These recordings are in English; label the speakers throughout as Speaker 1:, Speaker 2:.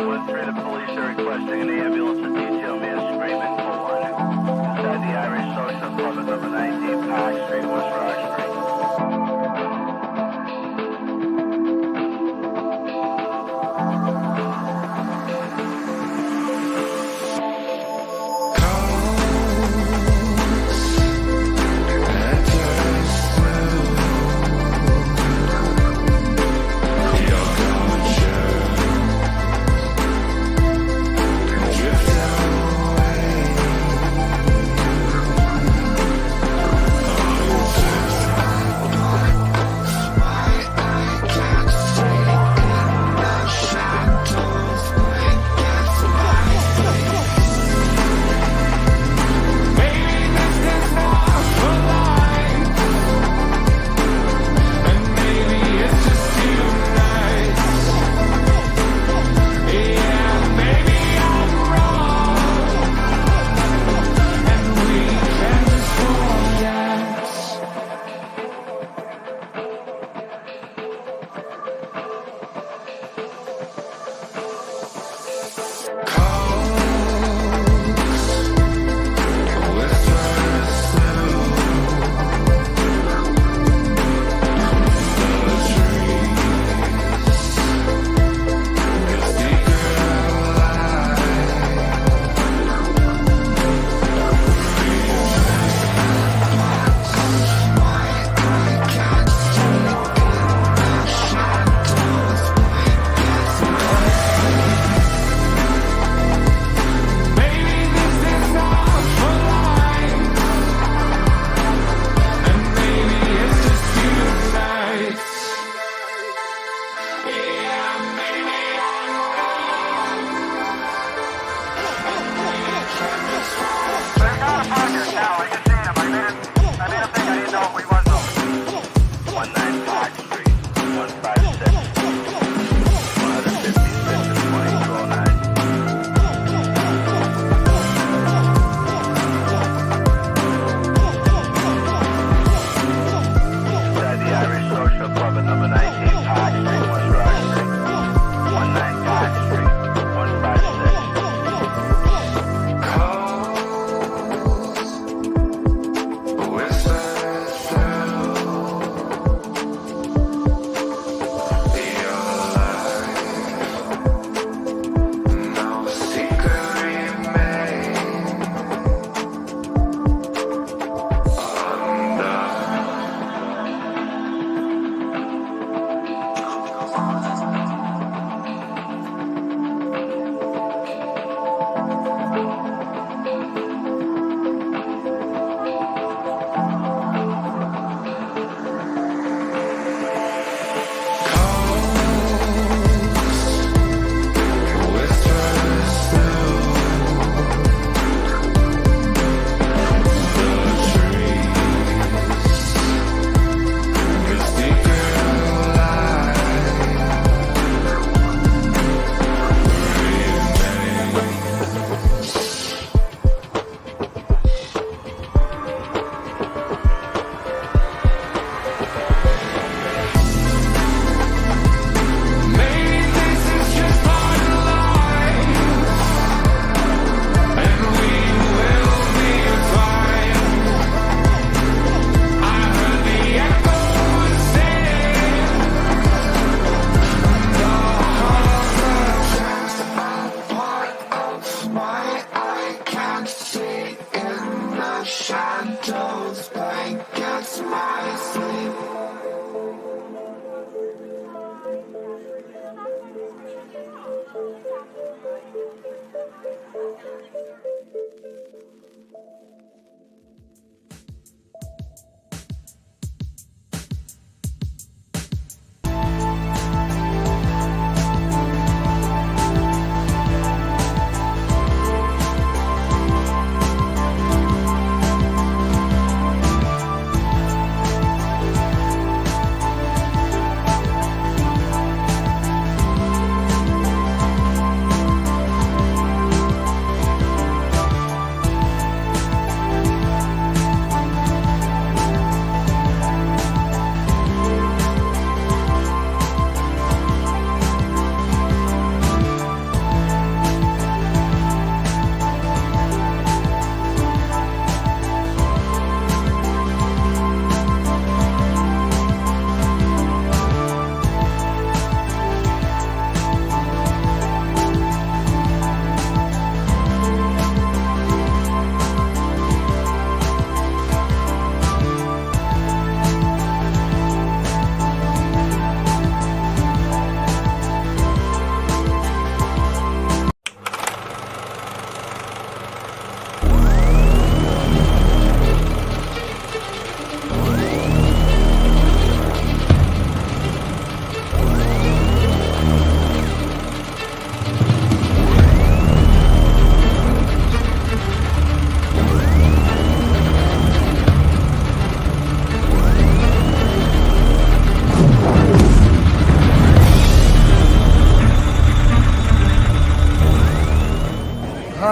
Speaker 1: When three, the police are requesting an ambulance to detail man screaming for one. Inside the Irish Social Club at number 19 Park Street, West Rock Street.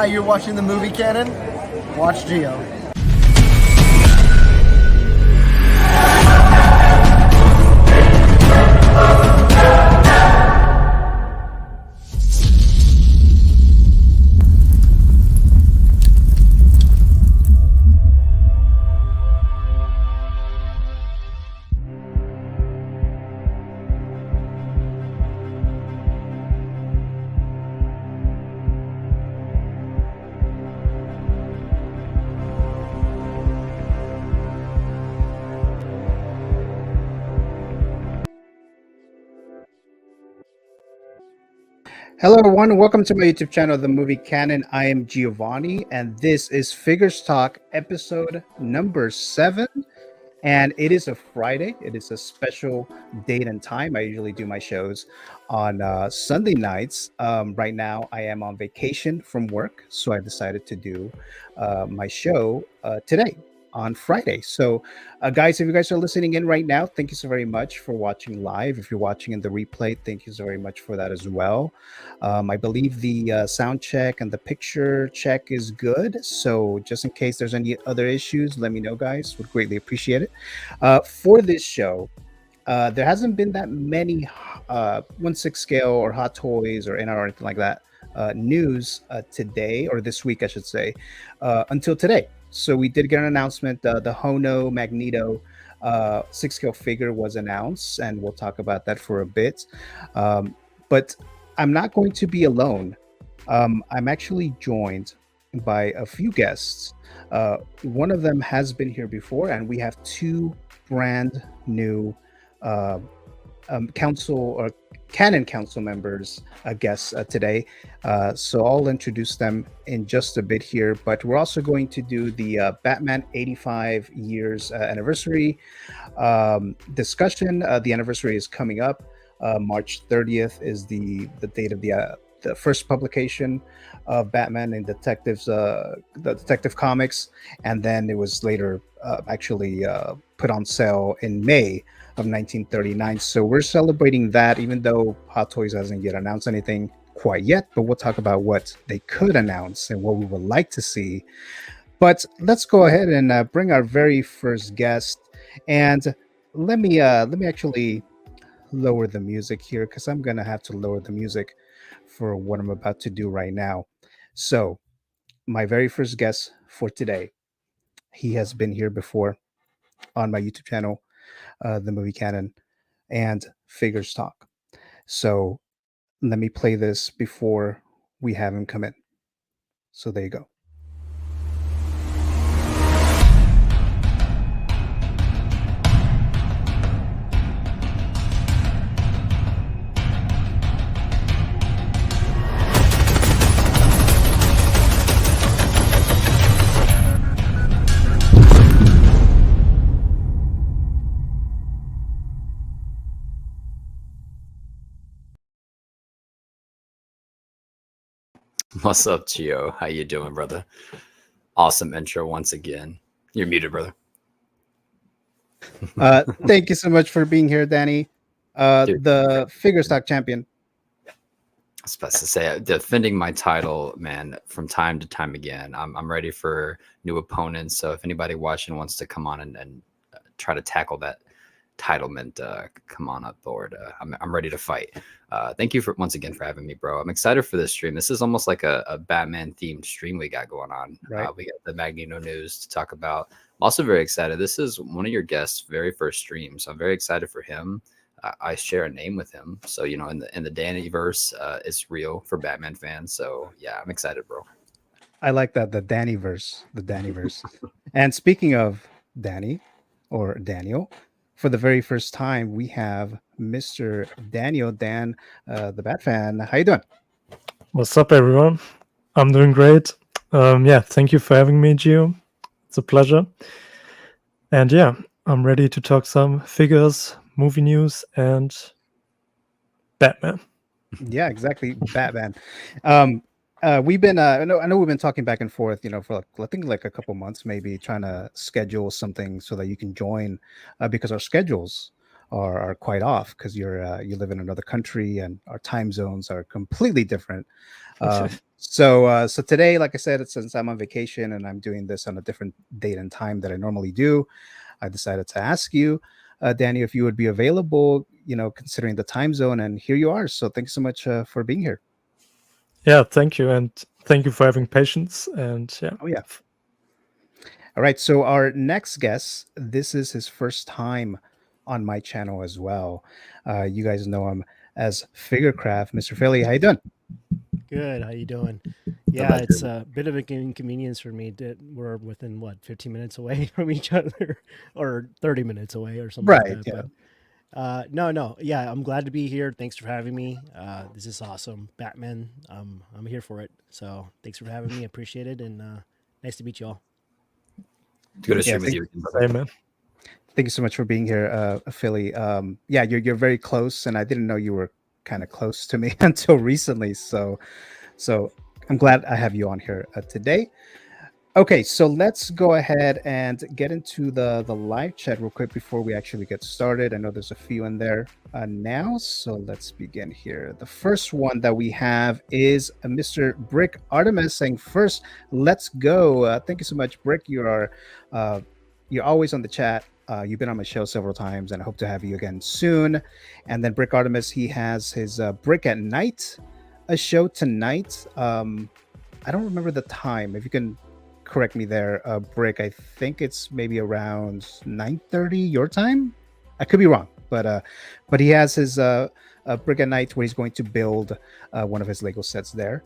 Speaker 2: Hi, you're watching the movie canon. Watch Gio.
Speaker 3: Hello, everyone. Welcome to my YouTube channel, The Movie Canon. I am Giovanni, and this is Figures Talk, episode number 7. And it is a Friday. It is a special date and time. I usually do my shows on Sunday nights. Right now, I am on vacation from work, so I decided to do my show today on Friday. So, guys, if you guys are listening in right now, thank you so very much for watching live. If you're watching in the replay, thank you so very much for that as well. I believe the sound check and the picture check is good. So, just in case there's any other issues, let me know, guys. Would greatly appreciate it. For this show, there hasn't been that many 1/6 scale or Hot Toys or NR or anything like that news today, or this week, I should say, until today. So we did get an announcement. The Hono Magneto 6 scale figure was announced, and we'll talk about that for a bit. But I'm not going to be alone. I'm actually joined by a few guests. One of them has been here before, and we have two brand new uh, council or canon council members guests today. So I'll introduce them in just a bit here, but we're also going to do the Batman 85 years anniversary discussion. The anniversary is coming up. March 30th is the date of the first publication of Batman in the Detective Comics, and then it was later actually put on sale in May of 1939. So we're celebrating that, even though Hot Toys hasn't yet announced anything quite yet. But we'll talk about what they could announce and what we would like to see. But let's go ahead and bring our very first guest, and let me actually lower the music here, because I'm gonna have to lower the music for what I'm about to do right now. So my very first guest for today, he has been here before on my YouTube channel, The Movie Canon and Figures Talk. So let me play this before we have him come in. So there you go.
Speaker 4: What's up, Gio? How you doing, brother? Awesome intro once again. You're muted, brother.
Speaker 3: Thank you so much for being here, Danny.
Speaker 4: Dude,
Speaker 3: The Figure Stock champion.
Speaker 4: I was supposed to say, defending my title, man, from time to time again. I'm ready for new opponents. So if anybody watching wants to come on and try to tackle that titlement, come on up board. I'm ready to fight. Thank you for once again for having me, bro. I'm excited for this stream. This is almost like a Batman themed stream we got going on.
Speaker 3: Right.
Speaker 4: We got the Magneto news to talk about. I'm also very excited. This is one of your guests' very first stream, so I'm very excited for him. I share a name with him, so you know, in the Dannyverse, it's real for Batman fans. So yeah, I'm excited, bro.
Speaker 3: I like that, the Dannyverse, the Dannyverse. And speaking of Danny or Daniel, for the very first time, we have Mr. Daniel Dan, the Bat fan. How you doing?
Speaker 5: What's up, everyone? I'm doing great. Yeah, thank you for having me, Gio. It's a pleasure. And yeah, I'm ready to talk some figures, movie news, and Batman.
Speaker 3: Yeah, exactly, Batman. We've been, I know we've been talking back and forth, you know, for I think like a couple months, maybe trying to schedule something so that you can join, because our schedules are quite off because you live in another country and our time zones are completely different. So today, like I said, since I'm on vacation and I'm doing this on a different date and time that I normally do, I decided to ask you, Danny, if you would be available, considering the time zone, and here you are. So thanks so much for being here.
Speaker 5: Yeah, thank you, and thank you for having patience. And yeah,
Speaker 3: Oh yeah. All right. So our next guest, this is his first time on my channel as well. You guys know him as Figurecraft, Mr. Philly. How you doing?
Speaker 6: Good. How you doing?
Speaker 4: The
Speaker 6: Yeah, it's
Speaker 4: legend.
Speaker 6: a bit of an inconvenience for me that we're within 15 minutes away from each other, or 30 minutes away, or something like
Speaker 3: Right.
Speaker 6: that.
Speaker 3: Yeah.
Speaker 6: But no. Yeah, I'm glad to be here. Thanks for having me. This is awesome, Batman. I'm here for it. So thanks for having me. Appreciate it, and nice to meet you all.
Speaker 4: Good to
Speaker 3: Yeah,
Speaker 4: stream with you.
Speaker 5: same, man.
Speaker 3: Thank you so much for being here, Philly. Yeah, you're very close, and I didn't know you were kind of close to me until recently. So I'm glad I have you on here today. Okay, so let's go ahead and get into the live chat real quick before we actually get started. I know there's a few in there now, so let's begin here. The first one that we have is Mr. Brick Artemis saying, "First, let's go." Thank you so much, Brick. You're always on the chat. You've been on my show several times, and I hope to have you again soon. And then Brick Artemis, he has his Brick at Night, a show tonight. I don't remember the time. If you can correct me there, Brick. I think it's maybe around 9:30 your time. I could be wrong, but he has his Brick at Night where he's going to build one of his Lego sets there.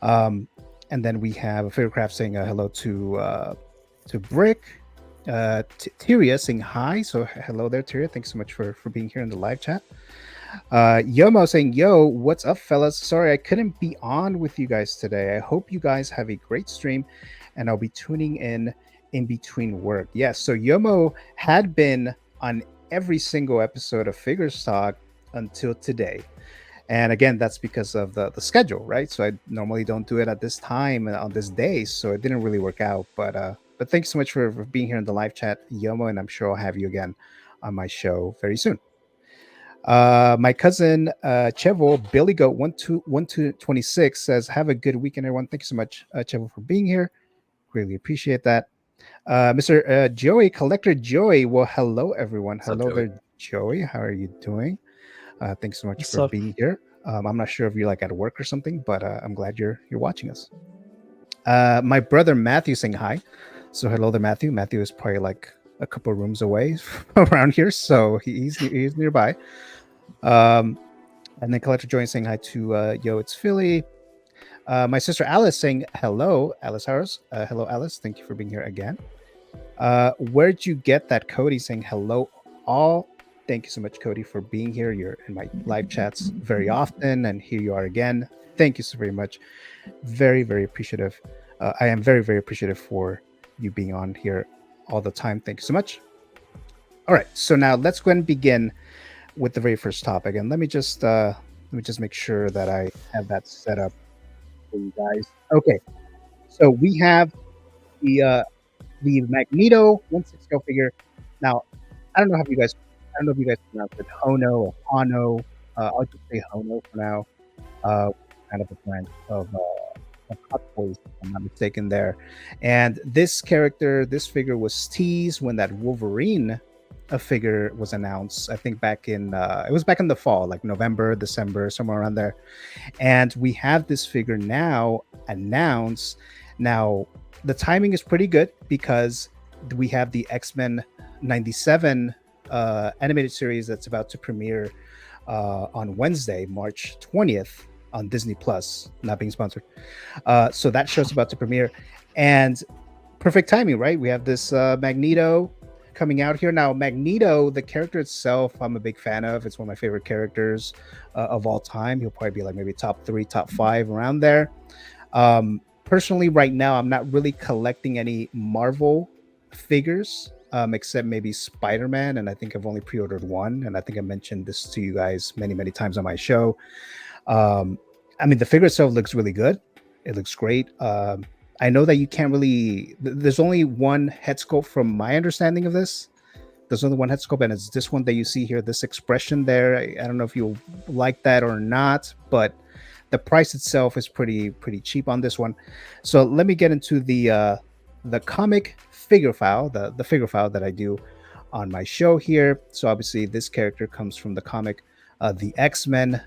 Speaker 3: And then we have a Figurecraft saying hello to Brick. Tyria saying hi. So hello there, Tyria. Thanks so much for being here in the live chat. Yomo saying, "Yo, what's up, fellas? Sorry I couldn't be on with you guys today. I hope you guys have a great stream, and I'll be tuning in between work." Yes, so Yomo had been on every single episode of Figures Talk until today. And again, that's because of the schedule, right? So I normally don't do it at this time on this day, so it didn't really work out. But thanks so much for being here in the live chat, Yomo, and I'm sure I'll have you again on my show very soon. My cousin Chevo Billy Goat 1226 says, "Have a good weekend, everyone." Thank you so much, Chevo, for being here. Really appreciate that. Mr. Joey, Collector Joey. Well, hello, everyone.
Speaker 4: What's up,
Speaker 3: Hello
Speaker 4: Joey?
Speaker 3: there, Joey. How are you doing? Thanks so much
Speaker 5: What's
Speaker 3: for
Speaker 5: up?
Speaker 3: being here. I'm not sure if you're like at work or something, but I'm glad you're watching us. My brother Matthew saying hi. So hello there, Matthew. Matthew is probably like a couple rooms away around here, so he's nearby. And then Collector Joey saying hi to Yo, it's Philly. My sister Alice saying hello, Alice Harris. Hello, Alice. Thank you for being here again. Where'd you get that? Cody saying hello, all. Thank you so much, Cody, for being here. You're in my live chats very often, and here you are again. Thank you so very much. Very, very appreciative. I am very, very appreciative for you being on here all the time. Thank you so much. All right, so now let's go ahead and begin with the very first topic, and let me just make sure that I have that set up for you guys. Okay, so we have the Magneto 1/6 figure. Now, I don't know if you guys pronounce it Hono or Hono. I'll just say Hono for now. Kind of a brand of Hot Toys, if I'm not mistaken there. And this figure was teased when that Wolverine figure was announced. I think back in it was back in the fall, like November, December, somewhere around there. And we have this figure now announced. Now, the timing is pretty good because we have the X-Men 97 animated series that's about to premiere on Wednesday, March 20th on Disney Plus, not being sponsored. So that show's about to premiere, and perfect timing, right? We have this Magneto coming out here. Now, Magneto, the character itself, I'm a big fan of. It's one of my favorite characters of all time. He'll probably be like maybe top 3, top 5 around there. Personally, right now, I'm not really collecting any Marvel figures, except maybe Spider-Man, and I think I've only pre-ordered one, and I think I mentioned this to you guys many, many times on my show. I mean, the figure itself looks really good. It looks great. I know that you can't really. There's only one head sculpt from my understanding of this, There's only one head sculpt, and it's this one that you see here, this expression there. I don't know if you like that or not, but the price itself is pretty cheap on this one. So let me get into the comic figure file, the figure file that I do on my show here. So obviously this character comes from the comic The X-Men,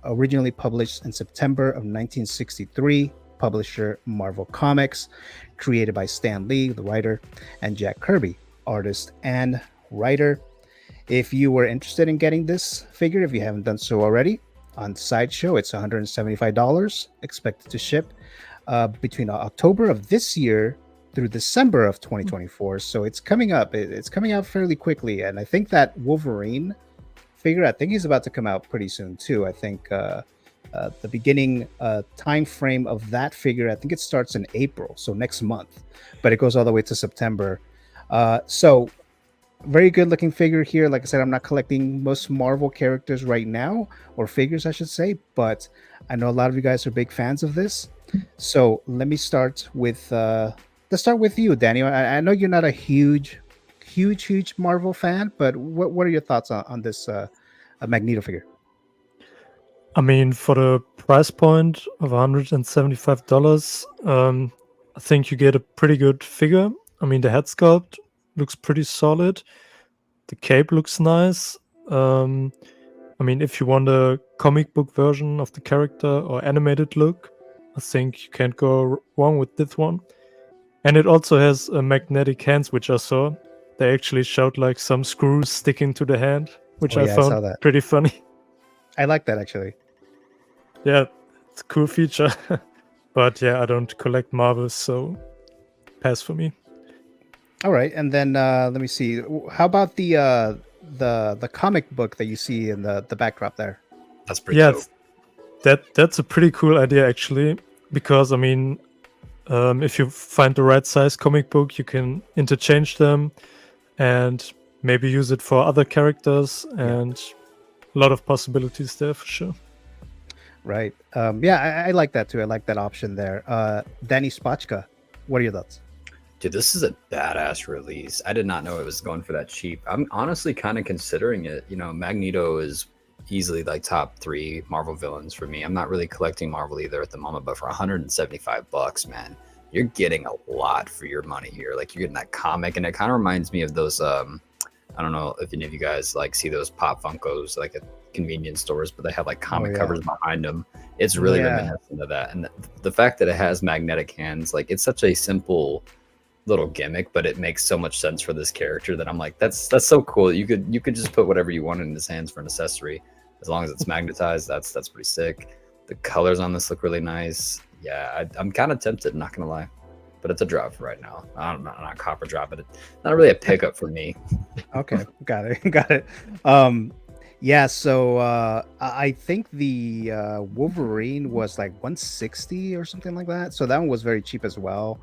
Speaker 3: originally published in September of 1963, publisher Marvel Comics, created by Stan Lee, the writer, and Jack Kirby, artist and writer. If you were interested in getting this figure, if you haven't done so already, on Sideshow, it's $175, expected to ship between October of this year through December of 2024. So it's coming up. It's coming out fairly quickly, and I think that Wolverine figure, I think he's about to come out pretty soon too. I think the beginning time frame of that figure, I think it starts in April, so next month, but it goes all the way to September. So very good looking figure here. Like I said, I'm not collecting most Marvel characters right now, or figures I should say, but I know a lot of you guys are big fans of this. So let me start with let's start with you, Daniel. I know you're not a huge Marvel fan, but what are your thoughts on this Magneto figure?
Speaker 5: I mean, for the price point of $175, I think you get a pretty good figure. I mean, the head sculpt looks pretty solid. The cape looks nice. I mean, if you want a comic book version of the character or animated look, I think you can't go wrong with this one. And it also has magnetic hands, which I saw. They actually showed like some screws sticking to the hand, which I
Speaker 3: saw
Speaker 5: found
Speaker 3: that.
Speaker 5: pretty funny.
Speaker 3: I like that actually.
Speaker 5: Yeah, it's a cool feature. But yeah, I don't collect Marvels, so pass for me.
Speaker 3: All right, and then let me see. How about the comic book that you see in the backdrop there?
Speaker 4: That's pretty dope.
Speaker 5: That's a pretty cool idea actually, because I mean, if you find the right size comic book, you can interchange them and maybe use it for other characters, and a lot of possibilities there for sure.
Speaker 3: Right. Yeah, I like that too. I like that option there. Danny Spotchka, what are your thoughts?
Speaker 4: Dude, this is a badass release. I did not know it was going for that cheap. I'm honestly kind of considering it. You know, Magneto is easily like top 3 Marvel villains for me. I'm not really collecting Marvel either at the moment, but for $175, man, you're getting a lot for your money here. Like, you're getting that comic, and it kind of reminds me of those I don't know if any of you guys like see those Pop Funkos like at convenience stores, but they have like comic covers behind them. It's really reminiscent of that. And the fact that it has magnetic hands, like, it's such a simple little gimmick, but it makes so much sense for this character that I'm like, that's so cool. You could just put whatever you want in his hands for an accessory, as long as it's magnetized. That's pretty sick. The colors on this look really nice. Yeah, I'm kind of tempted, not gonna lie, but it's a drop for right now. I'm not a copper drop, but it's not really a pickup for me.
Speaker 3: Okay, got it. Yeah, so I think the Wolverine was like 160 or something like that. So that one was very cheap as well.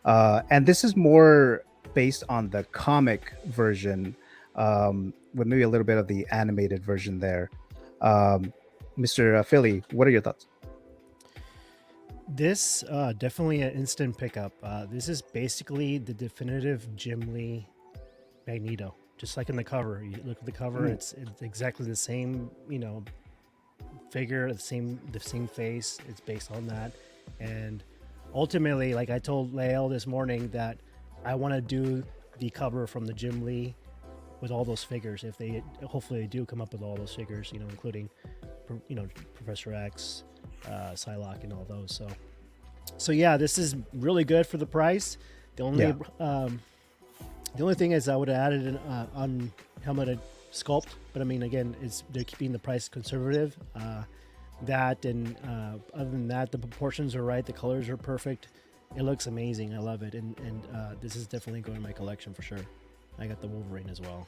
Speaker 3: And this is more based on the comic version, with maybe a little bit of the animated version there. Mr. Philly, what are your thoughts?
Speaker 6: This definitely an instant pickup. This is basically the definitive Jim Lee Magneto. Just like in the cover, you look at the cover, it's exactly the same, figure, the same face. It's based on that, and ultimately, like I told Lael this morning, that I want to do the cover from the Jim Lee with all those figures. If they hopefully they do come up with all those figures, including Professor X, Psylocke, and all those. So yeah, this is really good for the price. The only thing is I would have added an on helmeted sculpt, but I mean, again, they're keeping the price conservative. That and other than that, the proportions are right, the colors are perfect. It looks amazing. I love it, and this is definitely going in my collection for sure. I got the Wolverine as well.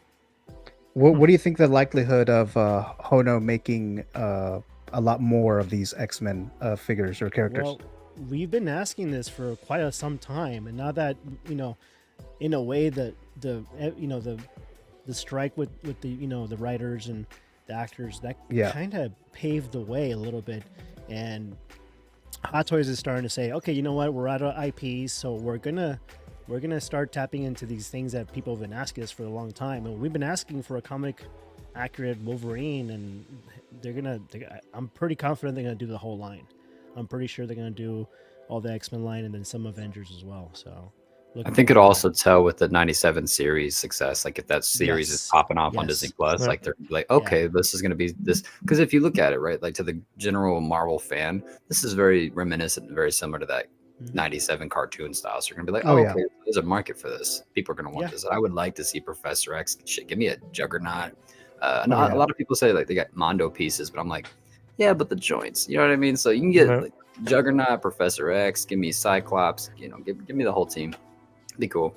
Speaker 3: What do you think the likelihood of Hono making a lot more of these X-Men figures or characters?
Speaker 6: Well, we've been asking this for quite some time, and now that in a way that the strike with the the writers and the actors, that kind of paved the way a little bit, and Hot Toys is starting to say, okay, you know what, we're out of IPs, so we're gonna we're gonna start tapping into these things that people have been asking us for a long time, and we've been asking for a comic accurate Wolverine, and I'm pretty confident they're gonna do the whole line. I'm pretty sure they're gonna do all the X-Men line and then some Avengers as well. So
Speaker 4: I think it'll also tell with the 97 series success, like if that series is
Speaker 6: Yes.
Speaker 4: popping off on Disney Plus,
Speaker 5: Yeah.
Speaker 4: like they're like, okay, this is going to be this. Because if you look at it, right, like to the general Marvel fan, this is very reminiscent, very similar to that 97 cartoon style. So you're going to be like, okay, there's a market for this. People are going to want this. And I would like to see Professor X. Shit, give me a Juggernaut. A lot of people say like they got Mondo pieces, but I'm like, yeah, but the joints, you know what I mean? So you can get like Juggernaut, Professor X, give me Cyclops, give me the whole team. Be cool.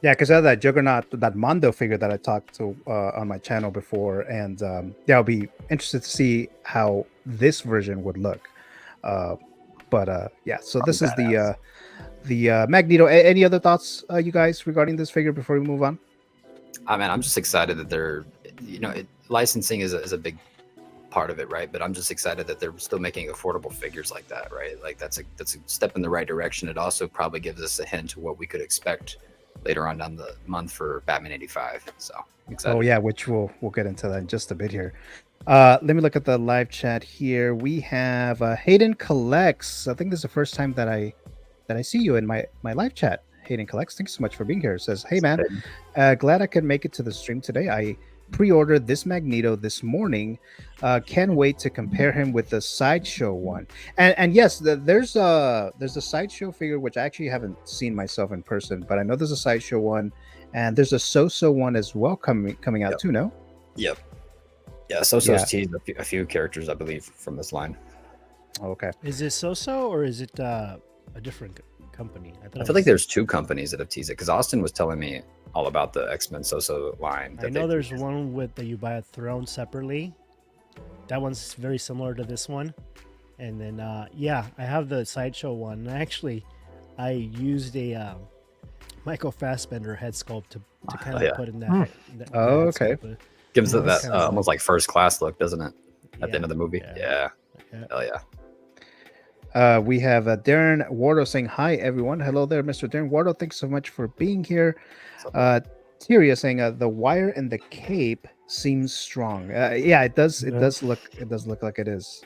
Speaker 3: Yeah, because I have that Juggernaut, that Mondo figure that I talked to on my channel before, and I'll be interested to see how this version would look. So this is the Magneto. Any other thoughts, you guys, regarding this figure before we move on?
Speaker 4: I mean, I'm just excited that they're, licensing is a big part of it, right? But I'm just excited that they're still making affordable figures like that, right? Like that's a step in the right direction. It also probably gives us a hint to what we could expect later on down the month for Batman 85. So excited.
Speaker 3: Oh yeah, which we'll get into that in just a bit here. Let me look at the live chat here. We have Hayden Collects. I think this is the first time that I see you in my live chat. Hayden Collects, thanks so much for being here. It says, hey man, glad I could make it to the stream today. I pre-ordered this Magneto this morning. Can't wait to compare him with the Sideshow one. And yes, there's a Sideshow figure which I actually haven't seen myself in person, but I know there's a Sideshow one, and there's a So-So one as well coming out too. No?
Speaker 4: Yep. Yeah, So-So's teased a few characters, I believe, from this line.
Speaker 3: Okay.
Speaker 6: Is it So-So or is it a different company?
Speaker 4: I feel like there's two companies that have teased it, because Austin was telling me all about the X-Men So-So line.
Speaker 6: I know there's one that you buy a Throne separately. That one's very similar to this one. And then, I have the Sideshow one. And I used a Michael Fassbender head sculpt to kind of put in that.
Speaker 3: Okay.
Speaker 4: Gives it that almost like first class look, doesn't it? At the end of the movie. Yeah. Hell yeah.
Speaker 3: We have Darren Wardo saying, hi, everyone. Hello there, Mr. Darren Wardo. Thanks so much for being here. Tyria saying, the wire and the cape seems strong. It does look like it is.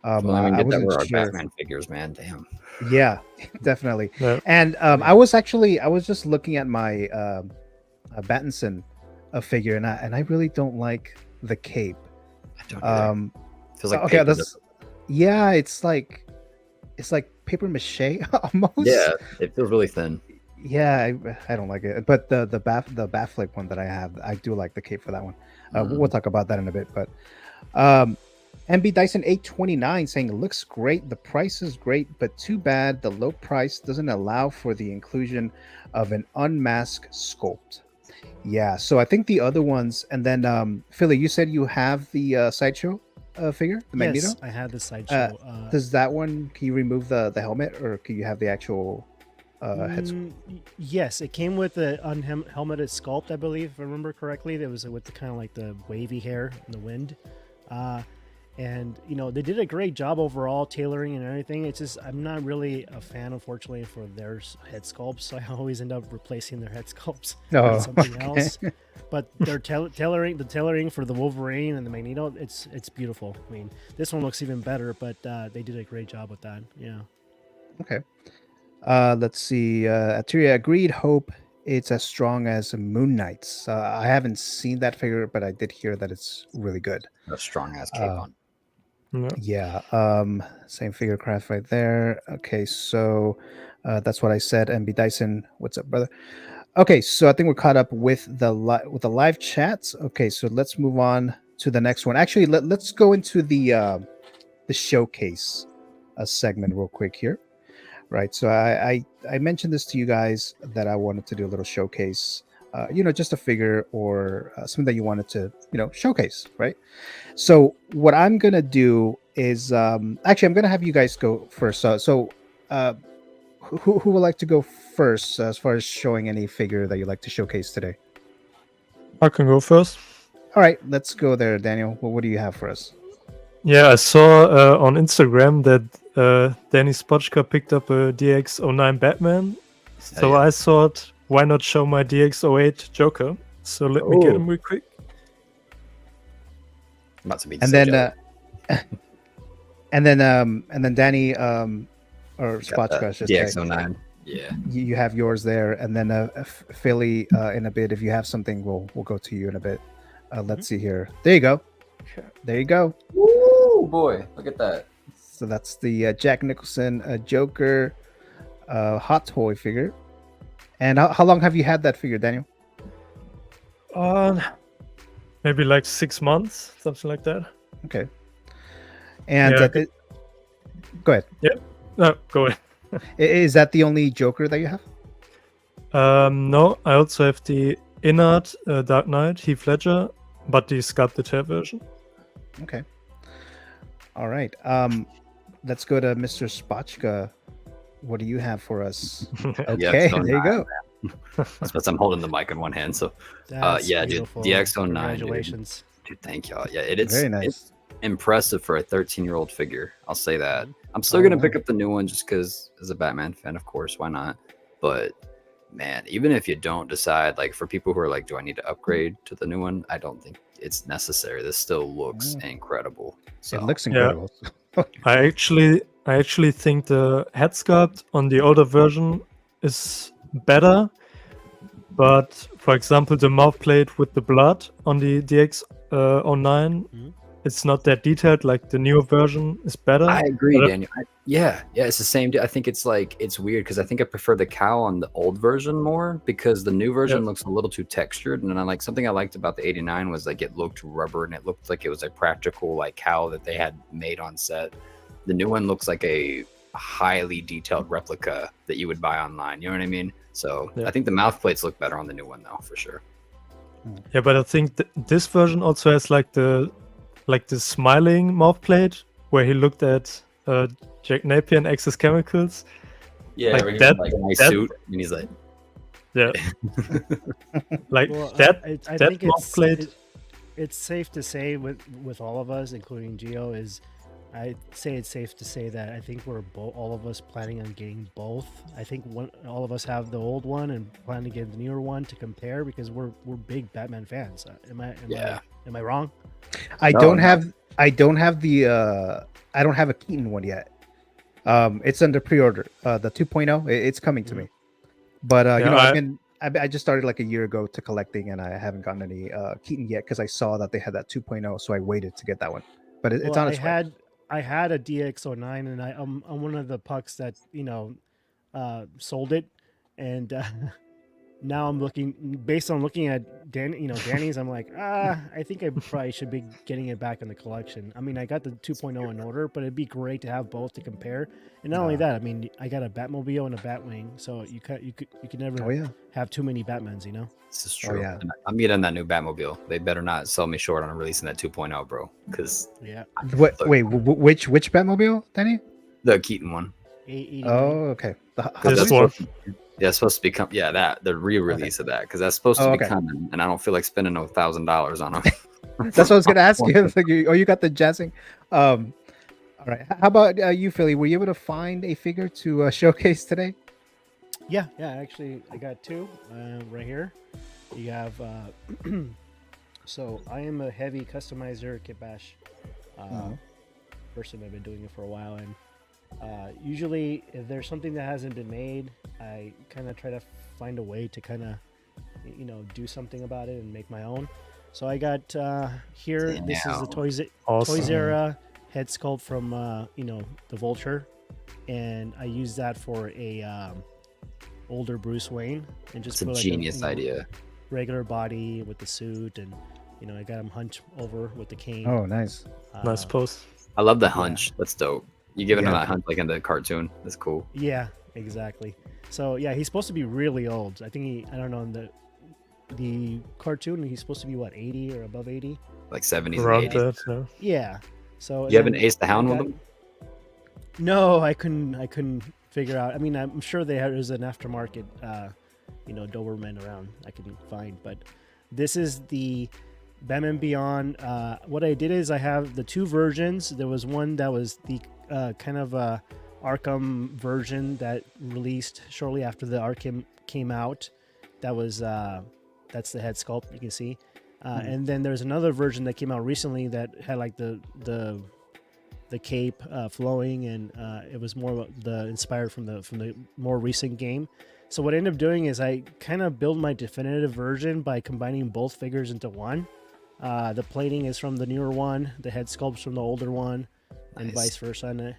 Speaker 4: I wasn't our Batman figures, man. Damn.
Speaker 3: Yeah, definitely.
Speaker 5: Yeah.
Speaker 3: And I was just looking at my Battinson figure, and I really don't like the cape.
Speaker 4: I don't feels like
Speaker 3: okay, it's like paper mache almost.
Speaker 4: Yeah, it feels really thin.
Speaker 3: Yeah, I don't like it. But the Batfleck one that I have, I do like the cape for that one. We'll talk about that in a bit. But MB Dyson 829 saying it looks great. The price is great, but too bad the low price doesn't allow for the inclusion of an unmasked sculpt. Yeah, so I think the other ones, and then Philly, you said you have the Sideshow figure, the Magneto?
Speaker 6: Yes, I had the Sideshow.
Speaker 3: Does that one, can you remove the helmet, or can you have the actual head?
Speaker 6: Yes, it came with the unhelmeted sculpt, I believe, if I remember correctly. It was with the kind of like the wavy hair in the wind. And they did a great job overall tailoring and everything. It's just I'm not really a fan, unfortunately, for their head sculpts. So I always end up replacing their head sculpts with something else. But their tailoring for the Wolverine and the Magneto, it's beautiful. I mean, this one looks even better, but they did a great job with that. Yeah.
Speaker 3: Okay. Let's see. Aturia agreed. Hope it's as strong as Moon Knight's. I haven't seen that figure, but I did hear that it's really good.
Speaker 4: A strong ass cape on.
Speaker 3: Yeah. Same figure craft right there. Okay, so that's what I said. MB Dyson, what's up, brother? Okay, so I think we're caught up with the live chats. Okay, so let's move on to the next one. Actually, let's go into the showcase segment real quick here. Right. So I mentioned this to you guys that I wanted to do a little showcase, just a figure or something that you wanted to, showcase. Right. So what I'm going to do is actually, I'm going to have you guys go first. So who would like to go first as far as showing any figure that you'd like to showcase today?
Speaker 5: I can go first.
Speaker 3: All right, let's go there, Daniel. What do you have for us?
Speaker 5: Yeah, I saw on Instagram that Danny Spotchka picked up a DX09 Batman. So
Speaker 4: yeah.
Speaker 5: I thought, why not show my DX08 Joker? So let me get him real quick.
Speaker 4: I'm about to be
Speaker 3: And
Speaker 4: so
Speaker 3: then
Speaker 4: jealous.
Speaker 3: and then Danny or
Speaker 4: Got
Speaker 3: Spotchka, I
Speaker 4: that
Speaker 3: should say.
Speaker 4: DX09. Yeah.
Speaker 3: You have yours there, and then Philly in a bit. If you have something, we'll go to you in a bit. Let's see here. There you go. There you go.
Speaker 4: Woo, boy, look at that.
Speaker 3: So that's the Jack Nicholson Joker hot toy figure. And how long have you had that figure, Daniel?
Speaker 5: Maybe like 6 months, something like that.
Speaker 3: Okay. And
Speaker 5: Yeah,
Speaker 3: go ahead.
Speaker 5: No, go ahead.
Speaker 3: Is that the only Joker that you have?
Speaker 5: No, I also have the Inert Dark Knight, Heath Ledger, but the sculpted hair version.
Speaker 3: Okay. All right. Let's go to Mr. Spotchka. What do you have for us? Okay, there you go.
Speaker 4: That's what I'm holding the mic in one hand. So,
Speaker 6: That's
Speaker 4: yeah, dude,
Speaker 6: beautiful.
Speaker 4: DX09.
Speaker 6: Congratulations.
Speaker 4: Dude, thank y'all. Yeah, it's
Speaker 3: Very nice.
Speaker 4: It's impressive for a 13-year-old figure. I'll say that. I'm still
Speaker 3: Oh,
Speaker 4: gonna
Speaker 3: wow.
Speaker 4: pick up the new one just because, as a Batman fan, of course, why not? But man, even if you don't decide, like for people who are like, do I need to upgrade to the new one? I don't think it's necessary. This still looks incredible. So
Speaker 3: It looks incredible.
Speaker 5: I actually think the head sculpt on the older version is better, but for example, the mouth plate with the blood on the DX09, it's not that detailed. Like the newer version is better.
Speaker 4: I agree,
Speaker 5: But
Speaker 4: Daniel. Yeah, it's the same. I think it's like it's weird because I think I prefer the cowl on the old version more because the new version looks a little too textured. And I like something I liked about the 89 was like it looked rubber and it looked like it was a practical like cowl that they had made on set. The new one looks like a highly detailed replica that you would buy online. You know what I mean? So I think the mouth plates look better on the new one though, for sure.
Speaker 5: Yeah, but I think this version also has like the smiling mouth plate where he looked at Jack Napier and Axis Chemicals.
Speaker 4: Yeah,
Speaker 5: like
Speaker 4: where he's
Speaker 5: that,
Speaker 4: in, like a nice
Speaker 5: that-
Speaker 4: suit and he's like,
Speaker 5: Yeah, like
Speaker 6: Well,
Speaker 5: that.
Speaker 6: I
Speaker 5: that
Speaker 6: think
Speaker 5: mouth plate.
Speaker 6: it's safe to say with all of us, including Gio, is I'd say it's safe to say that I think we're all of us planning on getting both. I think all of us have the old one and plan to get the newer one to compare because we're big Batman fans. Am I wrong?
Speaker 3: I
Speaker 4: No,
Speaker 3: don't
Speaker 4: no.
Speaker 3: have I don't have a Keaton one yet. It's under pre-order. The 2.0, it's coming to me. But you
Speaker 5: Yeah,
Speaker 3: know, I just started like a year ago to collecting, and I haven't gotten any Keaton yet because I saw that they had that 2.0, so I waited to get that one. But it's
Speaker 6: Well,
Speaker 3: on its way.
Speaker 6: I had a DX09 and I'm one of the pucks that sold it, and now I'm looking based on looking at Danny's. I'm like, I think I probably should be getting it back in the collection. I mean, I got the 2.0 in order, but it'd be great to have both to compare. And not only that, I mean, I got a Batmobile and a Batwing, so you could never
Speaker 3: Oh yeah.
Speaker 6: have too many Batmans, you know.
Speaker 4: this is true.
Speaker 3: yeah.
Speaker 4: And I'm getting that new Batmobile. They better not sell me short on releasing that 2.0, bro. Because
Speaker 6: Yeah,
Speaker 3: Which Batmobile, Danny?
Speaker 4: the Keaton one.
Speaker 6: 889.
Speaker 3: Oh, okay.
Speaker 5: This one.
Speaker 4: Yeah, it's supposed to become the re-release of that because that's supposed to
Speaker 3: Oh,
Speaker 4: be
Speaker 3: okay.
Speaker 4: coming, and I don't feel like spending $1,000 on them.
Speaker 3: That's what I was gonna ask you. It's like you got the jazzing. All right. How about you, Philly? Were you able to find a figure to showcase today?
Speaker 6: Yeah, actually, I got two right here. You have, so I am a heavy customizer kit bash person. I've been doing it for a while, and usually if there's something that hasn't been made, I kind of try to find a way to kind of, do something about it and make my own. So I got here. This is the Toys
Speaker 5: Awesome.
Speaker 6: Era head sculpt from the Vulture, and I used that for a older Bruce Wayne, and just
Speaker 4: It's a
Speaker 6: put, like,
Speaker 4: genius idea.
Speaker 6: regular body with the suit, and I got him hunched over with the cane.
Speaker 3: Oh, nice.
Speaker 5: Nice post.
Speaker 4: I love the hunch. That's dope. You giving him
Speaker 3: Yeah.
Speaker 4: that hunch like in the cartoon. That's cool.
Speaker 6: Yeah, exactly. So yeah, he's supposed to be really old. I think I don't know, in the cartoon he's supposed to be what, 80 or above 80.
Speaker 4: Like 70s
Speaker 5: Around
Speaker 4: and 80s.
Speaker 5: that. Yeah.
Speaker 6: Yeah. So
Speaker 4: You have an
Speaker 6: then
Speaker 4: Ace the Hound
Speaker 6: I
Speaker 4: with
Speaker 6: got-
Speaker 4: him?
Speaker 6: No, I couldn't figure out. I mean, I'm sure there's an aftermarket Doberman around I can find, but this is the Batman Beyond. What I did is I have the two versions. There was one that was the kind of Arkham version that released shortly after the Arkham came out. That was that's the head sculpt you can see. And then there's another version that came out recently that had like the cape flowing, and it was more inspired from the more recent game. So what I ended up doing is I kind of build my definitive version by combining both figures into one. The plating is from the newer one, the head sculpt's from the older one, and vice versa. And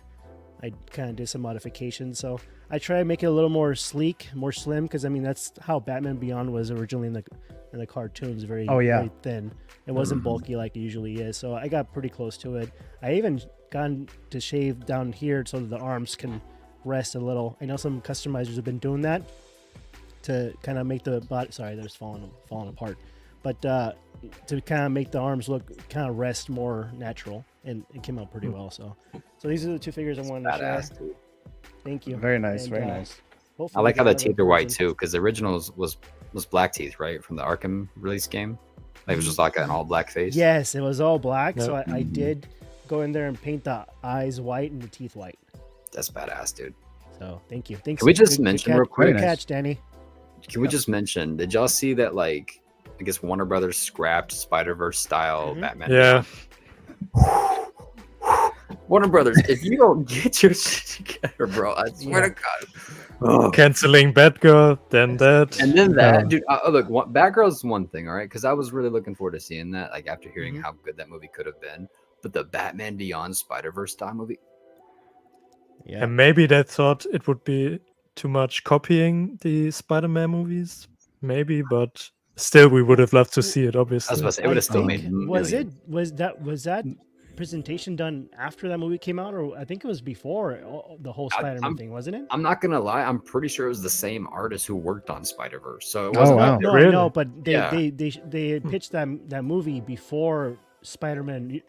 Speaker 6: I kind of did some modifications. So I try to make it a little more sleek, more slim, because I mean that's how Batman Beyond was originally in the cartoons. Very very thin. It wasn't bulky like it usually is. So I got pretty close to it. I even gotten to shave down here so that the arms can rest a little. I know some customizers have been doing that to kind of make the body. Sorry, there's falling apart. But to kind of make the arms look kind of rest more natural, and it came out pretty well. So these are the two figures I wanted to share.
Speaker 4: Dude.
Speaker 6: Thank you.
Speaker 3: Very nice,
Speaker 6: And,
Speaker 3: very nice.
Speaker 4: I
Speaker 6: hopefully
Speaker 4: like how
Speaker 6: get
Speaker 4: the
Speaker 6: another
Speaker 4: teeth are white
Speaker 6: version.
Speaker 4: too, because the original was black teeth, right, from the Arkham release game. Like, it was just like an all black face.
Speaker 6: Yes, it was all black. So
Speaker 5: Yep.
Speaker 6: I did go in there and paint the eyes white and the teeth white.
Speaker 4: That's badass, dude.
Speaker 6: So thank you. Thanks.
Speaker 4: Can we just mention real quick?
Speaker 6: Good
Speaker 3: Very nice.
Speaker 6: catch, Danny.
Speaker 4: Can we just mention? Did y'all see that? Like, I guess Warner Brothers scrapped Spider-Verse style Batman.
Speaker 5: Yeah.
Speaker 4: Warner Brothers, if you don't get your shit together, bro, I swear to God. Ugh.
Speaker 5: Canceling Batgirl, then that.
Speaker 4: And then that,
Speaker 5: Um,
Speaker 4: dude. Look, Batgirl's one thing, all right, because I was really looking forward to seeing that. Like, after hearing how good that movie could have been, but the Batman Beyond Spider-Verse style movie.
Speaker 6: Yeah.
Speaker 5: And maybe they thought it would be too much copying the Spider-Man movies. Maybe, but still, we would have loved to see it.
Speaker 4: I was
Speaker 5: Obviously.
Speaker 4: about to say it would have still made.
Speaker 6: was
Speaker 4: millions.
Speaker 6: that presentation done after that movie came out, or I think it was before the whole Spider-Man thing, wasn't it?
Speaker 4: I'm not gonna lie. I'm pretty sure it was the same artist who worked on Spider-Verse, so it
Speaker 3: Oh,
Speaker 4: wasn't.
Speaker 3: wow.
Speaker 6: No,
Speaker 5: Really?
Speaker 6: no, but they
Speaker 4: Yeah.
Speaker 6: they had pitched that movie before Spider-Man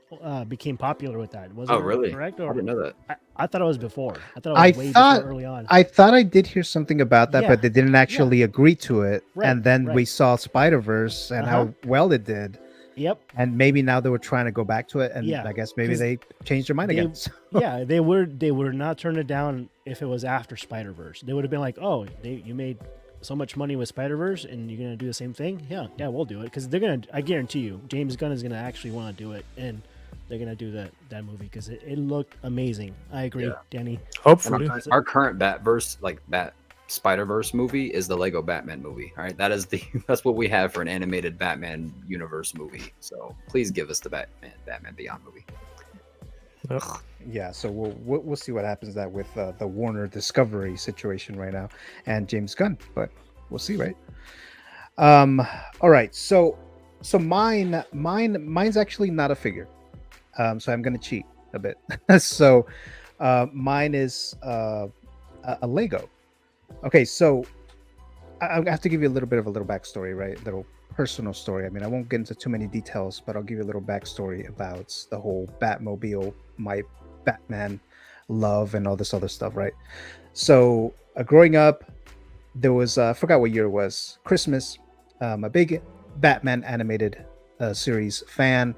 Speaker 6: became popular with that. Wasn't
Speaker 4: Oh,
Speaker 6: it
Speaker 4: really?
Speaker 6: correct?
Speaker 4: I
Speaker 6: Or
Speaker 4: didn't know that.
Speaker 6: I thought it was before. I thought it
Speaker 3: I
Speaker 6: was way
Speaker 3: thought-
Speaker 6: before early on.
Speaker 3: I thought I did hear something about that,
Speaker 6: Yeah.
Speaker 3: but they didn't actually agree to it.
Speaker 6: Right,
Speaker 3: And then we
Speaker 6: right.
Speaker 3: saw Spider-Verse and how well it did.
Speaker 6: Yep.
Speaker 3: And maybe now they were trying to go back to it, and
Speaker 6: Yeah,
Speaker 3: I guess maybe
Speaker 6: 'cause
Speaker 3: they changed their mind
Speaker 6: they-
Speaker 3: again.
Speaker 6: Yeah, they would not turn it down if it was after Spider-Verse. They would have been like, "Oh, you made so much money with Spider-Verse, and you're gonna do the same thing? Yeah, we'll do it." Because they're gonna. I guarantee you, James Gunn is gonna actually want to do it, and they're gonna do that movie because it looked amazing. I agree,
Speaker 4: Yeah.
Speaker 6: Danny.
Speaker 4: And
Speaker 5: Hopefully.
Speaker 4: our current Batverse, like Spider-Verse movie, is the Lego Batman movie. All right, that's that's what we have for an animated Batman universe movie. So please give us the Batman Beyond movie.
Speaker 5: Ugh.
Speaker 3: Yeah, so we'll see what happens that with the Warner Discovery situation right now and James Gunn, but we'll see, right? All right, so mine's actually not a figure, so I'm gonna cheat a bit. So mine is a Lego. Okay, so I have to give you a little bit of a little backstory, right? Little personal story. I mean, I won't get into too many details, but I'll give you a little backstory about the whole Batmobile, my Batman love, and all this other stuff, right? So growing up, there was I forgot what year it was, Christmas. A big Batman animated series fan,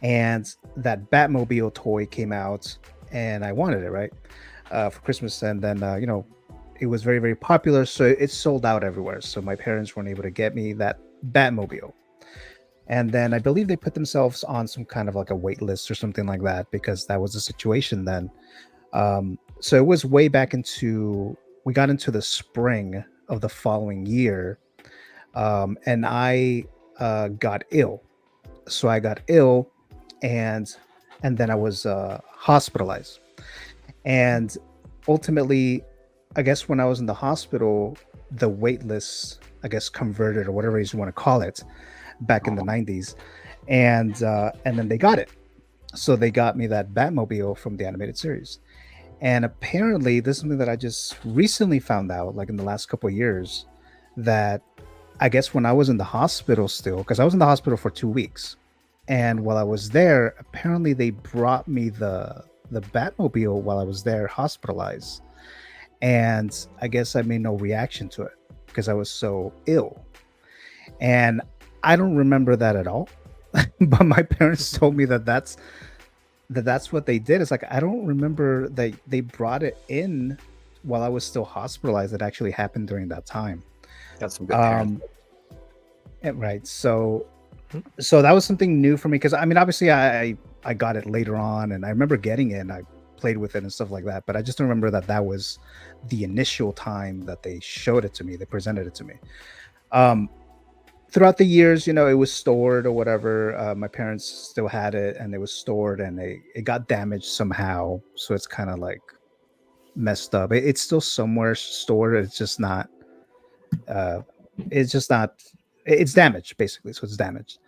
Speaker 3: and that Batmobile toy came out, and I wanted it, right, for Christmas. And then it was very, very popular, so it sold out everywhere. So my parents weren't able to get me that Batmobile. And then I believe they put themselves on some kind of like a wait list or something like that, because that was the situation then. So it was way back we got into the spring of the following year, and I got ill. So I got ill, and then I was hospitalized. And ultimately, I guess when I was in the hospital, the wait list, I guess, converted, or whatever you want to call it, back in the 90s. And then they got it. So they got me that Batmobile from the animated series. And apparently, this is something that I just recently found out, like in the last couple of years, that I guess when I was in the hospital still, because I was in the hospital for 2 weeks. And while I was there, apparently they brought me the Batmobile while I was there hospitalized. And I guess I made no reaction to it because I was so ill. And I don't remember that at all. But my parents told me that that's what they did. It's like I don't remember that they brought it in while I was still hospitalized. It actually happened during that time.
Speaker 4: Got some good parents.
Speaker 3: Right. So that was something new for me because I mean, obviously, I got it later on, and I remember getting it, and I played with it and stuff like that. But I just don't remember that was the initial time that they showed it to me. They presented it to me. Throughout the years, you know, it was stored or whatever. My parents still had it, and it was stored, and it got damaged somehow. So it's kind of like messed up. It's still somewhere stored. It's just not. It's just not. It's damaged basically. So it's damaged.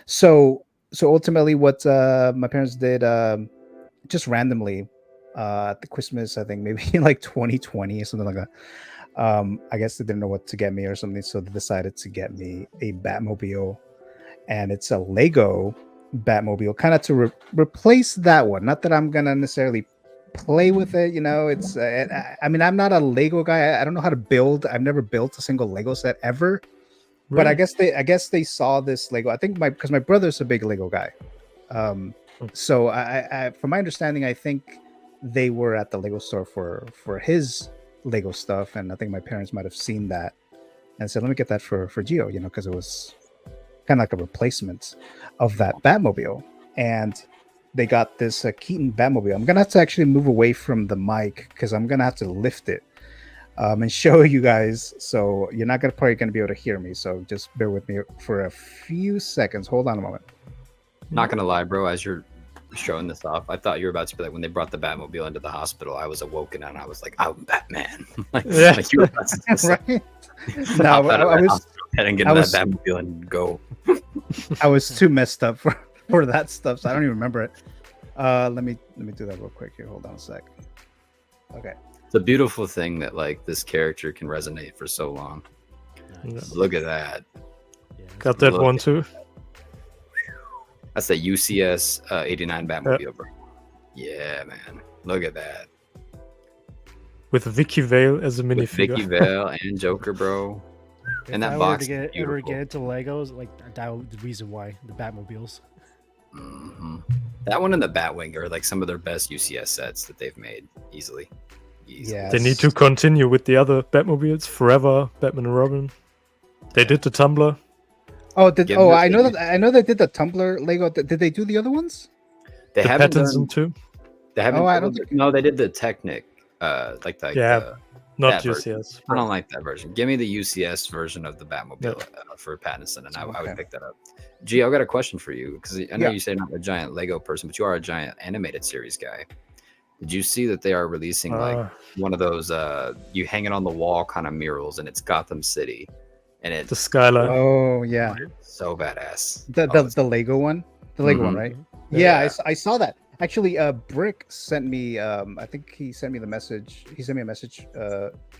Speaker 3: So ultimately, what my parents did, just randomly, at the Christmas, I think maybe in like 2020 or something like that. I guess they didn't know what to get me or something, so they decided to get me a Batmobile, and it's a Lego Batmobile, kind of to replace that one. Not that I'm gonna necessarily play with it, you know. It's I mean, I'm not a Lego guy. I don't know how to build. I've never built a single Lego set ever. But I guess they saw this Lego. I think because my brother's a big Lego guy. So I from my understanding, I think they were at the Lego store for his Lego stuff, and I think my parents might have seen that and said, "Let me get that for Gio," you know, because it was kind of like a replacement of that Batmobile. And they got this Keaton Batmobile. I'm gonna have to actually move away from the mic because I'm gonna have to lift it and show you guys. So you're not probably gonna be able to hear me. So just bear with me for a few seconds. Hold on a moment.
Speaker 4: Not gonna lie, bro. As you're showing this off, I thought you were about to be like, when they brought the Batmobile into the hospital, I was awoken and I was like, I'm Batman. like you were about to say,
Speaker 3: Right? No, I was
Speaker 4: and get in that Batmobile and go.
Speaker 3: I was too messed up for that stuff, so I don't even remember it. Let me do that real quick here. Hold on a sec. Okay.
Speaker 4: It's a beautiful thing that like this character can resonate for so long.
Speaker 6: Nice.
Speaker 4: Look at that.
Speaker 6: Yeah,
Speaker 5: Got that one too.
Speaker 4: That's the UCS 89 Batmobile, bro. Yeah, man. Look at that.
Speaker 5: With Vicky Vale as a
Speaker 4: With
Speaker 5: minifigure.
Speaker 4: Vicky Vale and Joker, bro. And
Speaker 6: If
Speaker 4: that
Speaker 6: I
Speaker 4: box
Speaker 6: were
Speaker 4: is
Speaker 6: to
Speaker 4: beautiful.
Speaker 6: ever get into Legos, like that would be the reason why the Batmobiles.
Speaker 4: Mhm. That one and the Batwing are like some of their best UCS sets that they've made easily.
Speaker 3: Yeah.
Speaker 5: They need to continue with the other Batmobiles forever. Batman and Robin. They did the Tumblr.
Speaker 3: Oh, I know
Speaker 4: Give-
Speaker 3: that they did the Tumblr Lego. Did they do the other ones?
Speaker 4: They
Speaker 5: The
Speaker 4: haven't
Speaker 5: Pattinson
Speaker 4: done.
Speaker 5: too.
Speaker 4: They haven't.
Speaker 3: Oh, I don't think.
Speaker 4: No, they did the Technic. Like
Speaker 5: Yeah, not
Speaker 4: that version.
Speaker 5: UCS.
Speaker 4: I don't like that version. Give me the UCS version of the Batmobile
Speaker 5: Yeah.
Speaker 4: for Pattinson, and I
Speaker 3: Okay.
Speaker 4: would pick that up. Gio, I got a question for you because I know
Speaker 3: Yeah.
Speaker 4: you say not a giant Lego person, but you are a giant animated series guy. Did you see that they are releasing like one of those you hang it on the wall kind of murals, and it's Gotham City, and
Speaker 5: The
Speaker 4: it's
Speaker 5: Skyline.
Speaker 3: Oh yeah,
Speaker 4: so badass.
Speaker 3: the Lego one, the Lego one,
Speaker 4: Mhm.
Speaker 3: right?
Speaker 4: Yeah.
Speaker 3: Yeah, I saw that. Actually, Brick sent me. I think he sent me the message. He sent me a message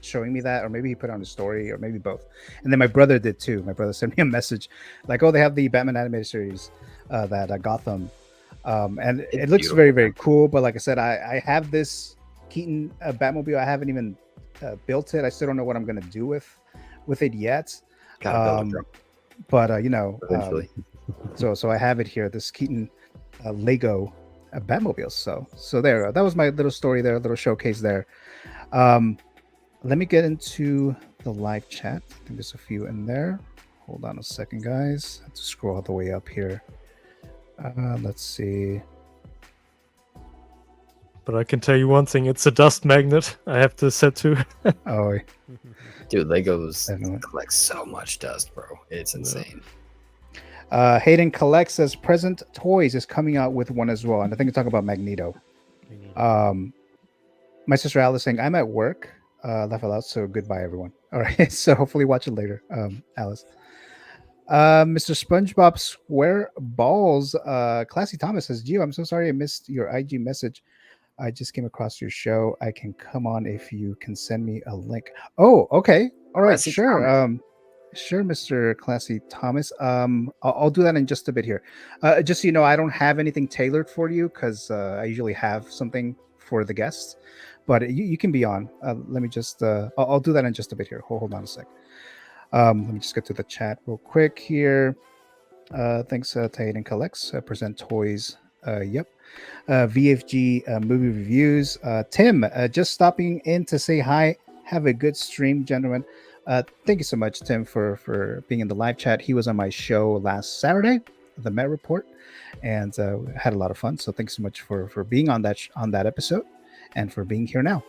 Speaker 3: showing me that, or maybe he put it on his story, or maybe both. And then my brother did too. My brother sent me a message, like, "Oh, they have the Batman animated series that Gotham." And it looks
Speaker 4: beautiful.
Speaker 3: very, very cool. But like I said, I have this Keaton Batmobile. I haven't even built it. I still don't know what I'm gonna do with it yet.
Speaker 4: Gotta build a drum
Speaker 3: But you know,
Speaker 4: eventually.
Speaker 3: so I have it here. This Keaton Lego Batmobile. So there. That was my little story there, a little showcase there. Let me get into the live chat. I think there's a few in there. Hold on a second, guys. I have to scroll all the way up here. Let's see.
Speaker 5: But I can tell you one thing: it's a dust magnet. I have to set to.
Speaker 3: Oh,
Speaker 4: Dude, Legos
Speaker 3: Definitely.
Speaker 4: collect so much dust, bro. It's insane.
Speaker 3: Hayden Collect says Present Toys is coming out with one as well, and I think you're talking about Magneto. My sister Alice saying I'm at work. Laugh out loud. So goodbye, everyone. All right. So hopefully watch it later, Alice. Mr. SpongeBob Square Balls, Classy Thomas says, Gio, I'm so sorry I missed your IG message. I just came across your show. I can come on if you can send me a link. Oh, okay. All right,
Speaker 4: Classy
Speaker 3: sure.
Speaker 4: Thomas.
Speaker 3: Sure, Mr. Classy Thomas. I'll do that in just a bit here. Just so you know, I don't have anything tailored for you because I usually have something for the guests, but you can be on. Let me just I'll do that in just a bit here. Hold on a sec. Let me just get to the chat real quick here. Thanks, Hayden Collects. Present Toys Yep. VFG movie reviews. Tim, just stopping in to say hi. Have a good stream, gentlemen. Thank you so much, Tim, for being in the live chat. He was on my show last Saturday, the Met Report, and had a lot of fun. So thanks so much for being on that episode, and for being here now.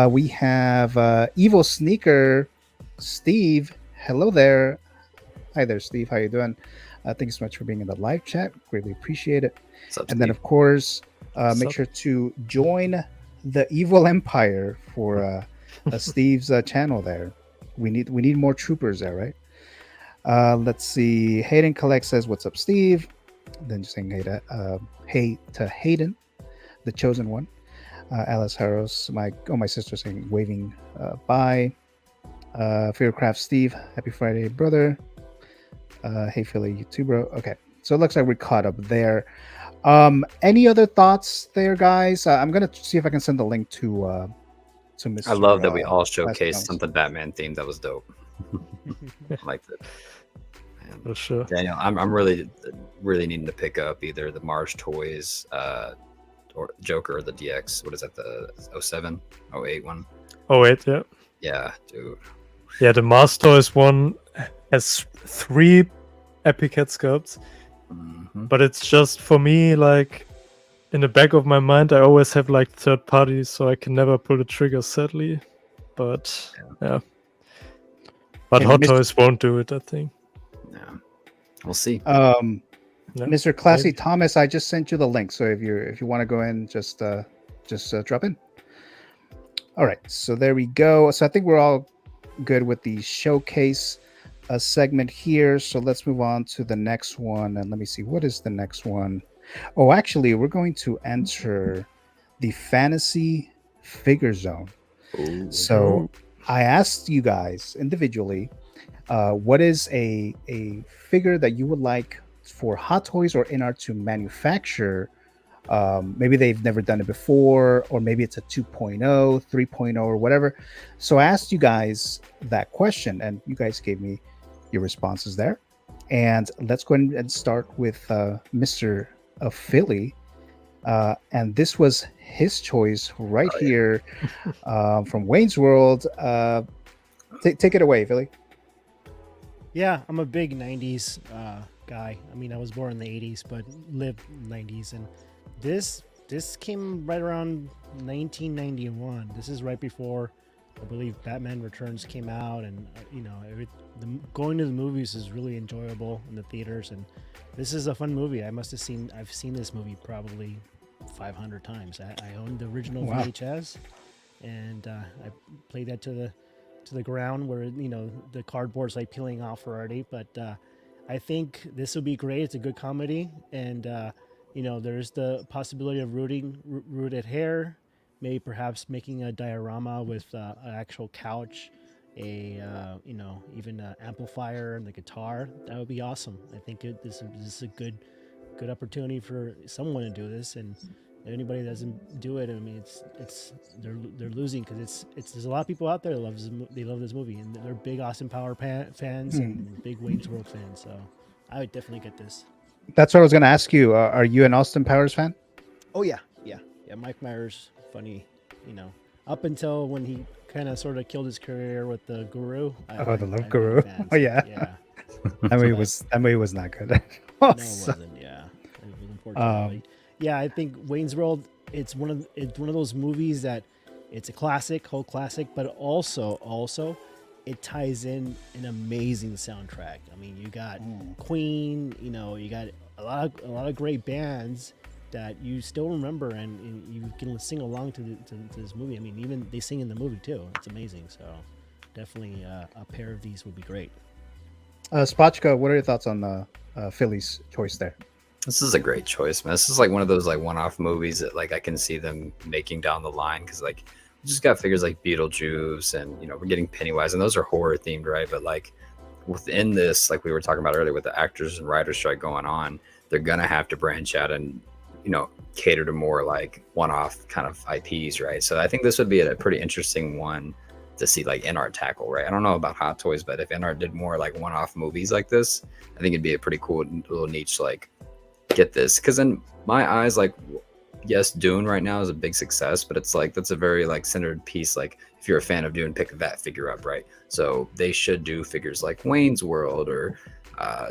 Speaker 3: We have Evil Sneaker, Steve. Hello there. Hi there, Steve. How you doing? Thank you so much for being in the live chat. Greatly appreciate it. And then, of course, make sure to join the Evil Empire for Steve's channel there. We need more troopers there, right? Let's see. Hayden Collect says, "What's up, Steve?" Then just saying hey to Hayden, the chosen one. Alice Harros, my sister saying waving bye. Fearcraft Steve, happy Friday, brother. Hey Philly, you too, bro. Okay, so it looks like we're caught up there. Any other thoughts there, guys? I'm gonna see if I can send the link to Mr.
Speaker 4: I love that we all showcased something Batman themed. That was dope. I liked it. Man.
Speaker 5: For sure.
Speaker 4: Daniel, I'm really needing to pick up either the Mars Toys or Joker or the DX. What is that? The 07, 08 one?
Speaker 5: 08, yeah.
Speaker 4: Yeah, dude.
Speaker 5: Yeah, the Mars Toys one has 3 epic head sculpts. But it's just, for me, like, in the back of my mind, I always have like third parties, so I can never pull the trigger, sadly. But yeah. But Hot Toys won't do it, I think.
Speaker 4: Yeah. We'll see.
Speaker 3: Mr. Classy Thomas, I just sent you the link. So if you want to go in, just drop in. All right. So there we go. So I think we're all good with the showcase segment here. So let's move on to the next one. And let me see, what is the next one? Oh, actually, we're going to enter the fantasy figure zone. Ooh. So I asked you guys individually, what is a figure that you would like for Hot Toys or InArt to manufacture? Maybe they've never done it before, or maybe it's a 2.0, 3.0, or whatever. So I asked you guys that question, and you guys gave me your responses there. And let's go ahead and start with Mr. of Philly. And this was his choice right here from Wayne's World. Take it away, Philly.
Speaker 6: Yeah, I'm a big 90s guy. I mean, I was born in the 80s, but lived in the 90s. And this came right around 1991. This is right before, I believe, Batman Returns came out. And, going to the movies is really enjoyable in the theaters. And this is a fun movie. I've seen this movie probably 500 times. I owned the original VHS, and I played that to the ground where the cardboard's like peeling off already. But I think this will be great. It's a good comedy, and there's the possibility of rooted hair, maybe perhaps making a diorama with an actual couch, even an amplifier and the guitar. That would be awesome. I think this is a good opportunity for someone to do this, and if anybody doesn't do it, I mean, they're losing, because there's a lot of people out there that love this movie, and they're big Austin Power fans and big Wayne's World fans. So I would definitely get this.
Speaker 3: That's what I was going to ask you. Are you an Austin Powers fan?
Speaker 6: Oh yeah. Mike Myers, funny, up until when he kind of sort of killed his career with the Guru.
Speaker 3: The Love Guru. Oh yeah. That movie was not good.
Speaker 6: No, it wasn't. Yeah, it was unfortunately. I think Wayne's World. It's one of those movies that it's a whole classic, but also it ties in an amazing soundtrack. I mean, you got Queen. You got a lot of great bands that you still remember, and you can sing along to this movie. I mean, even they sing in the movie too. It's amazing. So definitely a pair of these would be great.
Speaker 3: Spotchka, what are your thoughts on Philly's choice there?
Speaker 4: This is a great choice, man. This is like one of those like one-off movies that like I can see them making down the line, because like we just got figures like Beetlejuice, and we're getting Pennywise, and those are horror themed, right? But like within this, like we were talking about earlier, with the actors and writers strike going on, they're gonna have to branch out and cater to more like one-off kind of IPs, right? So I think this would be a pretty interesting one to see like InArt tackle, right? I don't know about Hot Toys, but if InArt did more like one-off movies like this, I think it'd be a pretty cool little niche like get this, because in my eyes, like, yes, Dune right now is a big success, but it's like that's a very like centered piece. Like if you're a fan of Dune, pick that figure up, right? So they should do figures like Wayne's World or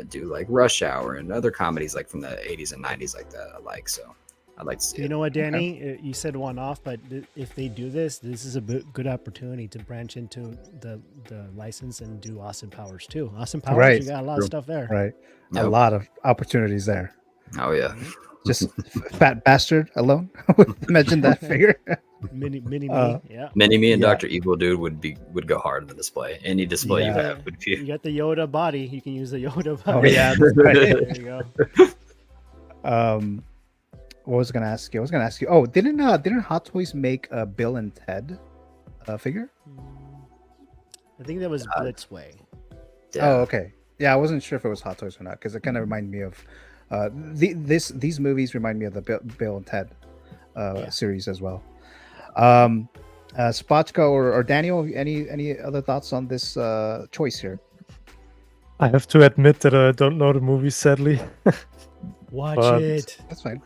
Speaker 4: do like Rush Hour and other comedies like from the 80s and 90s like that. I like, so I'd like to see
Speaker 6: You
Speaker 4: it.
Speaker 6: know what, Danny? You said one off, but if they do this, this is a good opportunity to branch into the license and do Austin Powers too. Austin Powers,
Speaker 3: Right.
Speaker 6: you got a lot of stuff there.
Speaker 3: Right. A
Speaker 4: Yep.
Speaker 3: lot of opportunities there.
Speaker 4: Oh yeah.
Speaker 3: Just Fat Bastard alone. Imagine that figure.
Speaker 6: Mini me, yeah.
Speaker 4: Mini Me and
Speaker 3: Yeah.
Speaker 4: Dr. Evil Dude would go hard in the display. Any display you
Speaker 3: Yeah.
Speaker 4: have would
Speaker 6: You
Speaker 4: be.
Speaker 6: got the Yoda body. You can use the Yoda
Speaker 3: Oh
Speaker 6: body.
Speaker 3: yeah, that's right.
Speaker 6: There you go.
Speaker 3: What was I gonna ask you? I was gonna ask you. Oh, didn't Hot Toys make a Bill and Ted figure?
Speaker 6: I think that was Blitzway.
Speaker 3: Oh, okay. Yeah, I wasn't sure if it was Hot Toys or not because it kind of reminded me of these movies remind me of the Bill and Ted series as well. Spotchko or Daniel, any other thoughts on this choice here?
Speaker 5: I have to admit that I don't know the movie, sadly.
Speaker 6: Watch
Speaker 5: But-
Speaker 6: it.
Speaker 3: That's fine.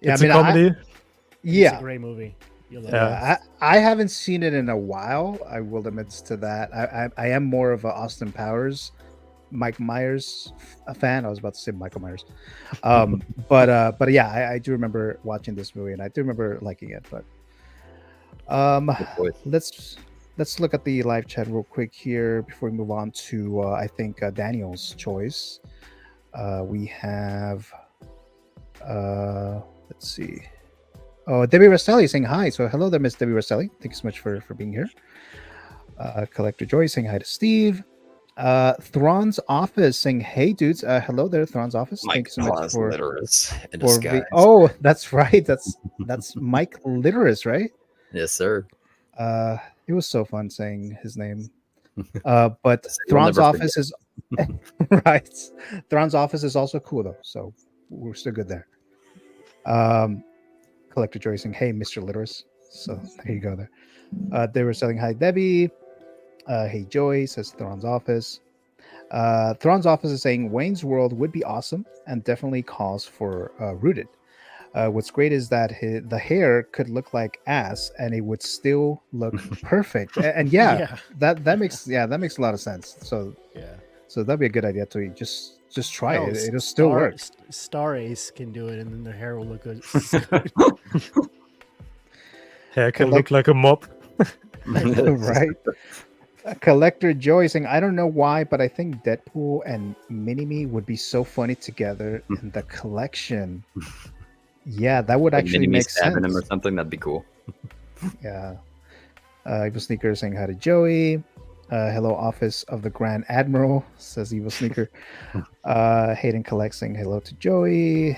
Speaker 3: Yeah,
Speaker 5: It's
Speaker 3: I mean,
Speaker 5: a comedy.
Speaker 6: It's
Speaker 3: yeah,
Speaker 6: a great movie. You'll love
Speaker 5: Yeah.
Speaker 6: it.
Speaker 3: I haven't seen it in a while. I will admit to that. I am more of a Austin Powers, Mike Myers fan. I was about to say Michael Myers, but yeah, I do remember watching this movie and I do remember liking it. But let's look at the live chat real quick here before we move on to I think Daniel's choice. We have let's see. Oh, Debbie Rastelli saying hi. So hello there, Miss Debbie Rastelli. Thank you so much for being here. Collector Joy saying hi to Steve. Thrawn's Office saying hey dudes. Hello there, Thrawn's Office. Thank you so much for
Speaker 4: Literates in
Speaker 3: for
Speaker 4: disguise.
Speaker 3: oh, that's right. That's Mike Litteris, right?
Speaker 4: Yes, sir.
Speaker 3: It was so fun saying his name. But
Speaker 4: We'll
Speaker 3: Thrawn's
Speaker 4: never
Speaker 3: Office is right. Thrawn's Office is also cool though, so we're still good there. Collector Joy saying, "Hey, Mr. Litteris." So there you go. There, they were selling hi, Debbie. Hey, Joy says Thrawn's Office. Thrawn's Office is saying Wayne's World would be awesome and definitely calls for Rooted. What's great is that the hair could look like ass and it would still look perfect. And yeah, that makes a lot of sense. So that'd be a good idea to just try it. It'll still work.
Speaker 6: Star Ace can do it, and then their hair will look good.
Speaker 5: Hair can look like a mop.
Speaker 3: Right. Collector Joy saying, I don't know why, but I think Deadpool and Mini-Me would be so funny together in the collection. Yeah, that would actually
Speaker 4: Mini-Me
Speaker 3: make
Speaker 4: stabbing
Speaker 3: sense.
Speaker 4: him or something. That'd be cool.
Speaker 3: Yeah. Evil Sneaker saying hi to Joey. Hello, Office of the Grand Admiral, says Evil Sneaker. Hayden Collect saying hello to Joey.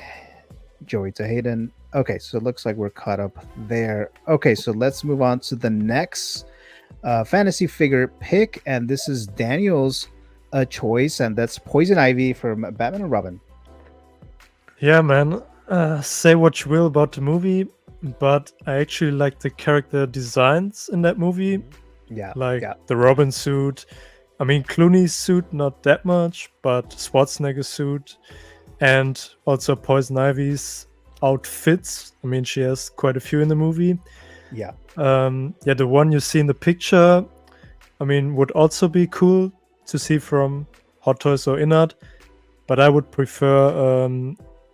Speaker 3: Joey to Hayden. Okay, so it looks like we're caught up there. Okay, so let's move on to the next fantasy figure pick, and this is Daniel's choice, and that's Poison Ivy from Batman and Robin.
Speaker 5: Yeah, man. Say what you will about the movie, but I actually like the character designs in that movie.
Speaker 3: Yeah,
Speaker 5: Like
Speaker 3: yeah.
Speaker 5: the Robin suit. I mean, Clooney's suit, not that much, but Schwarzenegger's suit. And also Poison Ivy's outfits. I mean, she has quite a few in the movie.
Speaker 3: Yeah.
Speaker 5: Yeah, the one you see in the picture, I mean, would also be cool to see from Hot Toys or Inart. But I would prefer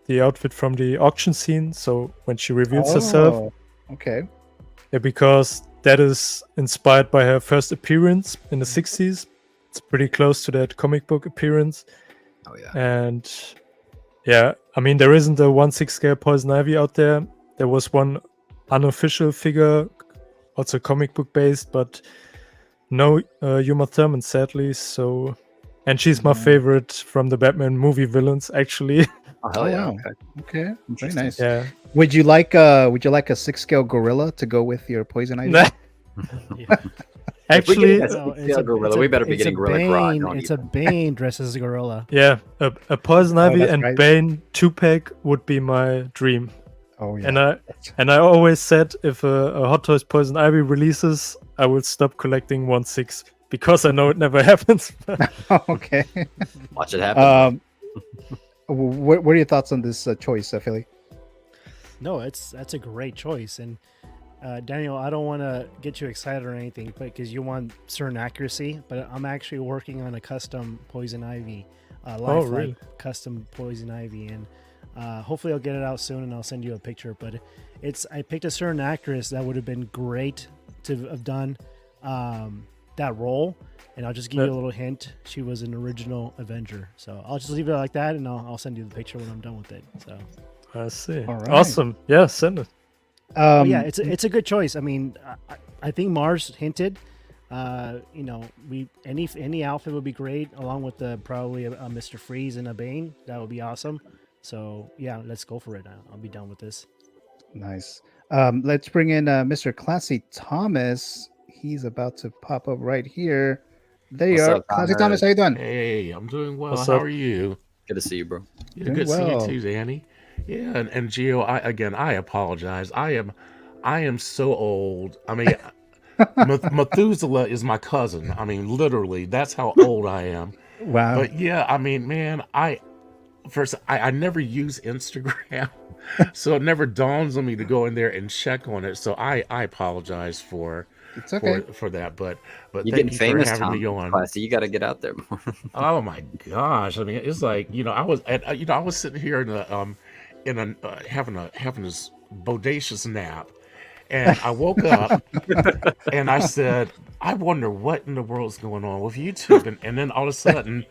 Speaker 5: the outfit from the auction scene. So when she reveals herself.
Speaker 3: Oh, okay.
Speaker 5: Yeah, because that is inspired by her first appearance in the 60s. It's pretty close to that comic book appearance.
Speaker 4: Oh yeah.
Speaker 5: And yeah, I mean, there isn't a 1/6 scale Poison Ivy out there. There was one unofficial figure, also comic book based, but no Uma Thurman, sadly. So, and she's my favorite from the Batman movie villains, actually.
Speaker 4: Oh hell yeah.
Speaker 3: wow.
Speaker 4: Okay.
Speaker 3: Okay. Very nice.
Speaker 5: Yeah.
Speaker 3: Would you like a 6-scale gorilla to go with your Poison Ivy?
Speaker 5: Nah.
Speaker 6: Yeah.
Speaker 5: Actually,
Speaker 4: That's a gorilla. We better be getting Gorilla Grodd, don't
Speaker 6: It's a Bane dressed as a gorilla.
Speaker 5: yeah, a Poison Ivy
Speaker 3: that's
Speaker 5: and
Speaker 3: right.
Speaker 5: Bane 2-pack would be my dream.
Speaker 3: Oh yeah.
Speaker 5: And I always said if a Hot Toys Poison Ivy releases, I will stop collecting 1/6 because I know it never happens.
Speaker 3: Okay.
Speaker 4: Watch it happen.
Speaker 3: What are your thoughts on this choice, Philly?
Speaker 6: No, that's a great choice. And Daniel, I don't want to get you excited or anything, but because you want certain accuracy, but I'm actually working on a custom poison ivy, lifelike
Speaker 5: really?
Speaker 6: custom poison ivy, and hopefully I'll get it out soon, and I'll send you a picture. But I picked a certain actress that would have been great to have done that role, and I'll just give you a little hint. She was an original Avenger, so I'll just leave it like that, and I'll send you the picture when I'm done with it. So.
Speaker 5: I see.
Speaker 3: All right.
Speaker 5: Awesome. Yeah, send it.
Speaker 6: But yeah, it's a good choice. I mean, I think Mars hinted. Any outfit would be great, along with probably a Mr. Freeze and a Bane. That would be awesome. So yeah, let's go for it. I'll be done with this.
Speaker 3: Nice. Let's bring in Mr. Classy Thomas. He's about to pop up right here. There you
Speaker 4: What's
Speaker 3: are.
Speaker 4: up,
Speaker 3: Classy
Speaker 4: Thomas?
Speaker 3: Thomas, how you doing?
Speaker 7: Hey, I'm doing well.
Speaker 5: What's
Speaker 7: How
Speaker 5: up?
Speaker 7: are you?
Speaker 4: Good to see you, bro.
Speaker 7: Yeah,
Speaker 3: Doing
Speaker 7: good to
Speaker 3: well.
Speaker 7: see you too, Danny. Yeah, and Gio, I apologize. I am so old. I mean, Methuselah is my cousin. I mean, literally, that's how old I am.
Speaker 3: Wow.
Speaker 7: But yeah, I mean, man, I never use Instagram, so it never dawns on me to go in there and check on it. So I apologize for
Speaker 3: It's okay.
Speaker 7: for that. But
Speaker 4: You're
Speaker 7: thank
Speaker 4: getting
Speaker 7: you
Speaker 4: famous,
Speaker 7: for having
Speaker 4: Tom.
Speaker 7: me on.
Speaker 4: Classy. You got to get out there more.
Speaker 7: Oh my gosh! I mean, it's like I was sitting here having this bodacious nap, and I woke up and I said, I wonder what in the world's going on with YouTube, and then all of a sudden,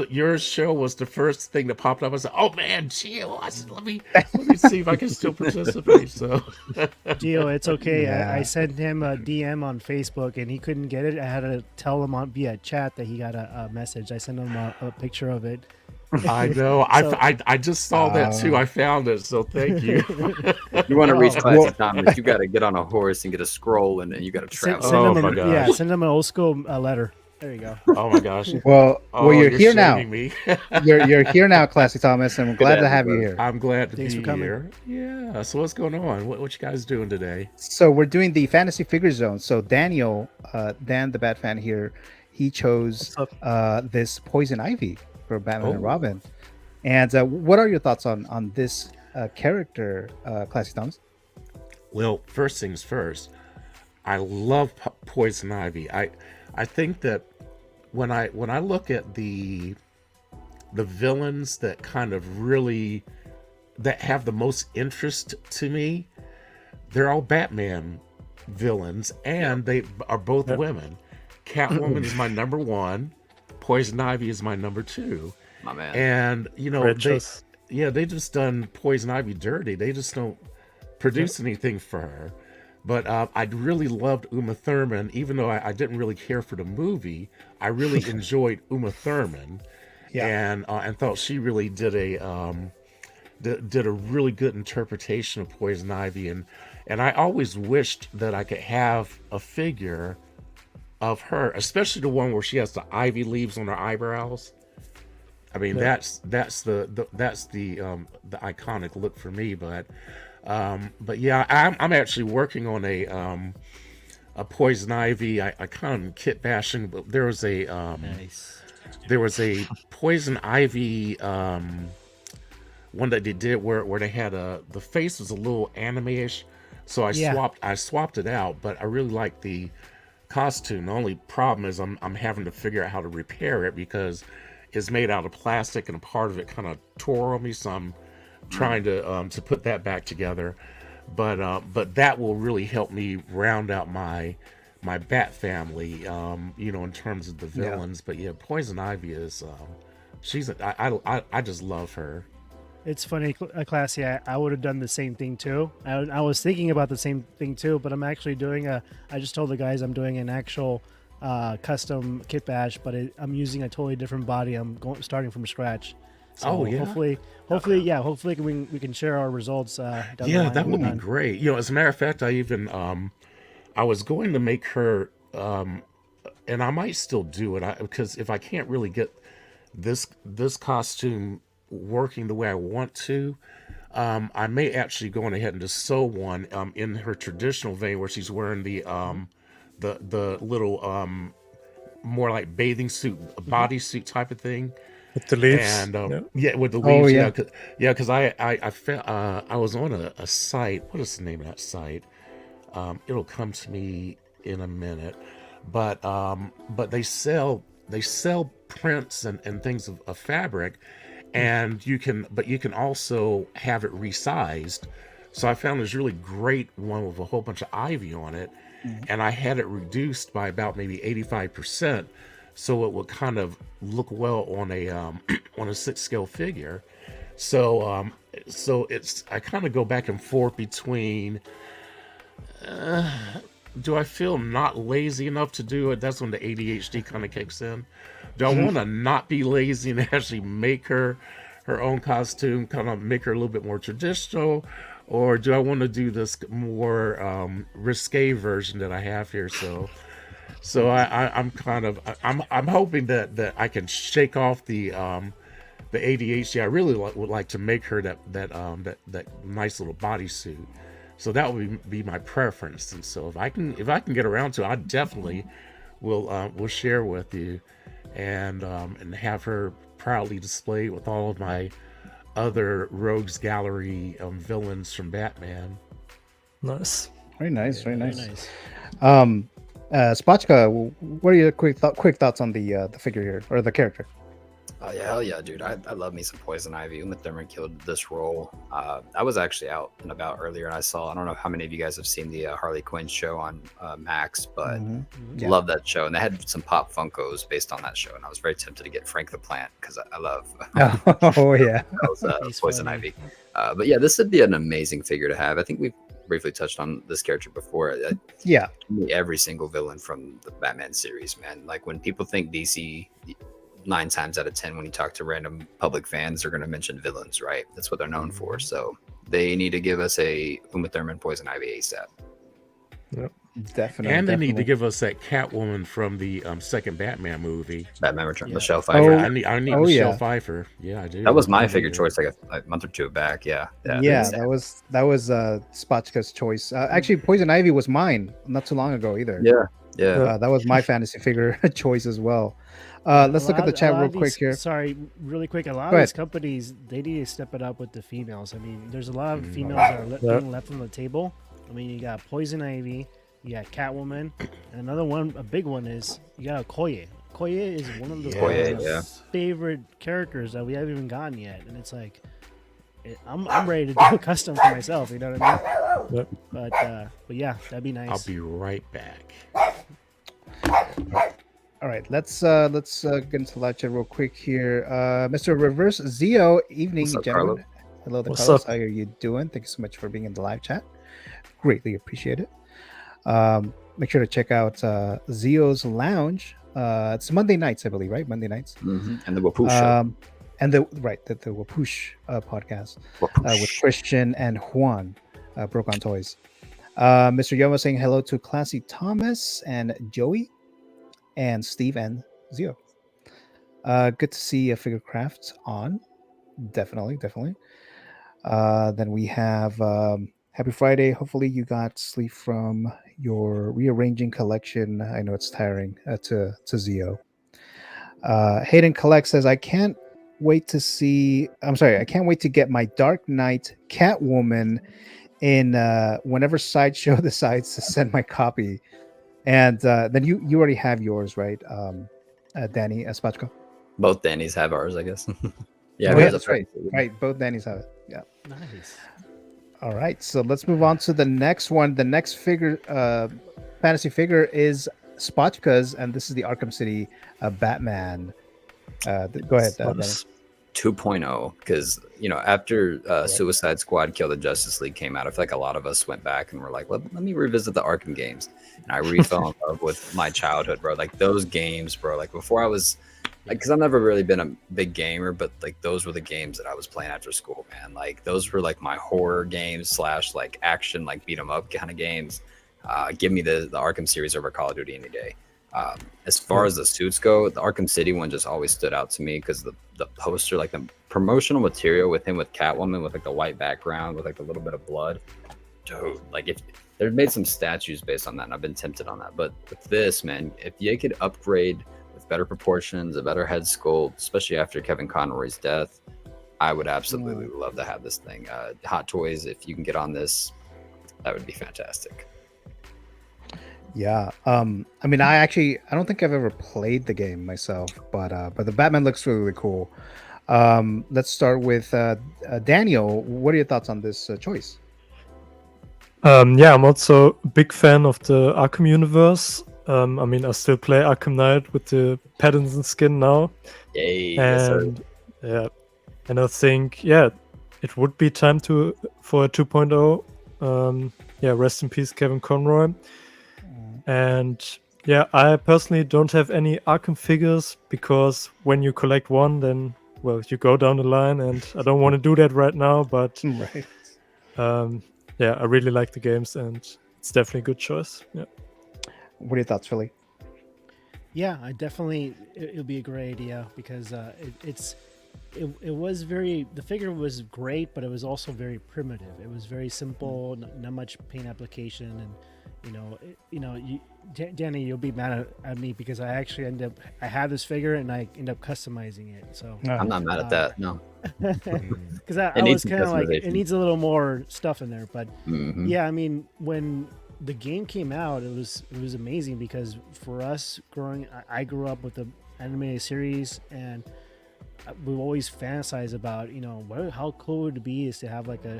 Speaker 7: your show was the first thing that popped up. I said, oh man, Gio! I said, let me see if I can still participate. So
Speaker 6: Gio, it's okay.
Speaker 3: Yeah.
Speaker 6: I sent him a DM on Facebook, and he couldn't get it. I had to tell him via chat that he got a message. I sent him a picture of it.
Speaker 7: I know I just saw that too. I found it, so thank you.
Speaker 4: You want to reach
Speaker 6: Oh.
Speaker 4: Classy Thomas, you got to get on a horse and get a scroll, and you got to
Speaker 6: Send,
Speaker 4: travel.
Speaker 6: send
Speaker 7: Oh
Speaker 6: him
Speaker 7: my gosh.
Speaker 6: send him an old school letter. There you go.
Speaker 7: Oh my gosh!
Speaker 3: Well,
Speaker 7: Oh,
Speaker 3: you're here now.
Speaker 7: shaming me.
Speaker 3: You're here now, Classy Thomas, and we're glad to have you
Speaker 4: brother.
Speaker 3: here.
Speaker 7: I'm glad to
Speaker 6: Thanks
Speaker 7: be
Speaker 6: for coming.
Speaker 7: here. Yeah. So what's going on? What you guys doing today?
Speaker 3: So we're doing the fantasy figure zone. So Daniel, Dan the Bat fan here, he chose
Speaker 5: What's up?
Speaker 3: this Poison Ivy for Batman and
Speaker 7: Oh.
Speaker 3: Robin. And what are your thoughts on this character, Classy Thomas?
Speaker 7: Well, first things first. I love Poison Ivy. I think that when I look at the villains that kind of really that have the most interest to me, they're all Batman villains, and they are both
Speaker 5: Yep.
Speaker 7: women. Catwoman is my number one. Poison Ivy is my number two.
Speaker 4: My man.
Speaker 7: And
Speaker 5: Great choice.
Speaker 7: they just done Poison Ivy dirty. They just don't produce anything for her. But I really loved Uma Thurman, even though I didn't really care for the movie. I really enjoyed Uma Thurman, and thought she really did a really good interpretation of Poison Ivy. And I always wished that I could have a figure of her, especially the one where she has the ivy leaves on her eyebrows. I mean, that's the iconic look for me. But yeah, I'm actually working on a Poison Ivy. I kind of kit bashing, but there was a
Speaker 6: Nice.
Speaker 7: Poison Ivy one that they did where they had the face was a little anime-ish, so I swapped it out. But I really like the costume. The only problem is I'm having to figure out how to repair it because it's made out of plastic and a part of it kind of tore on me, so I'm trying to put that back together. But that will really help me round out my Bat family, in terms of the villains. But yeah, Poison Ivy is I just love her.
Speaker 6: It's funny, Classy. I would have done the same thing too. I was thinking about the same thing too, but I'm actually doing I just told the guys I'm doing an actual custom kit bash, but I'm using a totally different body. I'm starting from scratch. So
Speaker 7: Oh, yeah?
Speaker 6: hopefully we can share our results. Down the
Speaker 7: Yeah,
Speaker 6: line
Speaker 7: that would
Speaker 6: when
Speaker 7: be
Speaker 6: I'm done.
Speaker 7: great. As a matter of fact, I even I was going to make her and I might still do it because if I can't really get this costume working the way I want to, I may actually go on ahead and just sew one in her traditional vein where she's wearing the little more like bathing suit, bodysuit type of thing.
Speaker 5: With the leaves.
Speaker 7: And
Speaker 5: Yeah.
Speaker 7: yeah, with the
Speaker 3: Oh,
Speaker 7: leaves,
Speaker 3: yeah.
Speaker 7: because I felt I was on a site. What is the name of that site? It'll come to me in a minute, but they sell prints and things of fabric, and you can also have it resized. So I found this really great one with a whole bunch of ivy on it, and I had it reduced by about maybe 85%, so it would kind of look well on a on a 6 scale figure. So it's I kind of go back and forth between do I feel not lazy enough to do it? That's when the ADHD kind of kicks in. Do I want to not be lazy and actually make her own costume, kind of make her a little bit more traditional, or do I want to do this more risque version that I have here? I'm kind of I'm hoping that I can shake off the ADHD. I really would like to make her that nice little bodysuit. So that would be my preference. And so if I can get around to it, I definitely will share with you, and have her proudly displayed with all of my other rogues gallery villains from Batman.
Speaker 5: Nice.
Speaker 3: Very nice. Very
Speaker 6: Very
Speaker 3: nice.
Speaker 6: nice.
Speaker 3: Spotchka, what are your quick thoughts on the figure here, or the character?
Speaker 4: Oh yeah, hell yeah, dude! I love me some Poison Ivy. Uma Thurman killed this role. I was actually out and about earlier, and I don't know how many of you guys have seen the Harley Quinn show on Max, but
Speaker 3: Yeah.
Speaker 4: love that show. And they had some pop Funkos based on that show, and I was very tempted to get Frank the Plant because I love
Speaker 3: Oh yeah.
Speaker 6: He's
Speaker 4: Poison
Speaker 6: funny.
Speaker 4: Ivy. But yeah, this would be an amazing figure to have. I think we've briefly touched on this character before.
Speaker 3: Yeah.
Speaker 4: Every single villain from the Batman series, man. Like when people think DC, 9 times out of 10, when you talk to random public fans, they're going to mention villains, right? That's what they're known for. So they need to give us a Uma Thurman Poison Ivy ASAP.
Speaker 3: Definitely.
Speaker 7: And they need to
Speaker 3: definitely.
Speaker 7: give us that Catwoman from the second Batman movie.
Speaker 4: Batman Return,
Speaker 6: Yeah.
Speaker 4: Michelle
Speaker 3: Oh,
Speaker 4: Pfeiffer.
Speaker 7: I need
Speaker 3: oh,
Speaker 7: Michelle
Speaker 3: yeah.
Speaker 7: Pfeiffer. Yeah, I do.
Speaker 4: That was my
Speaker 7: I
Speaker 4: figure
Speaker 7: need
Speaker 4: choice like a month or two back. Yeah.
Speaker 3: Yeah, that was Spotchka's choice. Actually, Poison Ivy was mine not too long ago either.
Speaker 4: Yeah.
Speaker 3: That was my fantasy figure choice as well. Let's look at the chat real quick here.
Speaker 6: Sorry, really quick. A lot
Speaker 3: Go
Speaker 6: of these
Speaker 3: ahead.
Speaker 6: companies, they need to step it up with the females. I mean, there's a lot of females that are being left on the table. I mean, you got Poison Ivy, you got Catwoman, and another one, a big one is you got Okoye. Okoye is one of the
Speaker 4: Okoye, yeah.
Speaker 6: favorite characters that we haven't even gotten yet, and it's like, I'm ready to do a custom for myself. You know what I mean?
Speaker 5: Yep.
Speaker 6: But yeah, that'd be nice.
Speaker 7: I'll be right back.
Speaker 3: All right, let's get into the live chat real quick here. Mr. Reverse Zio, evening,
Speaker 4: What's up,
Speaker 3: gentlemen.
Speaker 4: Carlo?
Speaker 3: Hello,
Speaker 5: What's
Speaker 3: Carlos.
Speaker 5: up?
Speaker 3: How are you doing? Thank you so much for being in the live chat. Greatly appreciate it. Make sure to check out Zio's Lounge. It's Monday nights, I believe, right? Monday nights.
Speaker 4: And the Wapoosh show.
Speaker 3: And the Wapoosh podcast
Speaker 4: Wapoosh.
Speaker 3: with Christian and Juan, Broke on Toys. Mr. Yoma saying hello to Classy Thomas and Joey and Steve and Zio. Good to see a Figure Crafts on. Definitely. Then we have Happy Friday. Hopefully you got sleep from your rearranging collection. I know it's tiring to Zio. Hayden Collect says, I can't wait to get my Dark Knight Catwoman in whenever Sideshow decides to send my copy. And then you already have yours, right, Danny Spatchko?
Speaker 4: Both Danny's have ours, I guess.
Speaker 3: Oh,
Speaker 4: we
Speaker 3: yeah,
Speaker 4: have
Speaker 3: that's
Speaker 4: the-
Speaker 3: right. Right, both Danny's have it. Yeah.
Speaker 6: Nice.
Speaker 3: All right, so let's move on to the next one. The next figure, fantasy figure, is Spotchka's, and this is the Arkham City Batman. Go ahead, Danny.
Speaker 5: Nice.
Speaker 4: 2.0, because after Suicide Squad Kill the Justice League came out, I feel like a lot of us went back and were like, let me revisit the Arkham games, and I fell in love with my childhood, bro. Like those games, bro. Like before I was because I've never really been a big gamer, but like those were the games that I was playing after school, man. Like those were like my horror games / like action, like beat 'em up kind of games. Give me the Arkham series over Call of Duty any day. As far as the suits go, the Arkham City one just always stood out to me because the poster, like the promotional material with him with Catwoman with like the white background with like a little bit of blood, dude. Like if they've made some statues based on that, and I've been tempted on that. But with this, man, if you could upgrade with with better proportions, a better head sculpt, especially after Kevin Conroy's death. I would absolutely love to have this thing. Hot Toys, if you can get on this, that would be fantastic.
Speaker 3: Yeah. I mean, I don't think I've ever played the game myself, but the Batman looks really, really cool. Let's start with Daniel. What are your thoughts on this choice?
Speaker 5: Yeah, I'm also a big fan of the Arkham universe. I mean, I still play Arkham Knight with the Pattinson skin now.
Speaker 4: Yay! Yes, sir.
Speaker 5: And yeah, and I think it would be time for a 2.0. Yeah, rest in peace, Kevin Conroy. And yeah, I personally don't have any Arkham figures because when you collect one, then well, you go down the line, and I don't want to do that right now. But
Speaker 3: Right.
Speaker 5: yeah, I really like the games, and it's definitely a good choice. Yeah.
Speaker 3: What are your thoughts, Philly?
Speaker 6: Yeah, I definitely it'll be a great idea because it was the figure was great, but it was also very primitive. It was very simple, not much paint application, and Danny, you'll be mad at me because I actually I have this figure and I end up customizing it. So
Speaker 4: I'm not mad at that. No,
Speaker 6: because I was kind of like it needs a little more stuff in there, but yeah, I mean when the game came out, it was amazing because for us I grew up with the animated series, and we've always fantasized about how cool would it be is to have like a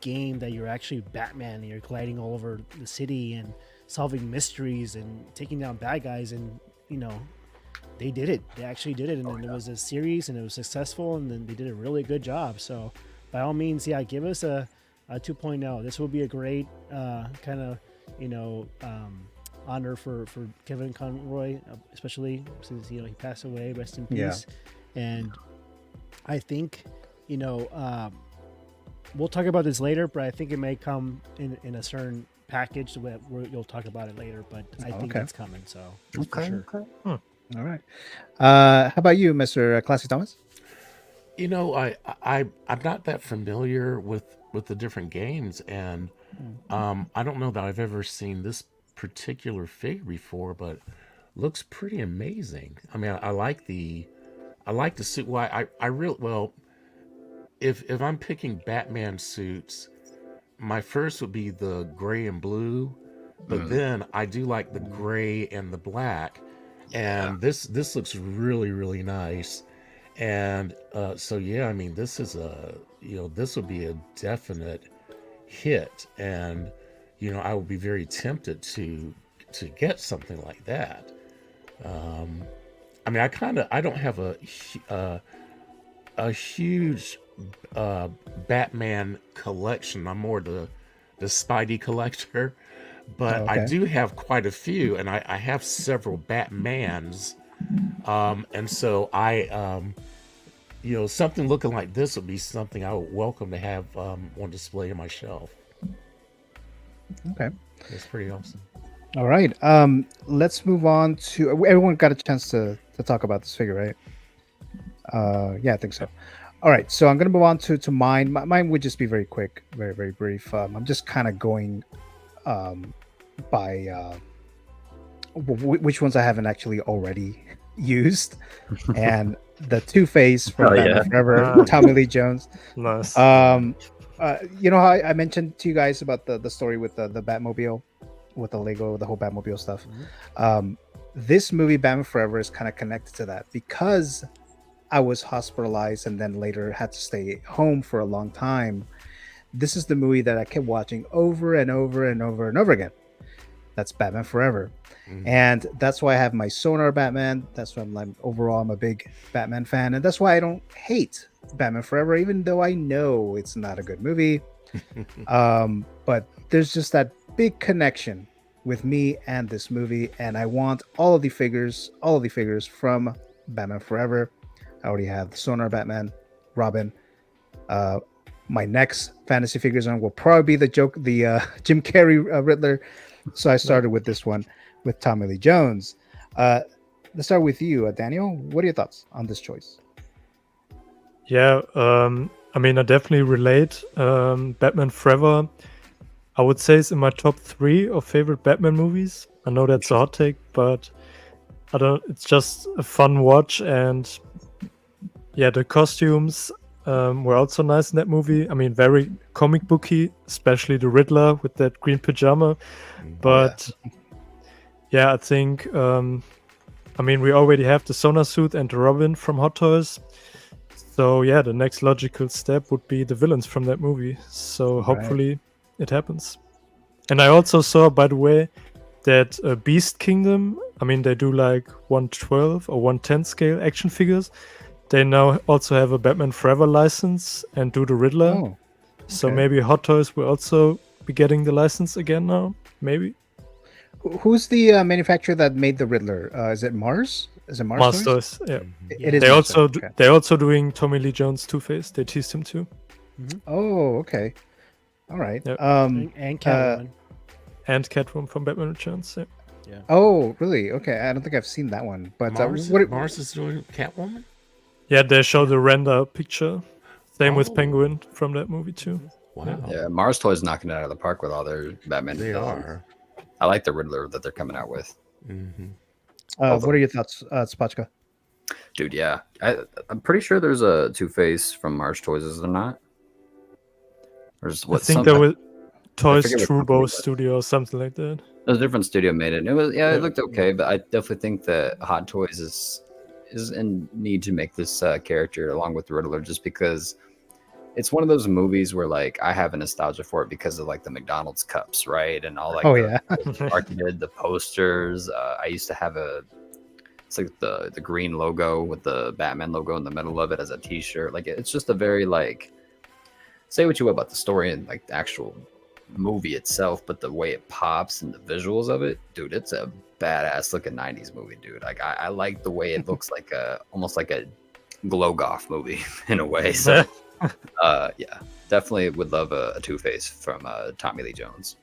Speaker 6: game that you're actually Batman and you're gliding all over the city and solving mysteries and taking down bad guys, and they did it. They actually did it, and then it was a series and it was successful, and then they did a really good job. So by all means, yeah, give us a 2.0. This will be a great kind of honor for Kevin Conroy, especially since he passed away. Rest in peace. Yeah. And I think we'll talk about this later, but I think it may come in a certain package where you'll talk about it later. But I think it's coming. So for sure.
Speaker 3: All right. How about you, Mr. Classy Thomas?
Speaker 7: I'm not that familiar with the different games, and I don't know that I've ever seen this particular figure before, but looks pretty amazing. I mean, I like the suit. Well, if I'm picking Batman suits, my first would be the gray and blue, but then I do like the gray and the black, and this looks really, really nice. And so yeah, I mean, this is this would be a definite hit, and I would be very tempted to get something like that. I mean, I don't have a huge Batman collection. I'm more the Spidey collector, but I do have quite a few, and I have several Batmans, and so something looking like this would be something I would welcome to have on display on my shelf.
Speaker 3: Okay,
Speaker 7: that's pretty awesome.
Speaker 3: All right, let's move on to everyone got a chance to talk about this figure, right? Yeah, I think so. All right, so I'm gonna move on to mine. Mine would just be very quick, very, very brief. I'm just kind of going by which ones I haven't actually already used, and the Two-Face from Batman Forever, Tommy Lee Jones.
Speaker 5: Nice.
Speaker 3: You know how I mentioned to you guys about the story with the Batmobile, with the Lego, the whole Batmobile stuff. This movie, Batman Forever, is kind of connected to that because I was hospitalized and then later had to stay home for a long time. This is the movie that I kept watching over and over and over and over again. That's Batman Forever. And that's why I have my Sonar Batman. That's why I'm a big Batman fan. And that's why I don't hate Batman Forever, even though I know it's not a good movie. But there's just that big connection with me and this movie. And I want all of the figures from Batman Forever. I already have the Sonar Batman, Robin. My next fantasy figures on will probably be the Jim Carrey Riddler. So I started with this one with Tommy Lee Jones. Let's start with you, Daniel. What are your thoughts on this choice?
Speaker 5: Yeah, I mean, I definitely relate. Batman Forever, I would say, is in my top 3 of favorite Batman movies. I know that's a hot take, but I don't. It's just a fun watch, and yeah, the costumes were also nice in that movie. I mean, very comic booky, especially the Riddler with that green pajama. But yeah, I think. I mean, we already have the Sonar suit and the Robin from Hot Toys. So yeah, the next logical step would be the villains from that movie. So hopefully it happens. And I also saw, by the way, that Beast Kingdom, I mean, they do like 112 or 110 scale action figures. They now also have a Batman Forever license and do the Riddler.
Speaker 3: Oh,
Speaker 5: So
Speaker 3: okay.
Speaker 5: maybe Hot Toys will also be getting the license again now. Maybe.
Speaker 3: Who's the manufacturer that made the Riddler? Is it Mars? Is it Mars?
Speaker 5: Mars
Speaker 3: Toys?
Speaker 5: Toys, yeah.
Speaker 3: It is.
Speaker 5: They
Speaker 3: Mars
Speaker 5: also
Speaker 3: Toys, okay.
Speaker 5: they're also doing Tommy Lee Jones Two-Face. They teased him too.
Speaker 3: Oh, okay. All right.
Speaker 5: Yep.
Speaker 6: And Catwoman.
Speaker 5: And Catwoman from Batman Returns. Yeah.
Speaker 3: Oh, really? Okay. I don't think I've seen that one. But
Speaker 7: Mars is doing Catwoman?
Speaker 5: Yeah, they show the render picture. Same with Penguin from that movie too.
Speaker 7: Wow.
Speaker 4: Yeah, Mars Toys knocking it out of the park with all their Batman.
Speaker 7: They
Speaker 4: villains.
Speaker 7: are.
Speaker 4: I like the Riddler that they're coming out with.
Speaker 3: what are your thoughts, Spotchka?
Speaker 4: Dude, yeah. I'm pretty sure there's a Two-Face from Mars Toys, is there not? There's
Speaker 5: I think there was Toys Trubo Studio or something like that.
Speaker 4: There's a different studio made it. And it was it looked okay, but I definitely think that Hot Toys is in need to make this character along with the Riddler, just because it's one of those movies where like I have a nostalgia for it because of like the McDonald's cups, right? And all like the marketed, the posters. I used to have it's like the green logo with the Batman logo in the middle of it as a t-shirt. Like it's just a very like, say what you will about the story and like the actual movie itself, but the way it pops and the visuals of it, dude, it's a badass looking 90s movie, dude. Like I like the way it looks like almost like a glow goth movie in a way. So yeah, definitely would love a Two-Face from Tommy Lee Jones.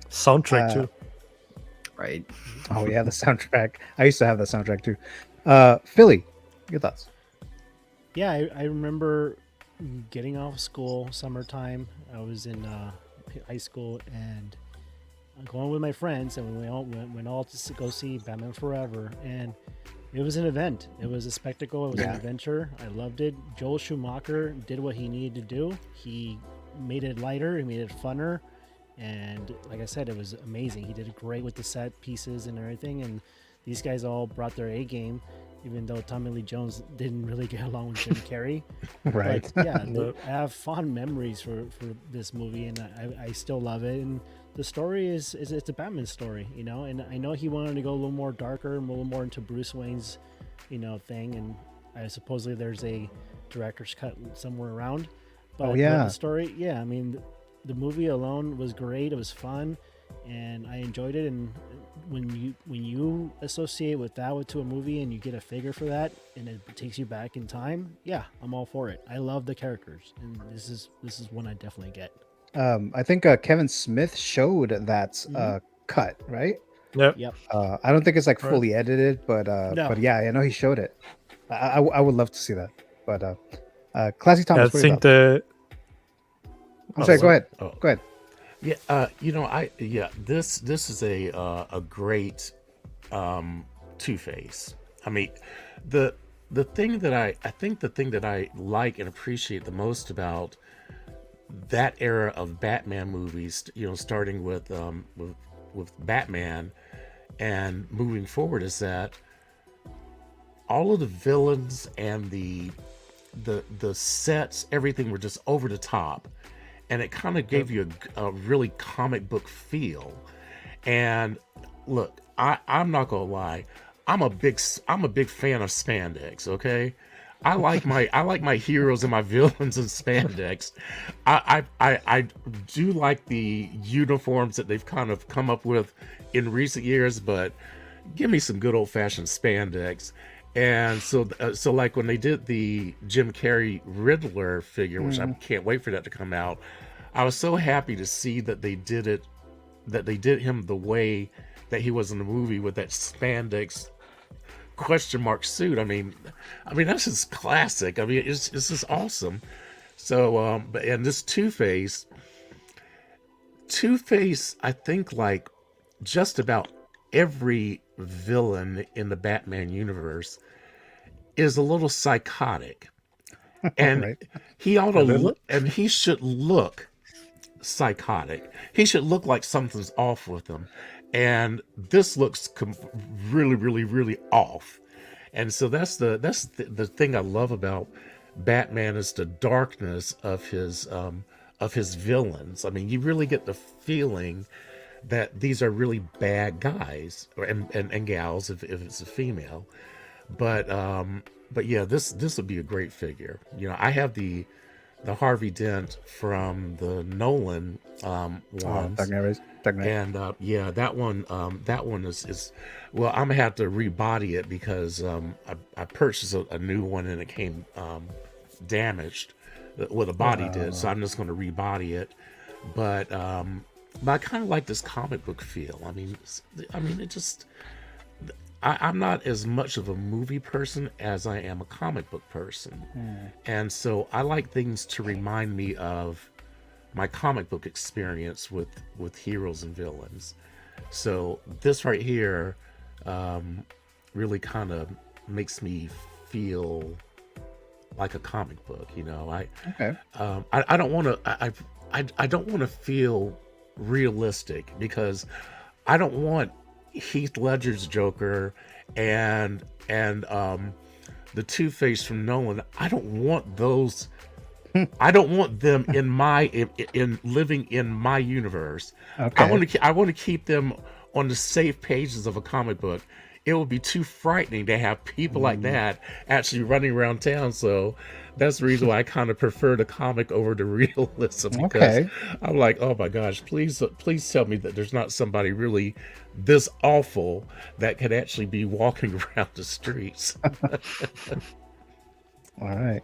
Speaker 5: Soundtrack too.
Speaker 4: Right.
Speaker 3: Oh yeah, the soundtrack. I used to have the soundtrack too. Philly, your thoughts?
Speaker 6: Yeah, I remember getting off school, summertime. I was in high school and going with my friends, and we all went all to go see Batman Forever, and it was an event. It was a spectacle. It was an adventure. I loved it. Joel Schumacher did what he needed to do. He made it lighter. He made it funner. And like I said, it was amazing. He did great with the set pieces and everything. And these guys all brought their A game, even though Tommy Lee Jones didn't really get along with Jim Carrey.
Speaker 3: Right.
Speaker 6: But yeah, I have fond memories for this movie, and I still love it. And the story is it's a Batman story, you know. And I know he wanted to go a little more darker and a little more into Bruce Wayne's, thing. And I supposedly there's a director's cut somewhere around. But the story, I mean, the movie alone was great. It was fun, and I enjoyed it. And when you associate with that to a movie and you get a figure for that, and it takes you back in time, I'm all for it. I love the characters, and this is one I definitely get.
Speaker 3: I think Kevin Smith showed that cut, right?
Speaker 6: Yep.
Speaker 3: I don't think it's like fully edited, but yeah, I know he showed it. I would love to see that. But Classy Thomas,
Speaker 5: I think
Speaker 3: I'm sorry. Go ahead.
Speaker 7: Oh.
Speaker 3: Go ahead.
Speaker 7: Yeah, this is a great Two-Face. I mean, the thing that I like and appreciate the most about that era of Batman movies, starting with Batman and moving forward, is that all of the villains and the sets, everything were just over the top. And it kind of gave you a really comic book feel. And look, I'm not gonna lie, I'm a big fan of spandex. Okay, I like my heroes and my villains in spandex. I do like the uniforms that they've kind of come up with in recent years, but give me some good old fashioned spandex. And so like when they did the Jim Carrey Riddler figure, which I can't wait for that to come out, I was so happy to see that they did him the way that he was in the movie with that spandex question mark suit. I mean that's just classic. I mean it's just awesome. So and this Two-Face, I think like just about every villain in the Batman universe is a little psychotic, and
Speaker 3: Right.
Speaker 7: he ought
Speaker 5: A
Speaker 7: to,
Speaker 5: little?
Speaker 7: and he should look psychotic. He should look like something's off with him, and this looks really, really, really off. And so that's the thing I love about Batman is the darkness of his villains. I mean, you really get the feeling that these are really bad guys and gals if it's a female. But yeah, this would be a great figure. You know, I have the Harvey Dent from the Nolan ones.
Speaker 3: Dark Knight.
Speaker 7: And yeah, that one is well, I'm gonna have to rebody it because I purchased a new one and it came damaged. Well, the body did, so I'm just gonna rebody it. But I kind of like this comic book feel. I mean, it just. I'm not as much of a movie person as I am a comic book person, and so I like things to remind me of my comic book experience with heroes and villains. So this right here really kind of makes me feel like a comic book. You know, I don't want to I don't want to feel realistic because I don't want Heath Ledger's Joker and the Two-Face from Nolan. I don't want those. I don't want them in living in my universe.
Speaker 3: Okay.
Speaker 7: I want to keep them on the safe pages of a comic book. It would be too frightening to have people like that actually running around town. So that's the reason why I kind of prefer the comic over the realism, because I'm like, oh my gosh, please tell me that there's not somebody really this awful that could actually be walking around the streets.
Speaker 3: All right.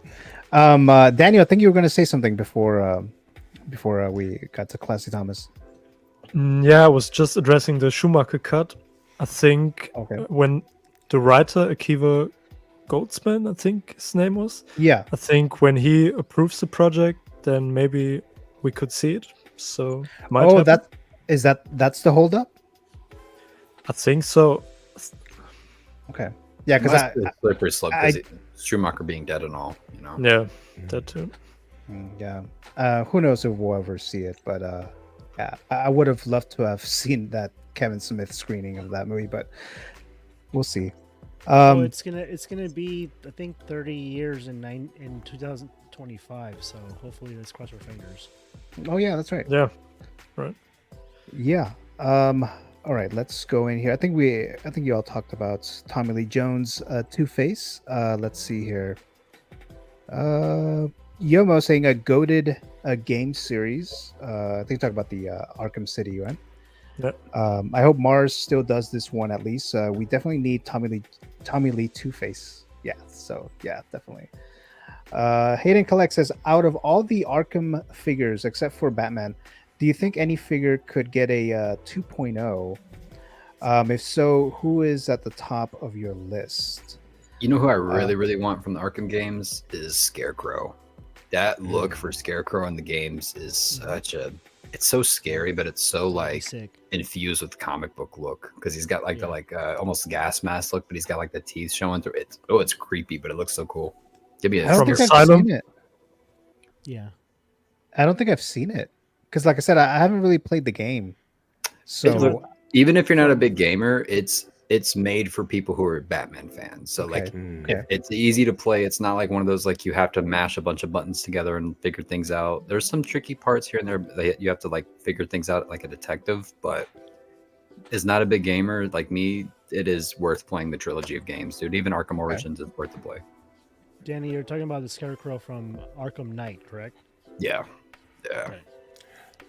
Speaker 3: Daniel, I think you were going to say something before we got to Classy Thomas.
Speaker 5: Yeah, I was just addressing the Schumacher cut. I think when the writer Akiva Goldsman, I think his name was.
Speaker 3: Yeah.
Speaker 5: I think when he approves the project, then maybe we could see it. So might happen.
Speaker 3: That's the holdup.
Speaker 5: I think so.
Speaker 3: Okay. Yeah, because
Speaker 4: Must be a slippery slope because Schumacher being dead and all, you know.
Speaker 5: Yeah, that too.
Speaker 3: Yeah. Who knows if we'll ever see it, but yeah, I would have loved to have seen that Kevin Smith screening of that movie, but we'll see.
Speaker 6: It's gonna be, I think, 30 years in 2025. So hopefully, let's cross our fingers.
Speaker 3: Oh yeah, that's right.
Speaker 5: Yeah, right.
Speaker 3: Yeah. All right, let's go in here. I think you all talked about Tommy Lee Jones, Two-Face. Let's see here. Yomo saying a goated game series. I think talking about the Arkham City, right?
Speaker 5: Yeah.
Speaker 3: I hope Mars still does this one at least. We definitely need Tommy Lee Two-Face. Yeah. So yeah, definitely. Hayden Collect says, out of all the Arkham figures except for Batman, do you think any figure could get a 2.0? If so, who is at the top of your list?
Speaker 4: You know who I really want from the Arkham games is Scarecrow. That look for Scarecrow in the games is it's so scary, but it's so like infused with comic book look, because he's got like the almost gas mask look, but he's got like the teeth showing through it. Oh, it's creepy, but it looks so cool. Give me a
Speaker 3: I don't think I've
Speaker 5: Asylum.
Speaker 3: seen it.
Speaker 6: Yeah.
Speaker 3: I don't think I've seen it. Because like I said, I haven't really played the game. So
Speaker 4: even if you're not a big gamer, it's made for people who are Batman fans. So it's easy to play. It's not like one of those like you have to mash a bunch of buttons together and figure things out. There's some tricky parts here and there that you have to like figure things out like a detective, but is not a big gamer like me, it is worth playing the trilogy of games, dude. Even Arkham Origins is worth the play.
Speaker 6: Danny, you're talking about the Scarecrow from Arkham Knight, correct?
Speaker 4: Yeah.
Speaker 6: Okay.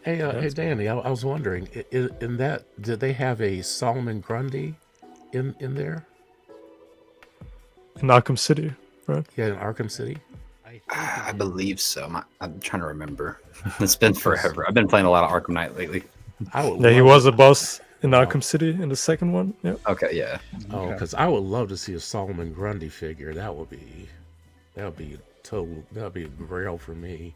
Speaker 7: Hey, Danny, I was wondering, in that, did they have a Solomon Grundy in there?
Speaker 5: In Arkham City, right?
Speaker 7: Yeah, in Arkham City.
Speaker 4: I believe so. I'm trying to remember. It's been forever. I've been playing a lot of Arkham Knight lately.
Speaker 5: Yeah, he was a boss in Arkham City in the second one. Yeah.
Speaker 4: Okay, yeah.
Speaker 7: Oh, because I would love to see a Solomon Grundy figure. That would be a grail for me.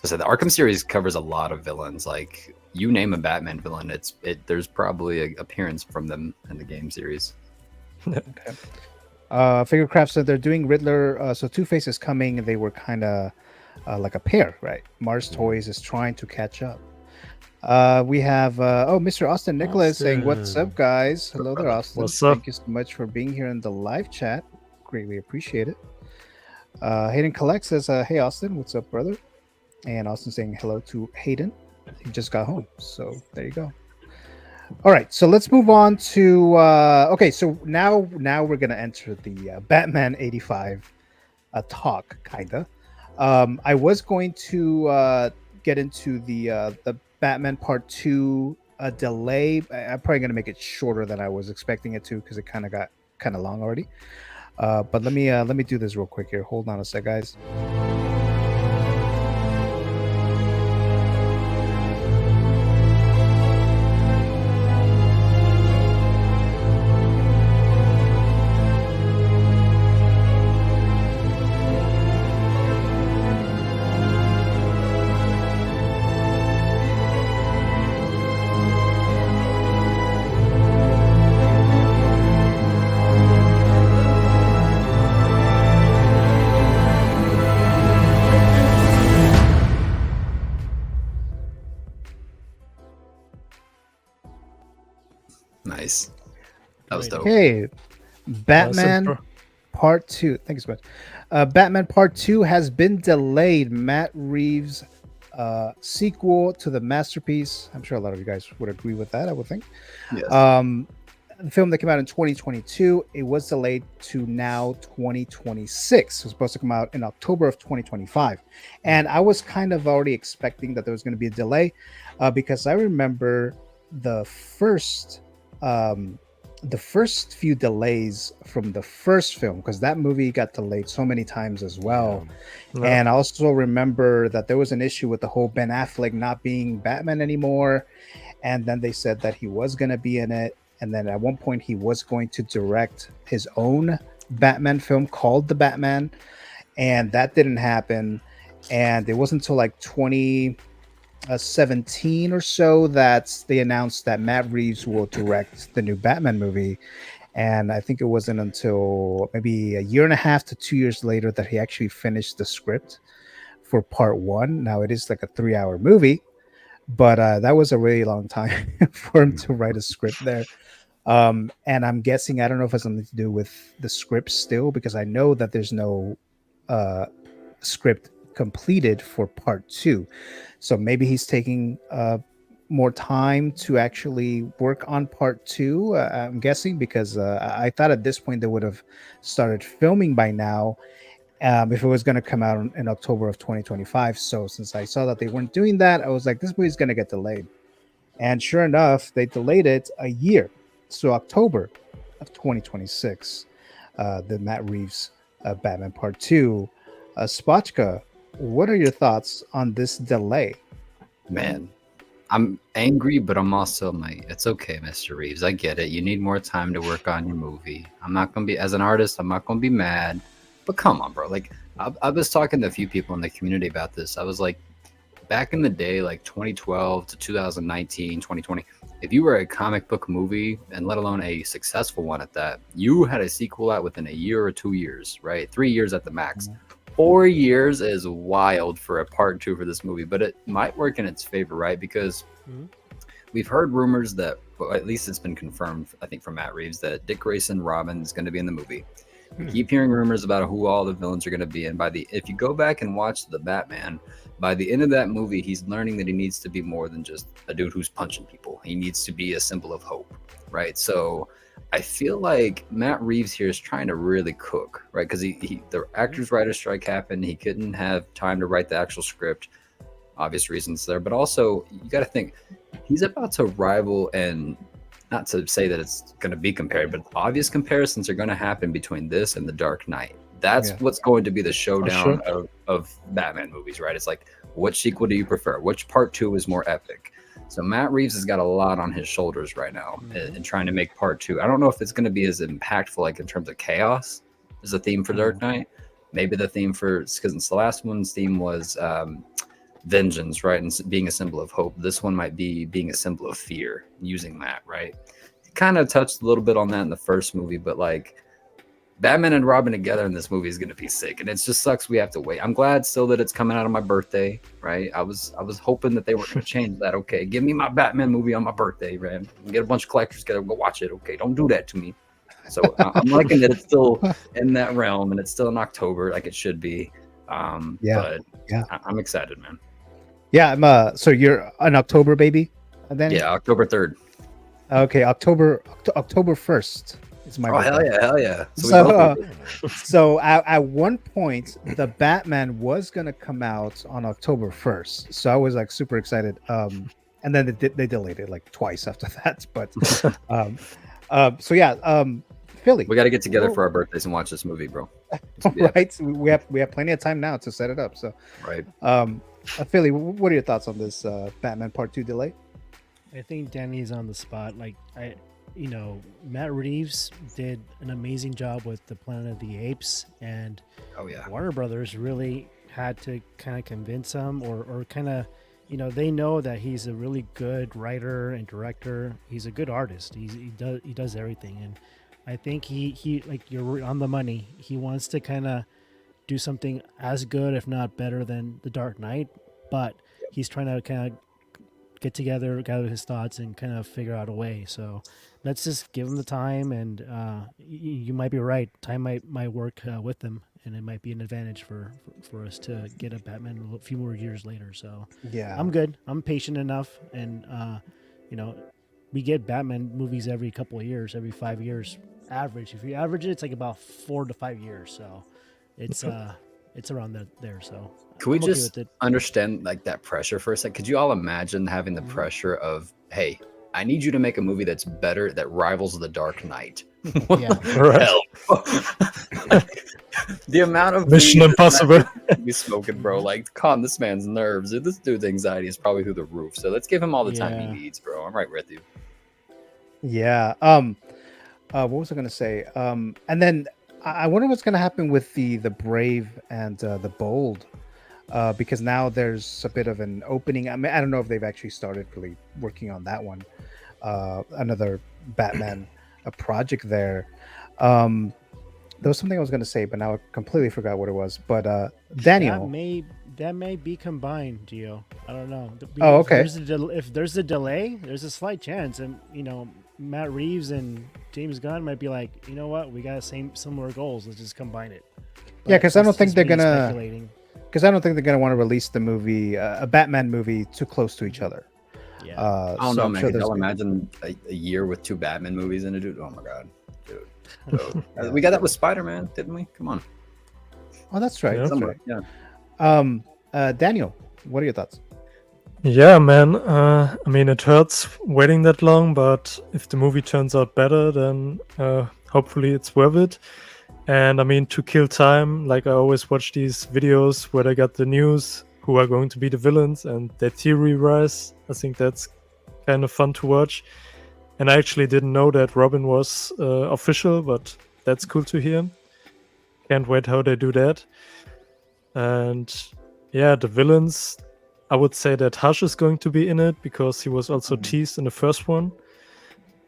Speaker 4: So the Arkham series covers a lot of villains. Like you name a Batman villain, there's probably an appearance from them in the game series.
Speaker 3: Okay. Figurecraft said they're doing Riddler. So Two-Face is coming. They were kind of like a pair, right? Mars Toys is trying to catch up. We have Mr. Austin Nicholas saying, "What's up, guys? Hello there, Austin.
Speaker 5: What's up?
Speaker 3: Thank you so much for being here in the live chat. Greatly appreciate it." Hayden Collect says, "Hey, Austin, what's up, brother?" And Austin saying hello to Hayden. He just got home, so there you go. All right, so let's move on to okay. So now we're gonna enter the Batman '85 talk, kinda. I was going to get into the Batman Part 2 delay. I'm probably gonna make it shorter than I was expecting it to because it kind of got kind of long already. But let me do this real quick here. Hold on a sec, guys.
Speaker 4: Nice. That was dope.
Speaker 3: Okay, Batman
Speaker 5: Super.
Speaker 3: Part 2. Thank you so much. Batman Part 2 has been delayed. Matt Reeves' sequel to the masterpiece. I'm sure a lot of you guys would agree with that, I would think.
Speaker 4: Yes.
Speaker 3: The film that came out in 2022, it was delayed to now 2026. It was supposed to come out in October of 2025. And I was kind of already expecting that there was going to be a delay because I remember the first few delays from the first film, because that movie got delayed so many times as well.
Speaker 5: Yeah.
Speaker 3: And I also remember that there was an issue with the whole Ben Affleck not being Batman anymore. And then they said that he was going to be in it. And then at one point he was going to direct his own Batman film called The Batman. And that didn't happen. And it wasn't until like 2017 or so that they announced that Matt Reeves will direct the new Batman movie. And I think it wasn't until maybe a year and a half to 2 years later that he actually finished the script for part 1. Now it is like a 3-hour movie, but that was a really long time for him to write a script there. And I'm guessing, I don't know if it has something to do with the script still, because I know that there's no script completed for part 2. So maybe he's taking more time to actually work on part 2. I'm guessing, because I thought at this point they would have started filming by now if it was going to come out in October of 2025. So since I saw that they weren't doing that, I was like, this movie's going to get delayed. And sure enough, they delayed it a year. So October of 2026, the Matt Reeves Batman Part 2. Spotchka, what are your thoughts on this delay?
Speaker 4: Man, I'm angry, but I'm also like, it's okay, Mr. Reeves. I get it. You need more time to work on your movie. I'm not going to be, as an artist, I'm not going to be mad. But come on, bro. Like, I was talking to a few people in the community about this. I was like, back in the day, like 2012 to 2019, 2020, if you were a comic book movie, and let alone a successful one at that, you had a sequel out within a year or 2 years, right? 3 years at the max. 4 years is wild for a part 2 for this movie, but it might work in its favor, right? Because we've heard rumors that, well, at least it's been confirmed, I think, from Matt Reeves, that Dick Grayson Robin is going to be in the movie. We keep hearing rumors about who all the villains are going to be, and if you go back and watch The Batman, by the end of that movie, he's learning that he needs to be more than just a dude who's punching people. He needs to be a symbol of hope, right? So I feel like Matt Reeves here is trying to really cook, right? Because the actors writer strike happened. He couldn't have time to write the actual script, obvious reasons there. But also, you got to think, he's about to rival, and not to say that it's going to be compared, but obvious comparisons are going to happen between this and The Dark Knight. That's what's going to be the showdown of Batman movies, right? It's like, which sequel do you prefer? Which part 2 is more epic? So Matt Reeves has got a lot on his shoulders right now in trying to make part 2. I don't know if it's going to be as impactful, like in terms of chaos, as the theme for Dark Knight. Maybe the theme for, because the last one's theme was vengeance, right, and being a symbol of hope. This one might be being a symbol of fear, using that, right? Kind of touched a little bit on that in the first movie, but like Batman and Robin together in this movie is going to be sick, and it just sucks we have to wait. I'm glad still that it's coming out on my birthday, right? I was hoping that they were going to change that. Okay, give me my Batman movie on my birthday, man. Get a bunch of collectors together, go watch it. Okay, don't do that to me. So I'm liking that it's still in that realm, and it's still in October, like it should be. But I'm excited, man.
Speaker 3: Yeah, I'm. So you're an October baby, then?
Speaker 4: Yeah, October 3rd.
Speaker 3: Okay, October 1st is my birthday.
Speaker 4: Hell yeah. So,
Speaker 3: so at one point, the Batman was gonna come out on October 1st, so I was like super excited. And then they delayed it like twice after that. But so yeah, Philly,
Speaker 4: we got to get together for our birthdays and watch this movie, bro.
Speaker 3: Right? We have plenty of time now to set it up. So
Speaker 4: right.
Speaker 3: Philly, what are your thoughts on this Batman Part 2 delay?
Speaker 6: I think Danny's on the spot. Like Matt Reeves did an amazing job with the Planet of the Apes, and Warner Brothers really had to kind of convince him, or kind of, they know that he's a really good writer and director. He's a good artist. He does everything, and I think he like, you're on the money. He wants to kind of do something as good, if not better, than The Dark Knight, but he's trying to kind of gather his thoughts, and kind of figure out a way. So let's just give him the time, and you might be right. Time might work with them, and it might be an advantage for us to get a Batman a few more years later. So
Speaker 3: yeah,
Speaker 6: I'm good. I'm patient enough, and we get Batman movies every couple of years, every 5 years average. If you average it, it's like about 4 to 5 years. So it's around there. So
Speaker 4: can we just understand like that pressure for a second? Could you all imagine having the pressure of, hey, I need you to make a movie that's better, that rivals The Dark Knight?
Speaker 6: Yeah,
Speaker 5: right.
Speaker 4: The amount of
Speaker 5: Mission Impossible
Speaker 4: be smoking, bro. Like, calm this man's nerves. This dude's anxiety is probably through the roof. So let's give him all the time he needs, bro. I'm right with you.
Speaker 3: Yeah. What was I gonna say? And then I wonder what's gonna happen with the Brave and the Bold, because now there's a bit of an opening. I mean, I don't know if they've actually started really working on that one. Another Batman project there. There was something I was gonna say, but now I completely forgot what it was. But Daniel,
Speaker 6: that may be combined, Gio. I don't know.
Speaker 3: Oh, okay.
Speaker 6: If there's a delay, there's a slight chance, and Matt Reeves and James Gunn might be like, you know what, we got similar goals. Let's just combine it. But
Speaker 3: yeah, because I don't think they're gonna.
Speaker 6: Speculating.
Speaker 3: Because I don't think they're gonna want to release the movie, a Batman movie, too close to each other.
Speaker 6: Yeah.
Speaker 4: I don't know, man.
Speaker 3: Sure
Speaker 4: Could y'all imagine a year with 2 Batman movies in it, dude? Oh my god, dude. We got that with Spider-Man, didn't we? Come on.
Speaker 3: Oh, that's right.
Speaker 5: Yeah.
Speaker 3: That's right.
Speaker 4: Yeah.
Speaker 3: Daniel, what are your thoughts?
Speaker 5: Yeah, man. I mean, it hurts waiting that long, but if the movie turns out better, then hopefully it's worth it. And I mean, to kill time, like I always watch these videos where they got the news, who are going to be the villains, and their theory rise. I think that's kind of fun to watch. And I actually didn't know that Robin was official, but that's cool to hear. Can't wait how they do that. And yeah, the villains, I would say that Hush is going to be in it because he was also teased in the first one.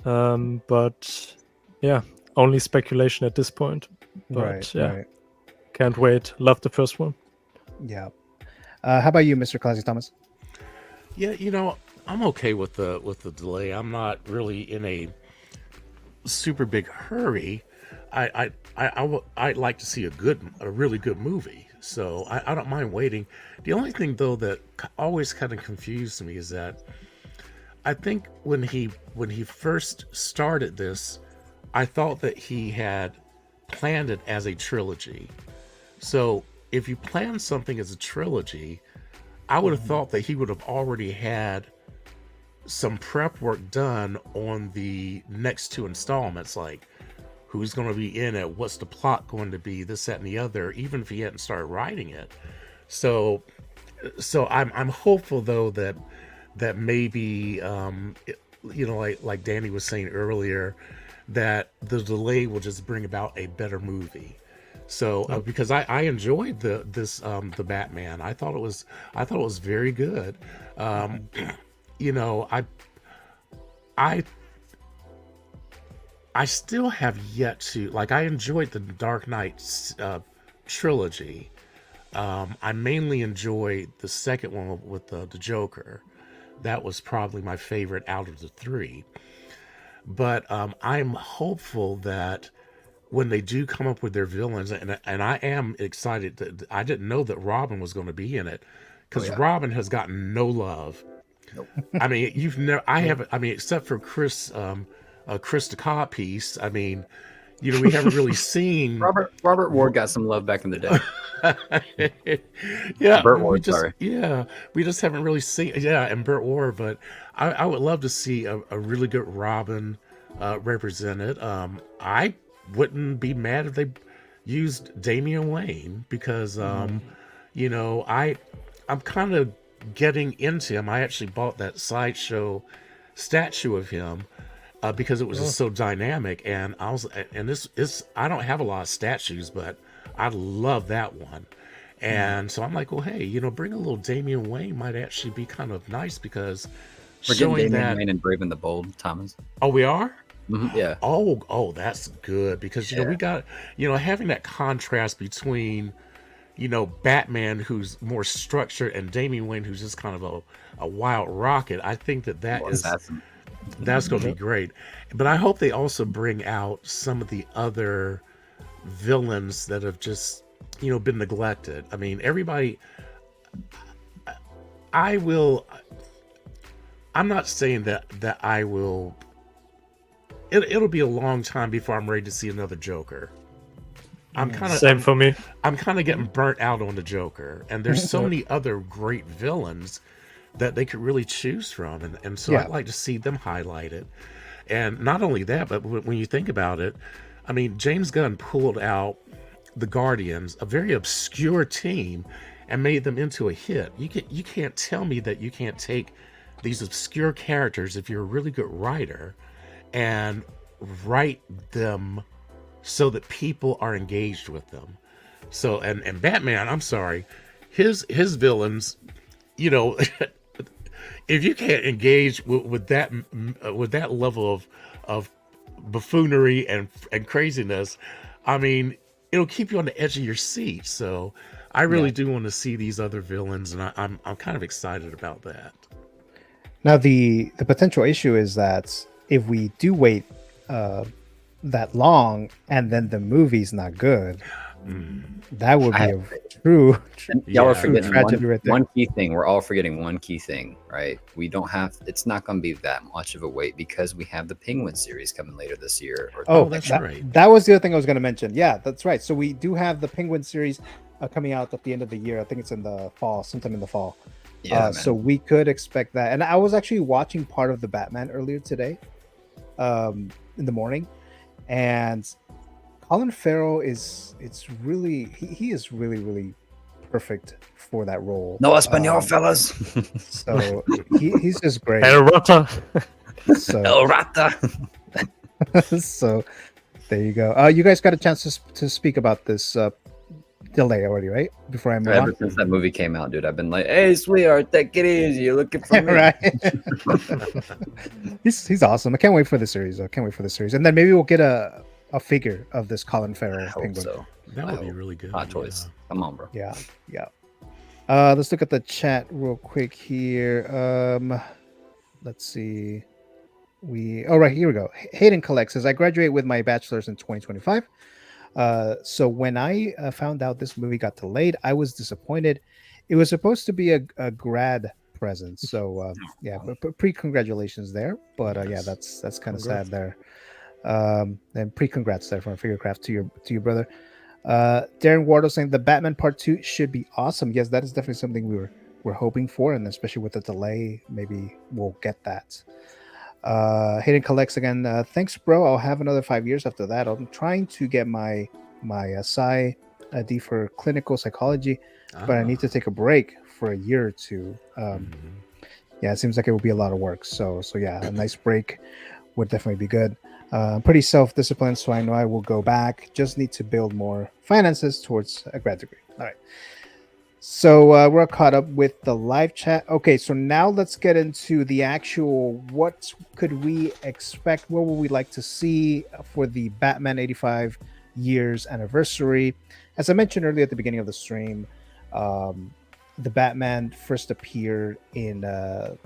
Speaker 5: But yeah, only speculation at this point. But
Speaker 3: Right.
Speaker 5: Can't wait. Love the first one.
Speaker 3: Yeah. How about you, Mr. Classy Thomas?
Speaker 7: Yeah, I'm okay with the delay. I'm not really in a super big hurry. I'd like to see a really good movie. So I don't mind waiting. The only thing though that always kind of confused me is that I think when he first started this, I thought that he had planned it as a trilogy. So if you plan something as a trilogy, I would have thought that he would have already had some prep work done on the next 2 installments, like who's going to be in it, what's the plot going to be, this, that, and the other, even if he hadn't started writing it. So I'm hopeful though that maybe like Danny was saying earlier, that the delay will just bring about a better movie. So because I enjoyed the Batman, I thought it was very good. You know, I I still have yet to like. I enjoyed the Dark Knight trilogy. I mainly enjoyed the second one with the Joker. That was probably my favorite out of the three. But I'm hopeful that when they do come up with their villains, and I am excited that I didn't know that Robin was going to be in it, because Robin has gotten no love.
Speaker 4: Nope.
Speaker 7: I mean, you've never, I haven't, I mean, except for Chris Cobb piece. I mean, you know, we haven't really seen
Speaker 4: Robert Ward got some love back in the day.
Speaker 7: Yeah,
Speaker 4: Burt Ward, sorry.
Speaker 7: yeah, we just haven't really seen, and Burt Ward, but I would love to see a really good Robin represented. I wouldn't be mad if they used Damian Wayne, because you know, I'm kind of getting into him. I actually bought that Sideshow statue of him because it was just so dynamic, and I don't have a lot of statues, but I love that one. And so I'm like, well, hey, you know, bring a little Damian Wayne might actually be kind of nice, because
Speaker 4: We're getting Damian Wayne and Brave and the Bold, Thomas.
Speaker 7: Oh, we are?
Speaker 4: Yeah.
Speaker 7: Oh, that's good, because, you know, we got, you know, having that contrast between, you know, Batman, who's more structured, and Damian Wayne, who's just kind of a wild rocket. I think that's going to be great. But I hope they also bring out some of the other villains that have just, you know, been neglected. I mean, everybody, I'm not saying that I will, it'll be a long time before I'm ready to see another Joker.
Speaker 5: Same for me.
Speaker 7: I'm kind of getting burnt out on the Joker, and there's so many other great villains that they could really choose from, and so I'd like to see them highlighted. And not only that, but when you think about it, I mean, James Gunn pulled out the Guardians, a very obscure team, and made them into a hit. You can't tell me that you can't take these obscure characters, if you're a really good writer, and write them so that people are engaged with them. So and Batman, I'm sorry, his villains, you know, if you can't engage with that level of buffoonery and craziness, I mean, it'll keep you on the edge of your seat. So I really do want to see these other villains, and I'm kind of excited about that.
Speaker 3: Now the potential issue is that if we do wait that long and then the movie's not good, that would be a true
Speaker 4: y'all are forgetting
Speaker 3: tragedy right there.
Speaker 4: one key thing. We're all forgetting one key thing, right? We don't have, it's not going to be that much of a wait, because we have the Penguin series coming later this year.
Speaker 7: That's right.
Speaker 3: That was the other thing I was going to mention. Yeah, that's right. So we do have the Penguin series coming out at the end of the year. I think it's in the fall, sometime in the fall.
Speaker 4: Yeah,
Speaker 3: so we could expect that. And I was actually watching part of the Batman earlier today, in the morning, and Colin Farrell is really perfect for that role.
Speaker 4: No Espanol, fellas.
Speaker 3: So he's just great.
Speaker 5: El Rata.
Speaker 3: So,
Speaker 4: El Rata.
Speaker 3: so there you go. You guys got a chance to speak about this delay already, right? Before I move
Speaker 4: Ever
Speaker 3: on.
Speaker 4: since that movie came out, dude, I've been like, "Hey, sweetheart, take it easy. You're looking for me."
Speaker 3: Right. he's awesome. I can't wait for the series. And then maybe we'll get a figure of this Colin Farrell
Speaker 4: I hope
Speaker 3: Penguin.
Speaker 4: so.
Speaker 7: That would be really good.
Speaker 4: Hot choice. Come on, bro.
Speaker 3: Yeah. Let's look at the chat real quick here. Let's see. Right, here we go. Hayden Collect says, I graduate with my bachelor's in 2025. So when I found out this movie got delayed, I was disappointed. It was supposed to be a grad present. So pre-congratulations there. But that's kind of sad there. And pre-congrats there from Figurecraft to your brother. Darren Wardle saying the Batman Part 2 should be awesome. Yes, that is definitely something we're hoping for, and especially with the delay, maybe we'll get that. Hayden collects again. Thanks, bro. I'll have another 5 years after that. I'm trying to get my Psi D for clinical psychology, but I need to take a break for a year or two. Yeah, it seems like it will be a lot of work. So yeah, a nice break would definitely be good. I'm pretty self-disciplined, so I know I will go back. Just need to build more finances towards a grad degree. All right. So we're caught up with the live chat. Okay, so now let's get into the actual. What could we expect? What would we like to see for the Batman 85 years anniversary? As I mentioned earlier at the beginning of the stream, the Batman first appeared in the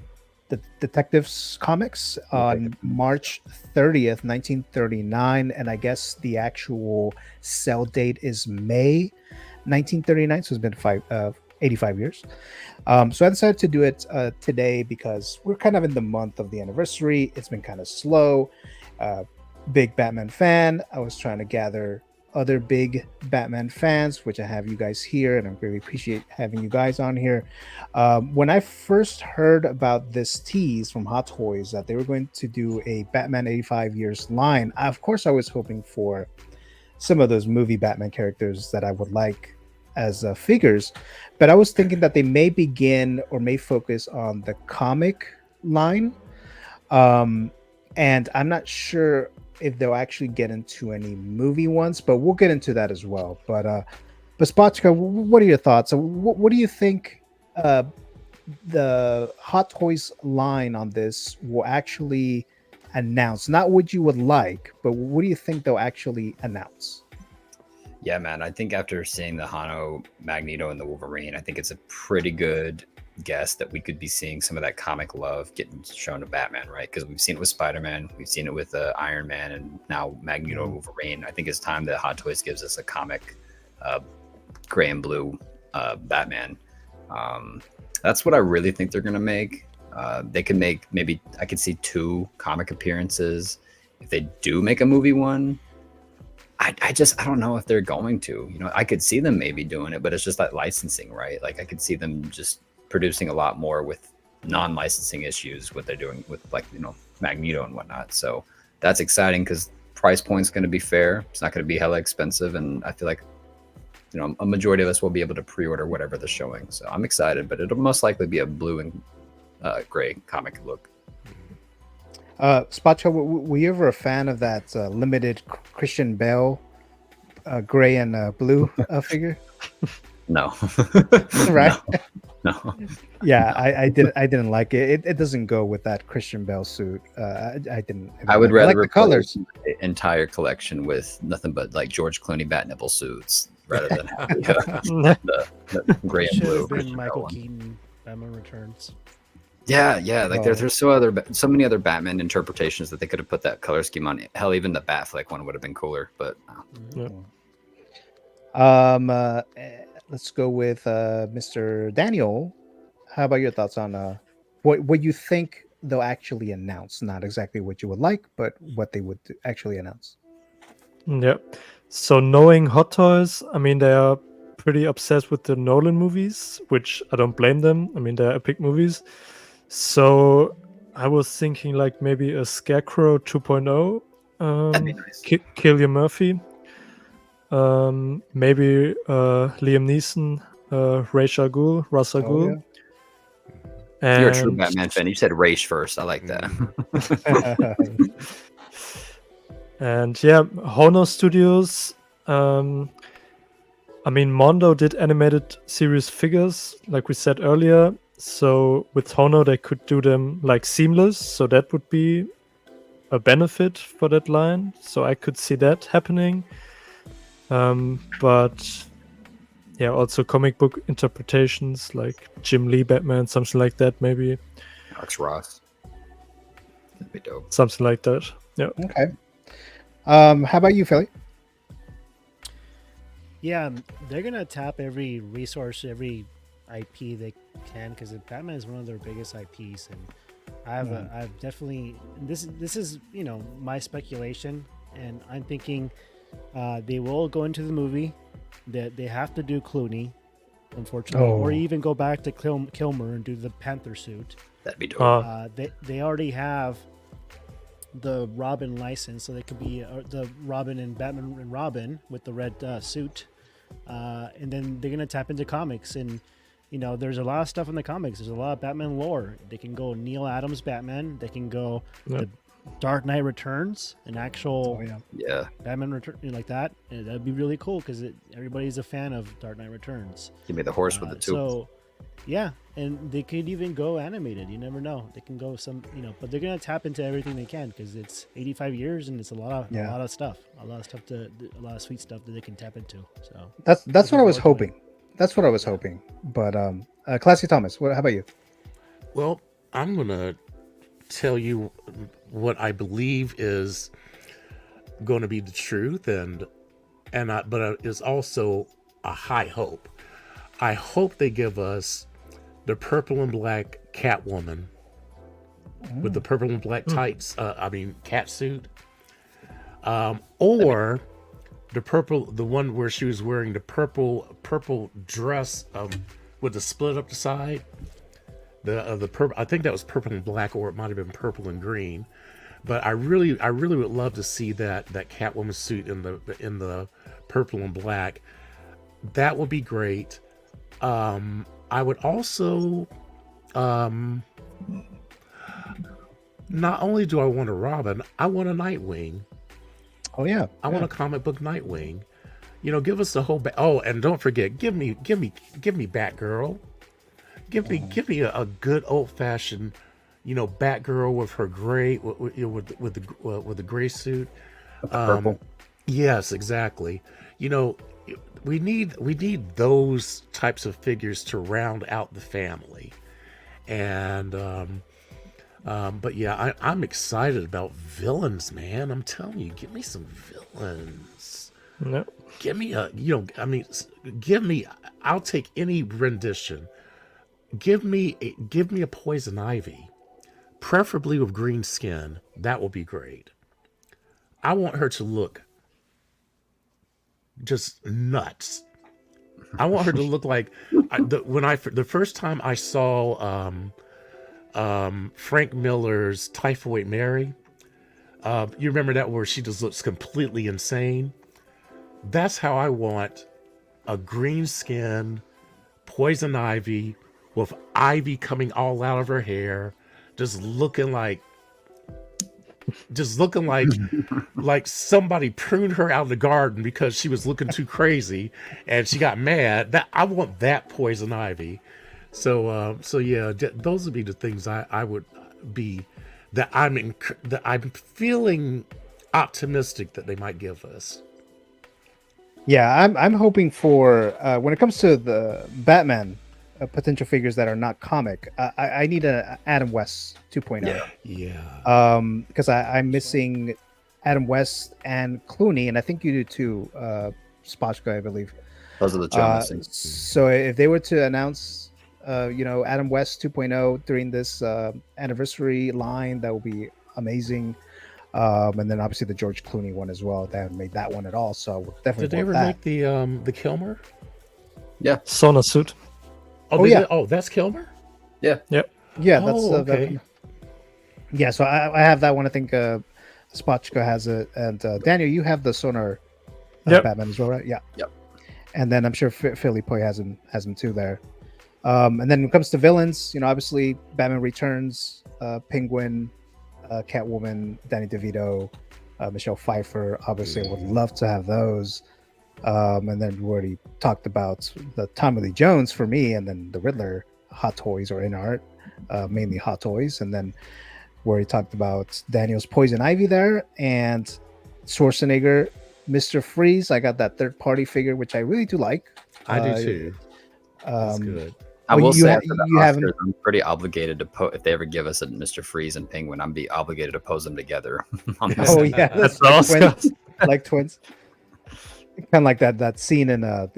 Speaker 3: Detectives comics on March 30th, 1939, and I guess the actual sell date is May 1939, so it's been 85 years. So I decided to do it today because we're kind of in the month of the anniversary. It's been kind of slow. Big Batman fan. I was trying to gather other big Batman fans, which I have you guys here, and I really appreciate having you guys on here. When I first heard about this tease from Hot Toys that they were going to do a Batman 85 years line, of course I was hoping for some of those movie Batman characters that I would like as figures, but I was thinking that they may begin or may focus on the comic line, and I'm not sure if they'll actually get into any movie ones, but we'll get into that as well. But Spotchka, what are your thoughts? What do you think the Hot Toys line on this will actually announce? Not what you would like, but what do you think they'll actually announce?
Speaker 4: Yeah, man, I think after seeing the Hono, Magneto, and the Wolverine, I think it's a pretty good guess that we could be seeing some of that comic love getting shown to Batman, right? Because we've seen it with Spider-Man, we've seen it with Iron Man, and now Magneto and Wolverine. I think it's time that Hot Toys gives us a comic gray and blue Batman. That's what I really think they're going to make. They could make, maybe I could see 2 comic appearances. If they do make a movie one, I don't know if they're going to. You know, I could see them maybe doing it, but it's just that licensing, right? Like I could see them just producing a lot more with non-licensing issues, what they're doing with, like, you know, Magneto and whatnot. So that's exciting because price point's going to be fair. It's not going to be hella expensive, and I feel like, you know, a majority of us will be able to pre-order whatever they're showing. So I'm excited, but it'll most likely be a blue and gray comic look.
Speaker 3: Spotcho, were you ever a fan of that limited Christian Bale gray and blue figure?
Speaker 4: No.
Speaker 3: Right?
Speaker 4: No.
Speaker 3: Yeah, I didn't like it. It doesn't go with that Christian Bale suit. I didn't.
Speaker 4: I would rather
Speaker 3: like the colors.
Speaker 4: the entire collection with nothing but like George Clooney bat nipple suits rather than have the gray and
Speaker 6: Should
Speaker 4: blue
Speaker 6: have been
Speaker 4: Christian Bale
Speaker 6: Michael
Speaker 4: one.
Speaker 6: Keaton, Batman Returns.
Speaker 4: Yeah. Like there's so many other Batman interpretations that they could have put that color scheme on. Hell, even the Batfleck one would have been cooler. But
Speaker 3: Let's go with Mr. Daniel. How about your thoughts on what you think they'll actually announce? Not exactly what you would like, but what they would actually announce.
Speaker 5: Yeah. So knowing Hot Toys, I mean, they are pretty obsessed with the Nolan movies, which I don't blame them. I mean, they're epic movies. So I was thinking like maybe a Scarecrow 2.0,
Speaker 4: that'd be nice.
Speaker 5: Cillian Murphy, maybe Liam Neeson, Ra's al Ghul.
Speaker 3: Yeah.
Speaker 4: You're a true Batman fan. You said race first. I like that.
Speaker 5: And yeah, Hono Studios. I mean, Mondo did animated series figures, like we said earlier. So with Hono, they could do them like seamless. So that would be a benefit for that line. So I could see that happening. But yeah, also comic book interpretations like Jim Lee Batman, something like that, maybe.
Speaker 4: Alex Ross. That'd be dope.
Speaker 5: Something like that. Yeah.
Speaker 3: Okay. How about you, Philly?
Speaker 6: Yeah, they're gonna tap every resource, every IP they can, because Batman is one of their biggest IPs, and I've definitely this is my speculation, and I'm thinking they will go into the movie. That they have to do Clooney, unfortunately, or even go back to Kilmer and do the Panther suit.
Speaker 4: That'd be dope.
Speaker 6: They already have the Robin license, so they could be the Robin and Batman and Robin with the red suit, and then they're gonna tap into comics, and there's a lot of stuff in the comics. There's a lot of Batman lore. They can go Neil Adams Batman. They can go Dark Knight Returns, an actual
Speaker 2: Oh yeah.
Speaker 4: Yeah,
Speaker 6: Batman return like that, that'd be really cool because everybody's a fan of Dark Knight Returns.
Speaker 4: give me the horse with the two.
Speaker 6: So, yeah, and they could even go animated. You never know. They can go some, but they're gonna tap into everything they can because it's 85 years and it's a lot of stuff, a lot of sweet stuff that they can tap into. So
Speaker 3: That's what I was
Speaker 6: looking forward to
Speaker 3: hoping. That's what I was hoping. But Classy Thomas, how about you?
Speaker 7: Well, I'm gonna tell you what I believe is going to be the truth, but is also a high hope. I hope they give us the purple and black Catwoman with the purple and black tights. Cat suit, or the one where she was wearing the purple dress with the split up the side. The purple, I think that was purple and black, or it might have been purple and green. But I really would love to see that Catwoman suit in the purple and black. That would be great. I would also, not only do I want a Robin, I want a Nightwing.
Speaker 3: Oh yeah.
Speaker 7: I want a comic book Nightwing. Give us the whole. Oh, and don't forget, give me Batgirl. Give me a good old fashioned, Batgirl with her gray with the gray suit.
Speaker 3: Purple.
Speaker 7: Yes, exactly. We need those types of figures to round out the family, and but yeah, I'm excited about villains, man. I'm telling you, give me some villains.
Speaker 5: No.
Speaker 7: Give me I'll take any rendition. Give me a Poison Ivy, preferably with green skin. That will be great. I want her to look just nuts. I want her to look like the first time I saw Frank Miller's Typhoid Mary. You remember that, where she just looks completely insane? That's how I want a green skin Poison Ivy, with ivy coming all out of her hair, just looking like like somebody pruned her out of the garden because she was looking too crazy and she got mad. That I want that Poison Ivy. So yeah, those would be the things I would be that I'm feeling optimistic that they might give us.
Speaker 3: Yeah, I'm hoping for when it comes to the Batman potential figures that are not comic. I need a Adam West 2.0.
Speaker 7: Yeah.
Speaker 3: Because I'm missing Adam West and Clooney, and I think you do too, Spotchko, I believe.
Speaker 4: Those are the Jonas things.
Speaker 3: So if they were to announce, Adam West 2.0 during this anniversary line, that would be amazing. And then obviously the George Clooney one as well. They haven't made that one at all, so we'll definitely.
Speaker 7: Did they ever make the Kilmer?
Speaker 4: Yeah.
Speaker 5: Sauna suit.
Speaker 7: Oh yeah. Oh, that's Kilmer.
Speaker 4: Yeah.
Speaker 5: Yep.
Speaker 3: Yeah, that's
Speaker 7: okay.
Speaker 3: Yeah, so I have that one. I think Spotchko has it, and Daniel, you have the Sonar Batman as well, right? Yeah.
Speaker 4: Yep.
Speaker 3: And then I'm sure Philly Poi has him too there. And then when it comes to villains, obviously Batman Returns, Penguin, Catwoman, Danny DeVito, Michelle Pfeiffer. Obviously, I would love to have those. And then we already talked about the Tommy Lee Jones for me, and then the Riddler Hot Toys or in art, mainly Hot Toys. And then we already talked about Daniel's Poison Ivy there, and Schwarzenegger, Mr. Freeze. I got that third party figure, which I really do like.
Speaker 7: I do too. That's good.
Speaker 4: I will say,
Speaker 3: haven't.
Speaker 4: I'm pretty obligated to if they ever give us a Mr. Freeze and Penguin, I'm be obligated to pose them together.
Speaker 3: Oh yeah, that's twins, like twins. Kind of like that scene in the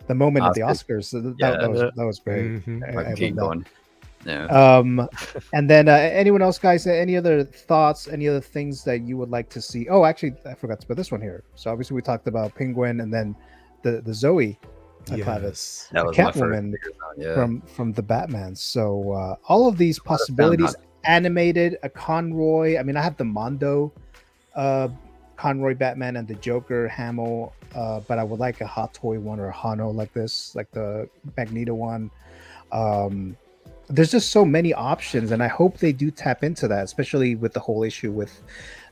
Speaker 3: moment
Speaker 4: Oscars.
Speaker 3: at the Oscars. That was great.
Speaker 4: Like King going.
Speaker 3: Yeah. And then anyone else, guys? Any other thoughts? Any other things that you would like to see? Oh, actually, I forgot to put this one here. So obviously, we talked about Penguin, and then the Zoe Kravitz,
Speaker 4: That was
Speaker 3: Catwoman from the Batman. So all of these possibilities, animated, a Conroy. I mean, I have the Mondo Conroy Batman and the Joker Hamill, but I would like a Hot Toy one or a Hono like this, like the Magneto one. there's just so many options, and I hope they do tap into that, especially with the whole issue with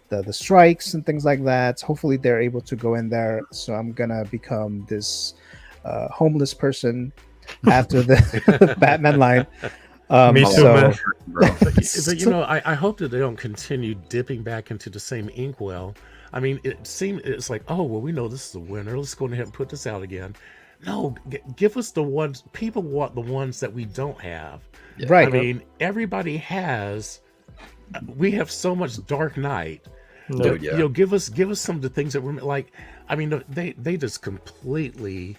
Speaker 3: the strikes and things like that. Hopefully they're able to go in there. So I'm gonna become this homeless person after the Batman line.
Speaker 5: Me too,
Speaker 3: so
Speaker 5: man.
Speaker 4: Bro.
Speaker 7: But you know, I hope that they don't continue dipping back into the same inkwell. I mean, it's like, oh well, we know this is a winner. Let's go ahead and put this out again. No, give us the ones people want, the ones that we don't have.
Speaker 4: Yeah.
Speaker 3: right.
Speaker 7: I mean, everybody has. We have so much Dark Knight.
Speaker 5: No.
Speaker 4: Dude, yeah.
Speaker 7: You know, give us some of the things that we're like. I mean, they just completely,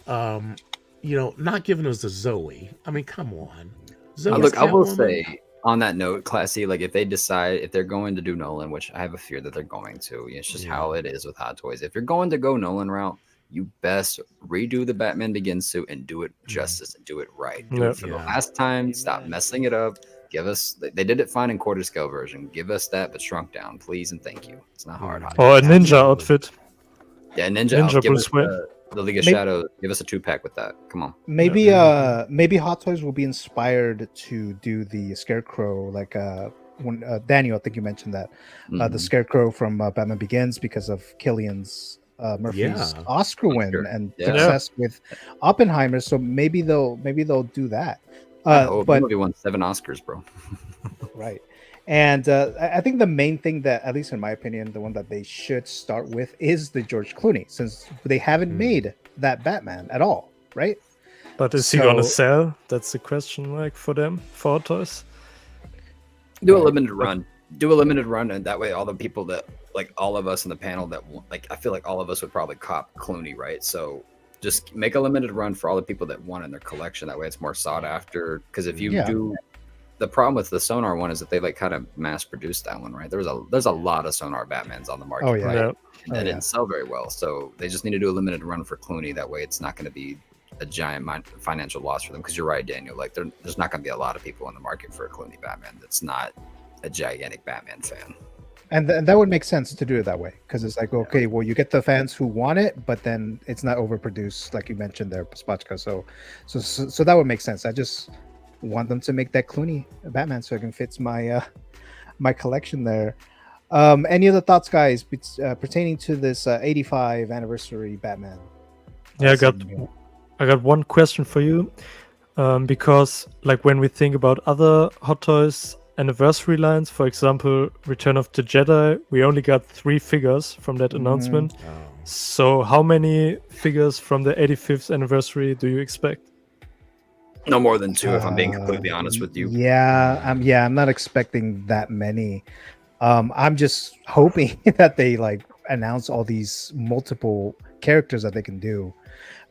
Speaker 7: not giving us a Zoe. I mean, come on. Zoe's
Speaker 4: Look, I will
Speaker 7: Catwoman.
Speaker 4: say on that note, Classy, like if they decide if they're going to do Nolan, which I have a fear that they're going to, it's just how it is with Hot Toys. If you're going to go Nolan route, you best redo the Batman Begins suit and do it justice and do it right. Do
Speaker 5: Yep.
Speaker 4: it for the last time. Stop messing it up. Give us. They did it fine in quarter scale version. Give us that, but shrunk down, please and thank you. It's not hard. Hot
Speaker 5: Or a
Speaker 4: Toys.
Speaker 5: ninja outfit.
Speaker 4: Yeah, Ninja.
Speaker 5: Ninja
Speaker 4: Give
Speaker 5: Bruce
Speaker 4: us
Speaker 5: Wayne.
Speaker 4: the League of
Speaker 3: Maybe-
Speaker 4: Shadows. Give us a 2-pack with that. Come on.
Speaker 3: Maybe maybe Hot Toys will be inspired to do the Scarecrow, like when Daniel, I think you mentioned that the
Speaker 4: Mhm.
Speaker 3: Scarecrow from Batman Begins because of Killian's Murphy's
Speaker 7: Yeah.
Speaker 3: Oscar win
Speaker 4: Oscar.
Speaker 3: and
Speaker 4: Yeah.
Speaker 3: success with Oppenheimer. So maybe they'll do that.
Speaker 4: Oh,
Speaker 3: But
Speaker 4: the movie won 7 Oscars, bro.
Speaker 3: right. And I think the main thing that, at least in my opinion, the one that they should start with is the George Clooney, since they haven't made that Batman at all, right?
Speaker 5: But is he gonna
Speaker 3: So-
Speaker 5: sell? That's the question, like for them, for Hot Toys.
Speaker 4: Do a limited run. Do a limited run, and that way, all the people that like all of us in the panel that like, I feel like all of us would probably cop Clooney, right? So just make a limited run for all the people that want in their collection. That way, it's more sought after. Because if you
Speaker 3: Yeah.
Speaker 4: do, the problem with the Sonar one is that they like kind of mass produced that one, right? There's a lot of Sonar Batmans on the market,
Speaker 3: Oh, yeah.
Speaker 4: right?
Speaker 5: Yeah.
Speaker 4: And
Speaker 3: Oh,
Speaker 4: that
Speaker 3: yeah.
Speaker 4: didn't sell very well. So they just need to do a limited run for Clooney. That way, it's not going to be a giant financial loss for them. Because you're right, Daniel. Like there's not going to be a lot of people in the market for a Clooney Batman that's not a gigantic Batman fan.
Speaker 3: And that would make sense to do it that way, because it's like, okay, well, you get the fans who want it, but then it's not overproduced, like you mentioned there, Spotchka. So that would make sense. I just want them to make that Clooney Batman so it can fit my my collection there. Any other thoughts, guys, pertaining to this 85 anniversary Batman?
Speaker 5: Yeah, I got one question for you, because like when we think about other Hot Toys anniversary lines, for example, Return of the Jedi, we only got 3 figures from that announcement.
Speaker 7: Oh.
Speaker 5: So how many figures from the 85th anniversary do you expect?
Speaker 4: No more than 2, if I'm being completely honest with you.
Speaker 3: I'm not expecting that many. I'm just hoping that they like announce all these multiple characters that they can do,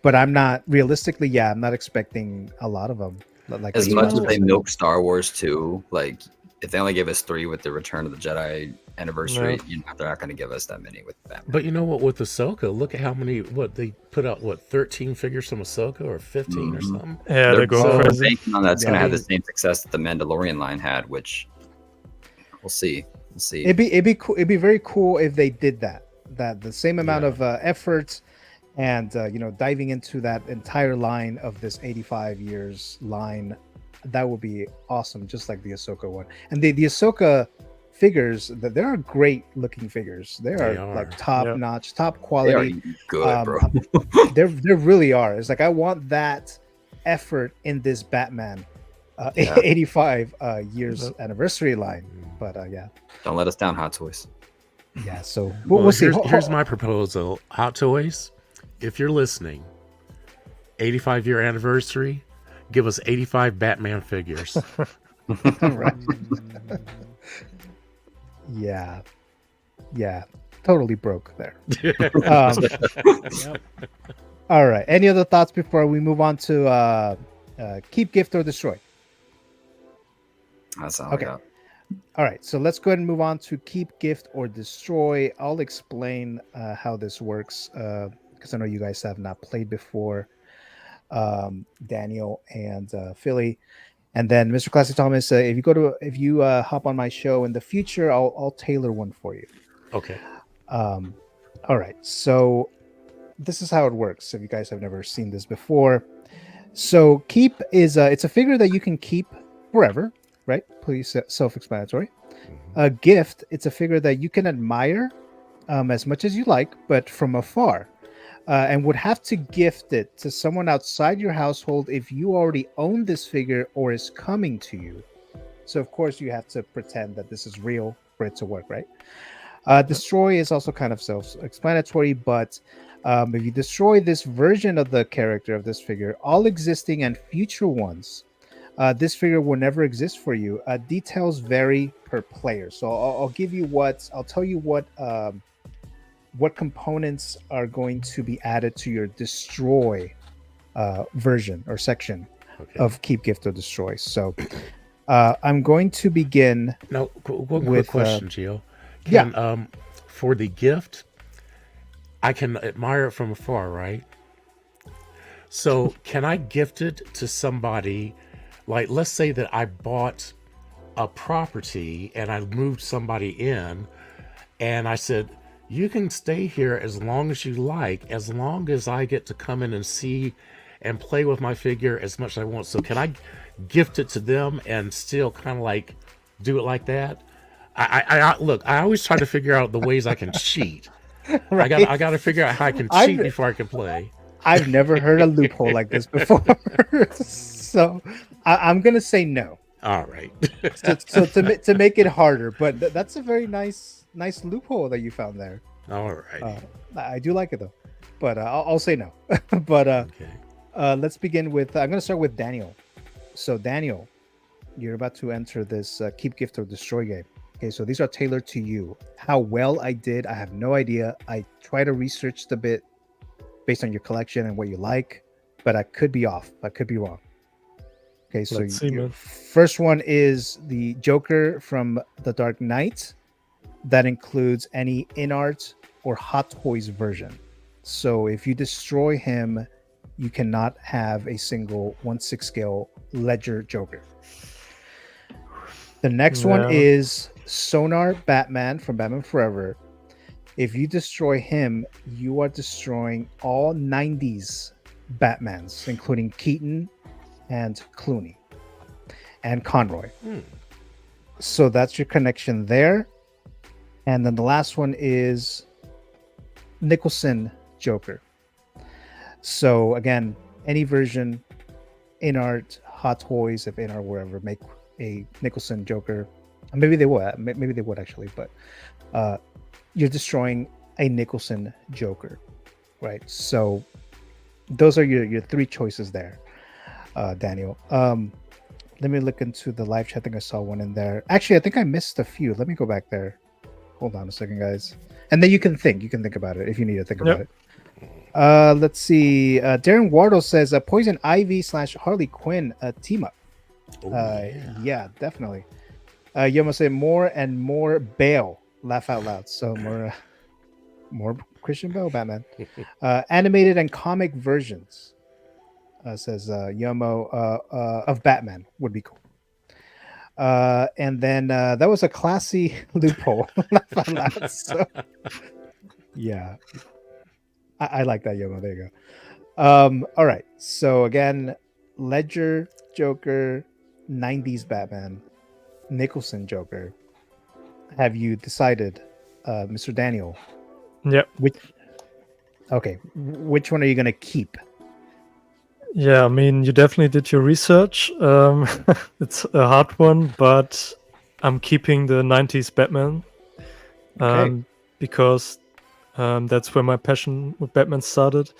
Speaker 3: but I'm not expecting a lot of them. Like
Speaker 4: As much as they milk Star Wars too, like if they only gave us 3 with the Return of the Jedi anniversary, they're not going to give us that many with Batman.
Speaker 7: But you know what? With Ahsoka, look at how many. What they put out? What 13 figures from Ahsoka or 15 or something?
Speaker 5: Yeah, they're going
Speaker 7: so
Speaker 5: crazy.
Speaker 4: banking on that's going to
Speaker 3: Yeah.
Speaker 4: have the same success that the Mandalorian line had, which we'll see. We'll see.
Speaker 3: it'd be cool. It'd be very cool if they did that. That the same amount of effort and diving into that entire line of this 85 years line, that would be awesome, just like the Ahsoka one. And the Ahsoka figures, that they are great looking figures. They are like top notch, top
Speaker 4: They are
Speaker 3: quality.
Speaker 4: good, bro.
Speaker 3: They really are. It's like I want that effort in this Batman 85 years anniversary line. But yeah.
Speaker 4: Don't let us down, Hot Toys.
Speaker 3: Yeah, so
Speaker 7: Well,
Speaker 3: we'll see.
Speaker 7: Here's my proposal. Hot Toys, if you're listening, 85-year anniversary, give us 85 Batman figures.
Speaker 3: Right. Yeah, totally broke there. All right. Any other thoughts before we move on to keep, gift, or destroy?
Speaker 4: That's all
Speaker 3: Okay.
Speaker 4: I got.
Speaker 3: All right, so let's go ahead and move on to keep, gift, or destroy. I'll explain how this works because I know you guys have not played before, Daniel and Philly. And then Mr. Classy Thomas, if you hop on my show in the future, I'll tailor one for you.
Speaker 7: Okay.
Speaker 3: All right, so this is how it works. If you guys have never seen this before, so keep is it's a figure that you can keep forever, right? Pretty self-explanatory.
Speaker 7: Mhm.
Speaker 3: A gift, it's a figure that you can admire as much as you like, but from afar, and would have to gift it to someone outside your household if you already own this figure or is coming to you. So, of course, you have to pretend that this is real for it to work, right? Destroy is also kind of self-explanatory, but if you destroy this version of the character of this figure, all existing and future ones, this figure will never exist for you. Details vary per player, so I'll give you I'll tell you what components are going to be added to your destroy version or section
Speaker 7: Okay.
Speaker 3: of keep, gift, or destroy. So I'm going to begin.
Speaker 7: Now, one
Speaker 3: with,
Speaker 7: quick question, Gio.
Speaker 3: yeah.
Speaker 7: Can for the gift, I can admire it from afar, right? So can I gift it to somebody? Like, let's say that I bought a property and I moved somebody in, and I said, you can stay here as long as you like, as long as I get to come in and see and play with my figure as much as I want. So can I gift it to them and still kind of like do it like that? I look, I always try to figure out the ways I can cheat.
Speaker 3: Right?
Speaker 7: I got to figure out how I can cheat before I can play.
Speaker 3: I've never heard a loophole like this before. So I'm going to say no.
Speaker 7: All right.
Speaker 3: So to make it harder, but that's a very nice loophole that you found there.
Speaker 7: All right.
Speaker 3: I do like it though, but I'll say no. But
Speaker 7: Okay.
Speaker 3: let's begin with. I'm going to start with Daniel. So Daniel, you're about to enter this keep, gift, or destroy game. Okay, so these are tailored to you. How well I did, I have no idea. I try to research the bit based on your collection and what you like, but I could be off. I could be wrong. Okay, so
Speaker 5: Let's see,
Speaker 3: your
Speaker 5: man.
Speaker 3: first one is the Joker from The Dark Knight. That includes any in-art or Hot Toys version. So if you destroy him, you cannot have a single 1/6 scale Ledger Joker. The next one
Speaker 5: Yeah.
Speaker 3: is Sonar Batman from Batman Forever. If you destroy him, you are destroying all 90s Batmans, including Keaton and Clooney and Conroy. So that's your connection there. And then the last one is Nicholson Joker. So again, any version, in art, Hot Toys, if in art, wherever, make a Nicholson Joker. Maybe they would. Maybe they would actually, but you're destroying a Nicholson Joker, right? So those are your three choices there, Daniel. Let me look into the live chat. I think I saw one in there. Actually, I think I missed a few. Let me go back there. Hold on a second, guys. And then you can think about it if you need to think about it. Let's see. Darren Wardle says Poison Ivy / Harley Quinn team up. Yeah, definitely. You almost say more and more Bale. Laugh out loud. So more Christian Bale Batman. Animated and comic versions. Says Yomo of Batman would be cool. And then that was a classy loophole. Laugh out loud. So, yeah. I like that, Yomo. There you go. All right. So again, Ledger Joker, 90s Batman, Nicholson Joker. Have you decided, Mr. Daniel?
Speaker 5: Yep.
Speaker 3: Which one are you gonna keep?
Speaker 5: Yeah, I mean, you definitely did your research. It's a hard one, but I'm keeping the 90s Batman because that's where my passion with Batman started.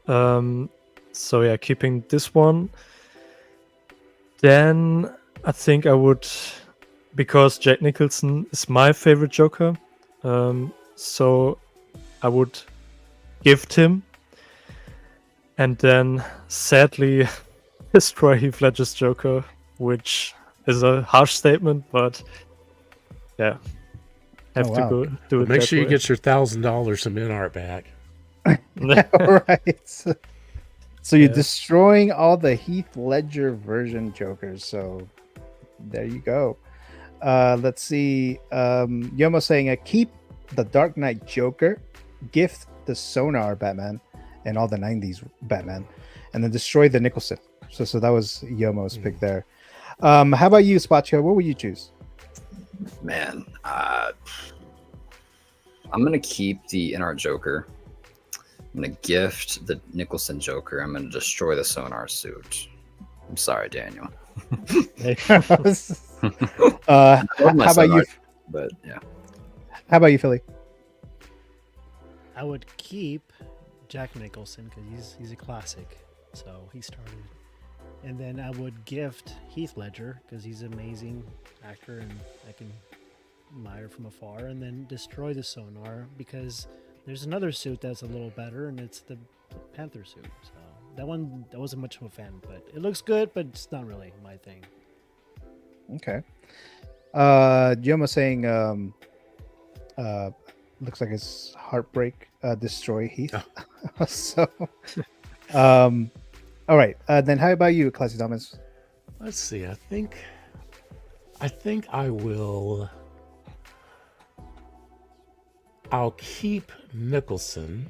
Speaker 5: So yeah, keeping this one. Then I think I would, because Jack Nicholson is my favorite Joker, so I would gift him. And then, sadly, destroy Heath Ledger's Joker, which is a harsh statement, but yeah, have to go do it.
Speaker 7: Make
Speaker 5: that
Speaker 7: sure you
Speaker 5: way.
Speaker 7: get your $1,000 from in-art back.
Speaker 3: Right. So you're destroying all the Heath Ledger version Jokers. So there you go. Let's see. Yomo saying, keep the Dark Knight Joker, gift the Sonar Batman, and all the 90s Batman, and then destroy the Nicholson. So that was Yomo's pick there. How about you, Spatio? What would you choose?
Speaker 4: Man, I'm gonna keep the NR Joker. I'm gonna gift the Nicholson Joker. I'm gonna destroy the sonar suit. I'm sorry, Daniel.
Speaker 3: How
Speaker 4: Love my
Speaker 3: about you?
Speaker 4: sonar, but yeah.
Speaker 3: How about you, Philly?
Speaker 6: I would keep Jack Nicholson because he's a classic, so he started. And then I would gift Heath Ledger because he's an amazing actor and I can admire from afar. And then destroy the sonar because there's another suit that's a little better, and it's the Panther suit. So that one, I wasn't much of a fan, but it looks good, but it's not really my thing.
Speaker 3: Okay. Yoma saying, looks like it's Heartbreak, destroy Heath. So, all right. Then how about you, Classy Thomas?
Speaker 7: Let's see. I think I will. I'll keep Nicholson.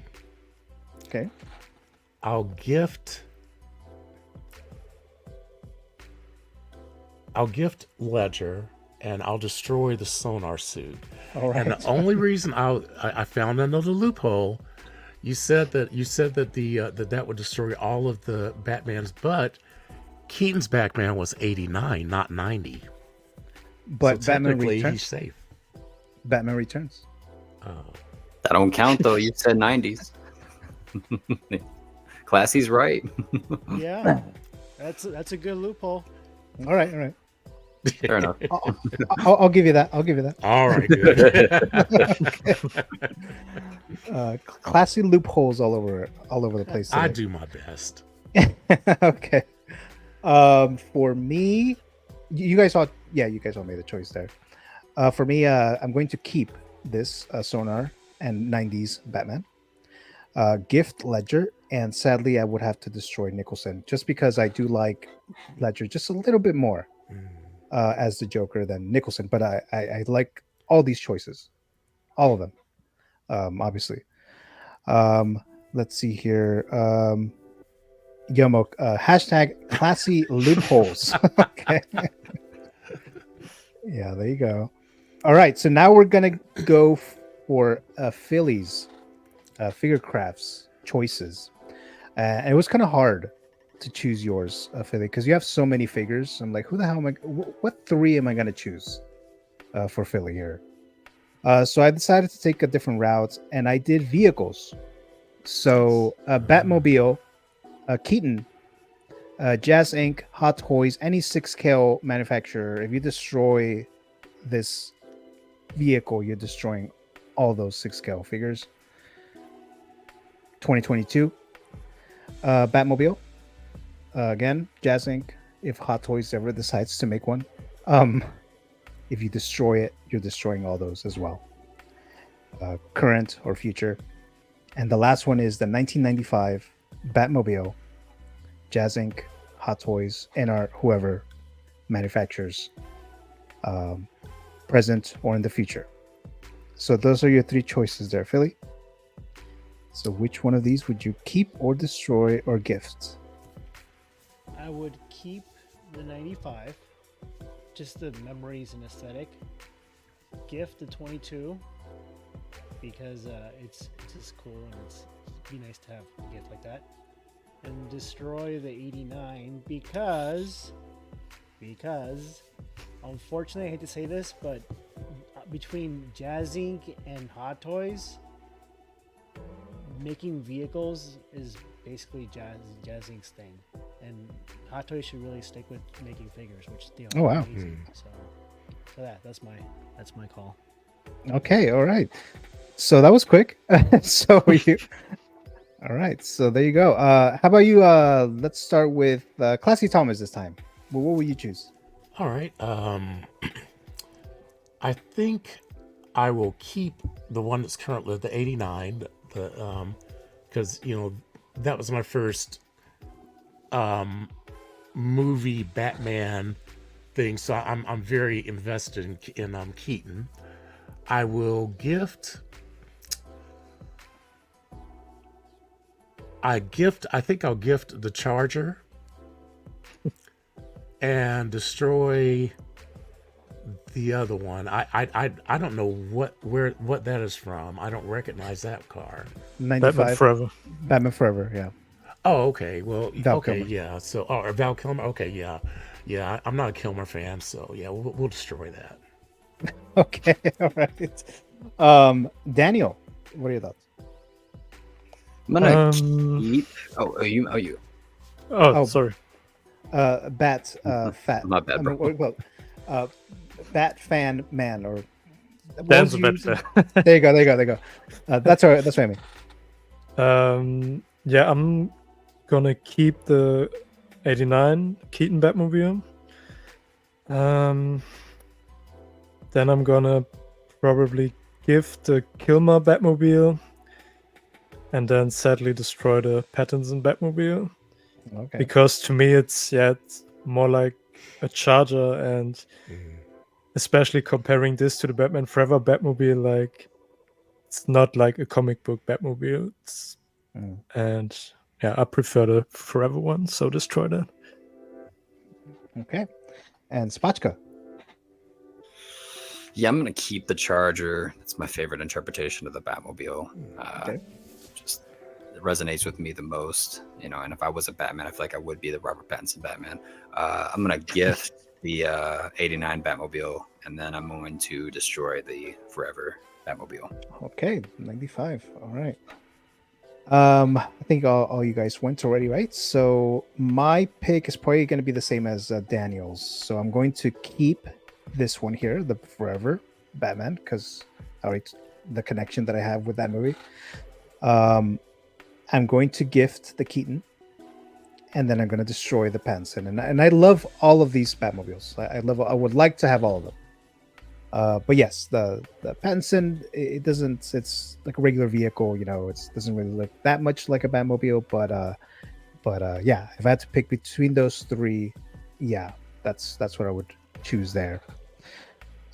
Speaker 3: Okay.
Speaker 7: I'll gift Ledger, and I'll destroy the sonar suit.
Speaker 3: All right.
Speaker 7: And the only reason I found another loophole. You said that that would destroy all of the Batmans, but Keaton's Batman was 89, not 90.
Speaker 3: But
Speaker 7: So
Speaker 3: Batman
Speaker 7: technically,
Speaker 3: Returns.
Speaker 7: he's safe.
Speaker 3: Batman Returns.
Speaker 4: That don't count though. You said 90s. Classy's right.
Speaker 6: Yeah, that's a good loophole.
Speaker 3: All right. All right.
Speaker 4: Fair enough.
Speaker 3: I'll give you that. I'll give you that.
Speaker 7: All right, good.
Speaker 3: Classy loopholes all over the place.
Speaker 7: I
Speaker 3: today.
Speaker 7: do my best.
Speaker 3: Okay. For me, you guys all made a choice there. For me, I'm going to keep this sonar and 90s Batman. Gift Ledger, and sadly, I would have to destroy Nicholson just because I do like Ledger just a little bit more as the Joker than Nicholson. But I like all these choices, all of them, obviously. Let's see here. Yomo, hashtag classy loopholes. Okay. Yeah, there you go. All right, so now we're gonna go for Philly's figure crafts choices, and it was kind of hard to choose yours, Philly, because you have so many figures. I'm like, who the hell am I? What three am I gonna choose for Philly here? So I decided to take a different route, and I did vehicles. So Batmobile, Keaton, Jazz Inc., Hot Toys, any 6 scale manufacturer. If you destroy this vehicle, you're destroying all those 6 scale figures. 2022, Batmobile. Again, Jazz Inc. If Hot Toys ever decides to make one, if you destroy it, you're destroying all those as well, current or future. And the last one is the 1995 Batmobile, Jazz Inc., Hot Toys, and whoever manufactures, present or in the future. So those are your three choices there, Philly. So which one of these would you keep or destroy or gift?
Speaker 6: I would keep the 95, just the memories and aesthetic. Gift the 22 because it's just cool and it'd be nice to have a gift like that. And destroy the 89 because unfortunately I hate to say this, but between Jazz Inc. and Hot Toys, making vehicles is basically Jazz Inc.'s thing, and Hot Toys should really stick with making figures, which they are amazing. So that's my call.
Speaker 3: Okay, all right. So that was quick. So you. All right, so there you go. How about you? Let's start with Classy Thomas this time. Well, what will you choose?
Speaker 7: All right. I think I will keep the one that's currently the 89. Because that was my first movie Batman thing, so I'm very invested in Keaton. I will gift. I think I'll gift the Charger. and destroy the other one. I don't know what that is from. I don't recognize that car.
Speaker 5: Batman
Speaker 3: 95.
Speaker 5: Forever.
Speaker 3: Batman Forever. Yeah.
Speaker 7: Oh, okay. Well,
Speaker 3: Val
Speaker 7: okay,
Speaker 3: Kilmer.
Speaker 7: yeah. So, or Val Kilmer. Okay, yeah, yeah. I'm not a Kilmer fan, so yeah, we'll destroy that.
Speaker 3: Okay. All right. Daniel, what are your thoughts?
Speaker 4: I'm gonna
Speaker 5: Um,
Speaker 4: keep. Oh, you. Oh, you.
Speaker 5: oh,
Speaker 3: Oh,
Speaker 5: sorry.
Speaker 3: Bat, fat.
Speaker 4: My bad,
Speaker 3: I mean,
Speaker 4: bro.
Speaker 3: well, Bat fan man, or what
Speaker 5: Dan's
Speaker 3: was
Speaker 5: a
Speaker 3: you
Speaker 5: bad
Speaker 3: using?
Speaker 5: fan.
Speaker 3: There you go. There you go. There you go. That's all right. That's what I mean.
Speaker 5: Yeah, I'm gonna keep the 89 Keaton Batmobile. Then I'm gonna probably give the Kilmer Batmobile, and then sadly destroy the Pattinson Batmobile.
Speaker 3: Okay.
Speaker 5: Because to me it's more like a Charger, and especially comparing this to the Batman Forever Batmobile, like it's not like a comic book Batmobile. And yeah, I prefer the Forever one, so destroy that.
Speaker 3: Okay. And Spotchka.
Speaker 4: Yeah, I'm gonna keep the Charger. That's my favorite interpretation of the Batmobile.
Speaker 3: Okay.
Speaker 4: Just it resonates with me the most, you know. And if I was a Batman, I feel like I would be the Robert Pattinson Batman. I'm gonna gift the 89 Batmobile, and then I'm going to destroy the Forever Batmobile.
Speaker 3: Okay. 95. All right. I think all you guys went already, right? So my pick is probably going to be the same as Daniel's. So I'm going to keep this one here, the Forever Batman, because the connection that I have with that movie. I'm going to gift the Keaton, and then I'm going to destroy the Pattinson. And I love all of these Batmobiles. I would like to have all of them. But yes, the Pattinson, it doesn't. It's like a regular vehicle, you know. It doesn't really look that much like a Batmobile, but yeah, if I had to pick between those three, yeah, that's what I would choose there.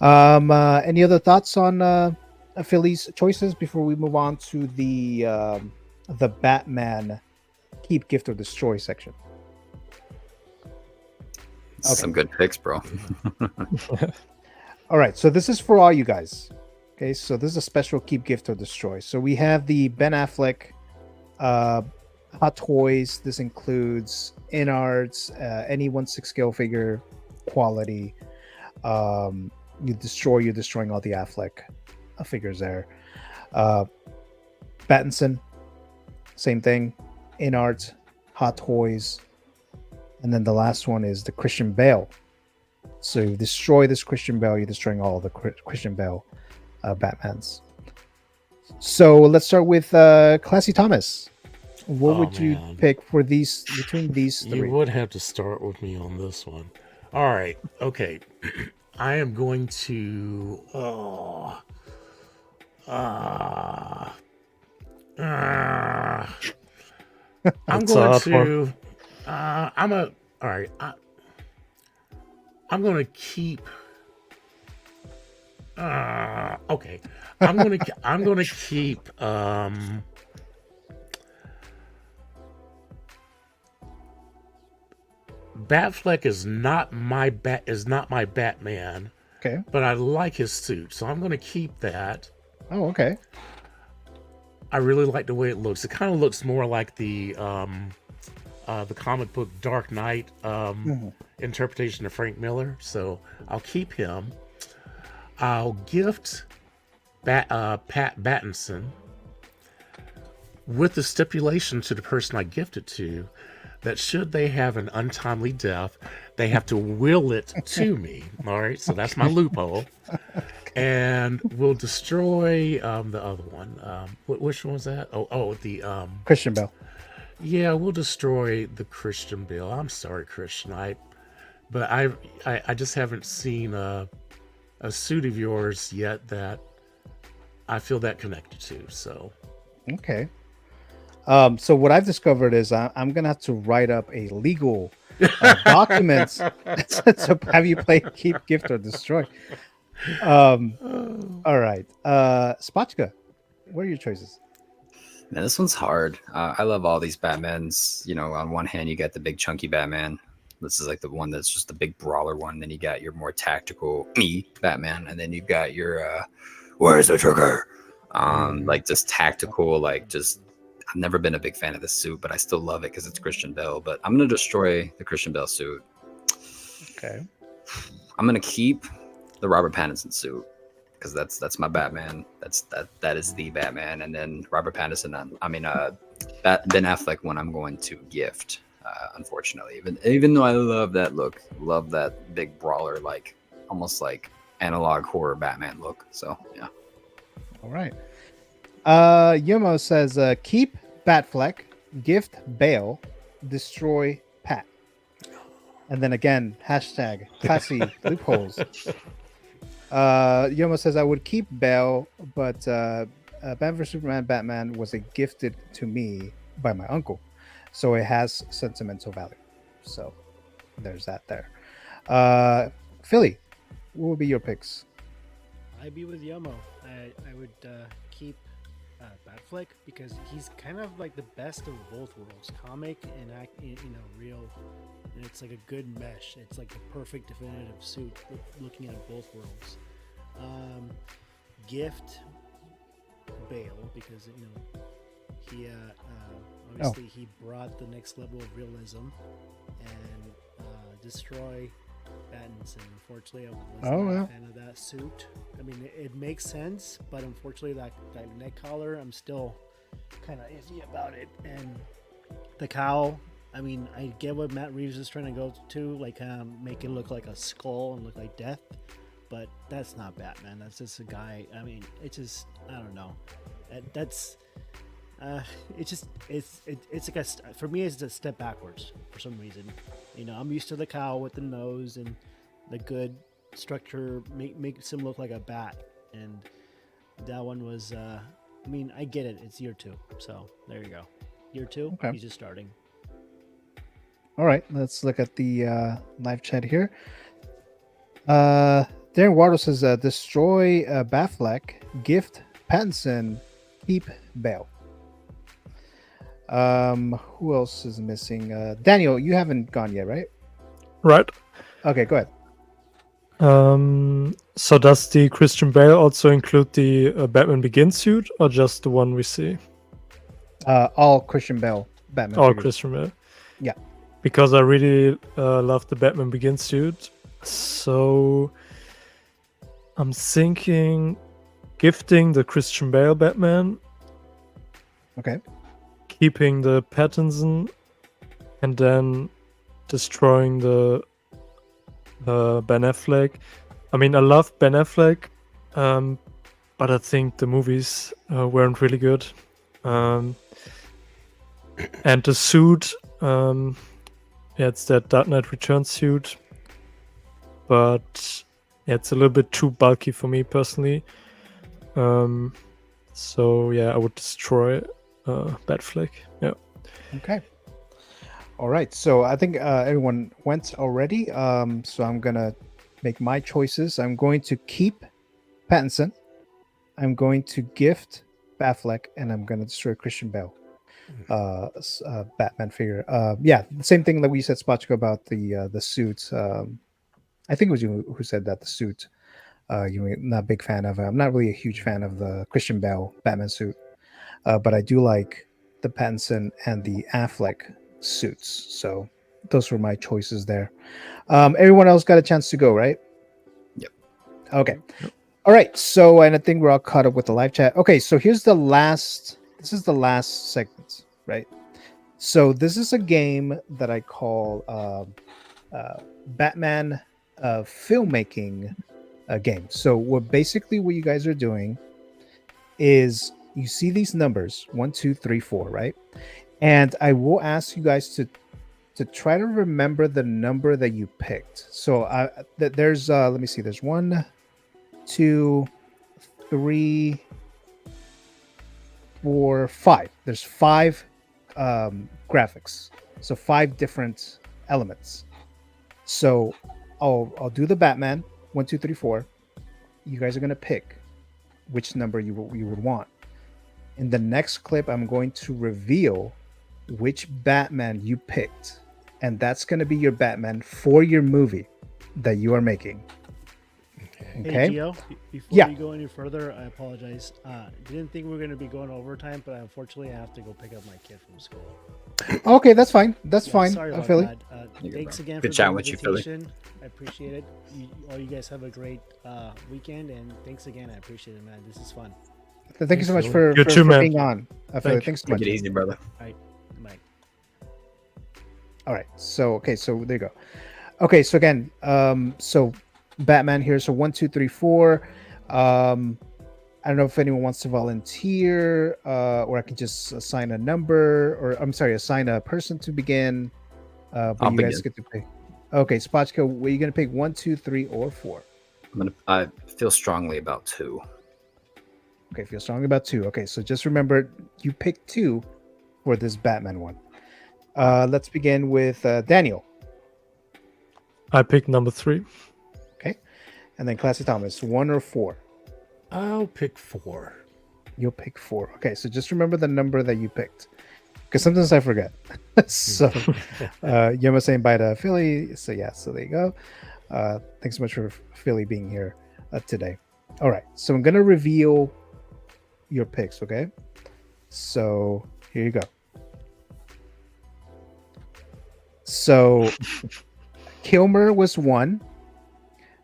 Speaker 3: Any other thoughts on Philly's choices before we move on to the Batman keep, gift, or destroy section?
Speaker 4: Some good picks, bro.
Speaker 3: All right, so this is for all you guys. Okay, so this is a special keep, gift, or destroy. So we have the Ben Affleck Hot Toys. This includes innards, any 1/6 scale figure quality. You're destroying all the Affleck figures there. Pattinson, same thing. Innards, Hot Toys. And then the last one is the Christian Bale. So you destroy this Christian Bale, you're destroying all the Christian Bale Batmans. So let's start with Classy Thomas. What would you pick for between these three?
Speaker 7: You would have to start with me on this one. All right, okay. I am going to. I'm going to. All right. I'm going to keep. Okay. I'm going to keep. Batfleck is not my Batman.
Speaker 3: Okay.
Speaker 7: But I like his suit, so I'm going to keep that.
Speaker 3: Oh, okay.
Speaker 7: I really like the way it looks. It kind of looks more like the comic book Dark Knight interpretation of Frank Miller, so I'll keep him. I'll gift Pat Pattinson with the stipulation to the person I gift it to that should they have an untimely death, they have to will it to me. All right, so that's my loophole. And we'll destroy the other one. Which one was that? The
Speaker 3: Christian Bale.
Speaker 7: Yeah, we'll destroy the Christian Bale. I'm sorry, Christian. But I just haven't seen a suit of yours yet that I feel that connected to. So
Speaker 3: okay. So what I've discovered is I'm gonna have to write up a legal document to have you play keep, gift, or destroy. All right, Spotchka, what are your choices?
Speaker 4: Man, this one's hard. I love all these Batmans. You know, on one hand, you got the big chunky Batman. This is like the one that's just the big brawler one. Then you got your more tactical me Batman, and then you've got your where's the trigger? Like just tactical, like just. I've never been a big fan of this suit, but I still love it because it's Christian Bale. But I'm gonna destroy the Christian Bale suit.
Speaker 3: Okay.
Speaker 4: I'm gonna keep the Robert Pattinson suit because that's my Batman. That is the Batman. And then Robert Pattinson. Ben Affleck one I'm going to gift. Unfortunately, even though I love that look, love that big brawler, like almost like analog horror Batman look. So yeah.
Speaker 3: All right. Yomo says, keep Batfleck, gift Bale, destroy Pat. And then again, hashtag classy loopholes. Yomo says, I would keep Bale, but Batman vs Superman Batman was gifted to me by my uncle. So it has sentimental value. So there's that there. Philly, what would be your picks?
Speaker 6: I'd be with Yomo. I would keep Batfleck because he's kind of like the best of both worlds, comic and real. And it's like a good mesh. It's like the perfect definitive suit looking at both worlds. Gift Bale because he obviously he brought the next level of realism, and destroy Pattinson. Unfortunately, I was not a fan of that suit. I mean, it makes sense, but unfortunately, that neck collar, I'm still kind of iffy about it. And the cowl, I mean, I get what Matt Reeves is trying to go to, like make it look like a skull and look like death, but that's not Batman. That's just a guy. I mean, it's just, I don't know. That's it's like for me it's a step backwards for some reason. I'm used to the cowl with the nose and the good structure makes him look like a bat, and that one was I mean, I get it, it's year 2, so there you go. Year 2, okay. He's just starting.
Speaker 3: All right, let's look at the live chat here. Darren Wardo says, destroy Batfleck, gift Pattinson, keep Bale. Who else is missing? Daniel, you haven't gone yet, right?
Speaker 5: Right.
Speaker 3: Okay, go ahead.
Speaker 5: So does the Christian Bale also include the Batman Begins suit, or just the one we see?
Speaker 3: All Christian Bale Batman.
Speaker 5: All
Speaker 3: figures.
Speaker 5: Christian Bale.
Speaker 3: Yeah.
Speaker 5: Because I really love the Batman Begins suit, so I'm thinking gifting the Christian Bale Batman.
Speaker 3: Okay.
Speaker 5: Keeping the Pattinson, and then destroying the Ben Affleck. I mean, I love Ben Affleck, but I think the movies weren't really good. And the suit, it's that Dark Knight Returns suit, but it's a little bit too bulky for me personally. So yeah, I would destroy Batfleck. Yeah.
Speaker 3: Okay. All right. So I think everyone went already. So I'm gonna make my choices. I'm going to keep Pattinson. I'm going to gift Batfleck, and I'm going to destroy Christian Bale. Batman figure. Yeah, the same thing that we said, Spotchko, about the suit. I think it was you who said that the suit. You're not a big fan of. I'm not really a huge fan of the Christian Bale Batman suit. But I do like the Pattinson and the Affleck suits. So those were my choices there. Everyone else got a chance to go, right?
Speaker 4: Yep.
Speaker 3: Okay. All right. So, and I think we're all caught up with the live chat. Okay. So this is the last segment, right? So this is a game that I call Batman filmmaking game. So what you guys are doing is you see these numbers 1, 2, 3, 4, right? And I will ask you guys to try to remember the number that you picked. So there's let me see, there's 1, 2, 3, 4, 5. There's 5 graphics, so 5 different elements. So I'll do the Batman 1, 2, 3, 4. You guys are gonna pick which number you would want. In the next clip, I'm going to reveal which Batman you picked, and that's going to be your Batman for your movie that you are making. Okay.
Speaker 6: Hey, Gio, before
Speaker 3: Yeah.
Speaker 6: you go any further, I apologize. Didn't think we were going to be going overtime, but unfortunately, I have to go pick up my kid from school.
Speaker 3: Okay, that's fine. That's
Speaker 6: Yeah,
Speaker 3: fine.
Speaker 6: Sorry about
Speaker 3: Philly.
Speaker 6: that.
Speaker 4: You're
Speaker 6: Thanks
Speaker 4: good,
Speaker 6: again
Speaker 4: Good
Speaker 6: for
Speaker 4: chatting
Speaker 6: the
Speaker 4: with you, Philly.
Speaker 6: invitation. I appreciate it. All you guys have a great weekend, and thanks again. I appreciate it, man. This is fun.
Speaker 3: Thank you so much
Speaker 7: Philly.
Speaker 3: for,
Speaker 5: You
Speaker 3: for,
Speaker 5: too,
Speaker 3: for
Speaker 5: man.
Speaker 3: being on. Philly,
Speaker 5: Thank you.
Speaker 3: thanks so
Speaker 4: Take
Speaker 3: much.
Speaker 4: it easy, brother.
Speaker 6: All right, bye.
Speaker 3: All right. So there you go. Okay, so again, so Batman here. So 1, 2, 3, 4. I don't know if anyone wants to volunteer, or I can just assign a number, or I'm sorry, assign a person to begin. But
Speaker 4: I'll
Speaker 3: you guys
Speaker 4: begin.
Speaker 3: get to pick. Okay, Spotchko, were you gonna pick 1, 2, 3, or 4?
Speaker 4: I feel strongly about 2.
Speaker 3: Okay, feel strongly about 2. Okay, so just remember you picked 2 for this Batman one. Let's begin with Daniel.
Speaker 5: I picked number 3.
Speaker 3: Okay, and then Classy Thomas, 1 or 4.
Speaker 7: I'll pick 4.
Speaker 3: You'll pick 4. Okay, so just remember the number that you picked, because sometimes I forget. So Yuma saying bye to Philly. So yeah, so there you go. Thanks so much for Philly being here today. All right, so I'm gonna reveal your picks. Okay, so here you go. So Kilmer was 1,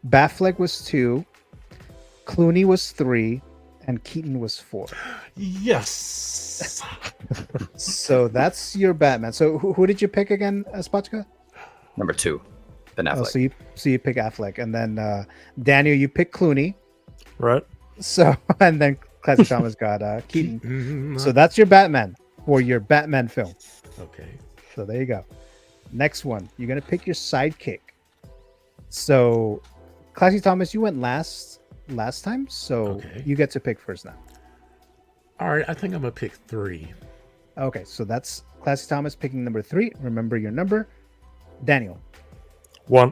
Speaker 3: Batfleck was 2, Clooney was 3, and Keaton was 4.
Speaker 7: Yes.
Speaker 3: So that's your Batman. So who did you pick again, Spotchka?
Speaker 4: Number 2, Ben
Speaker 3: Oh,
Speaker 4: Affleck.
Speaker 3: so you pick Affleck, and then Daniel, you pick Clooney.
Speaker 5: Right?
Speaker 3: So and then Classy Thomas got Keaton. So that's your Batman for your Batman film.
Speaker 7: Okay.
Speaker 3: So there you go. Next one, you're gonna pick your sidekick. So Classy Thomas, you went last time, so
Speaker 7: Okay.
Speaker 3: you get to pick first now.
Speaker 7: All right. I think I'm gonna pick 3.
Speaker 3: Okay, so that's Classy Thomas picking number 3. Remember your number. Daniel,
Speaker 5: 1.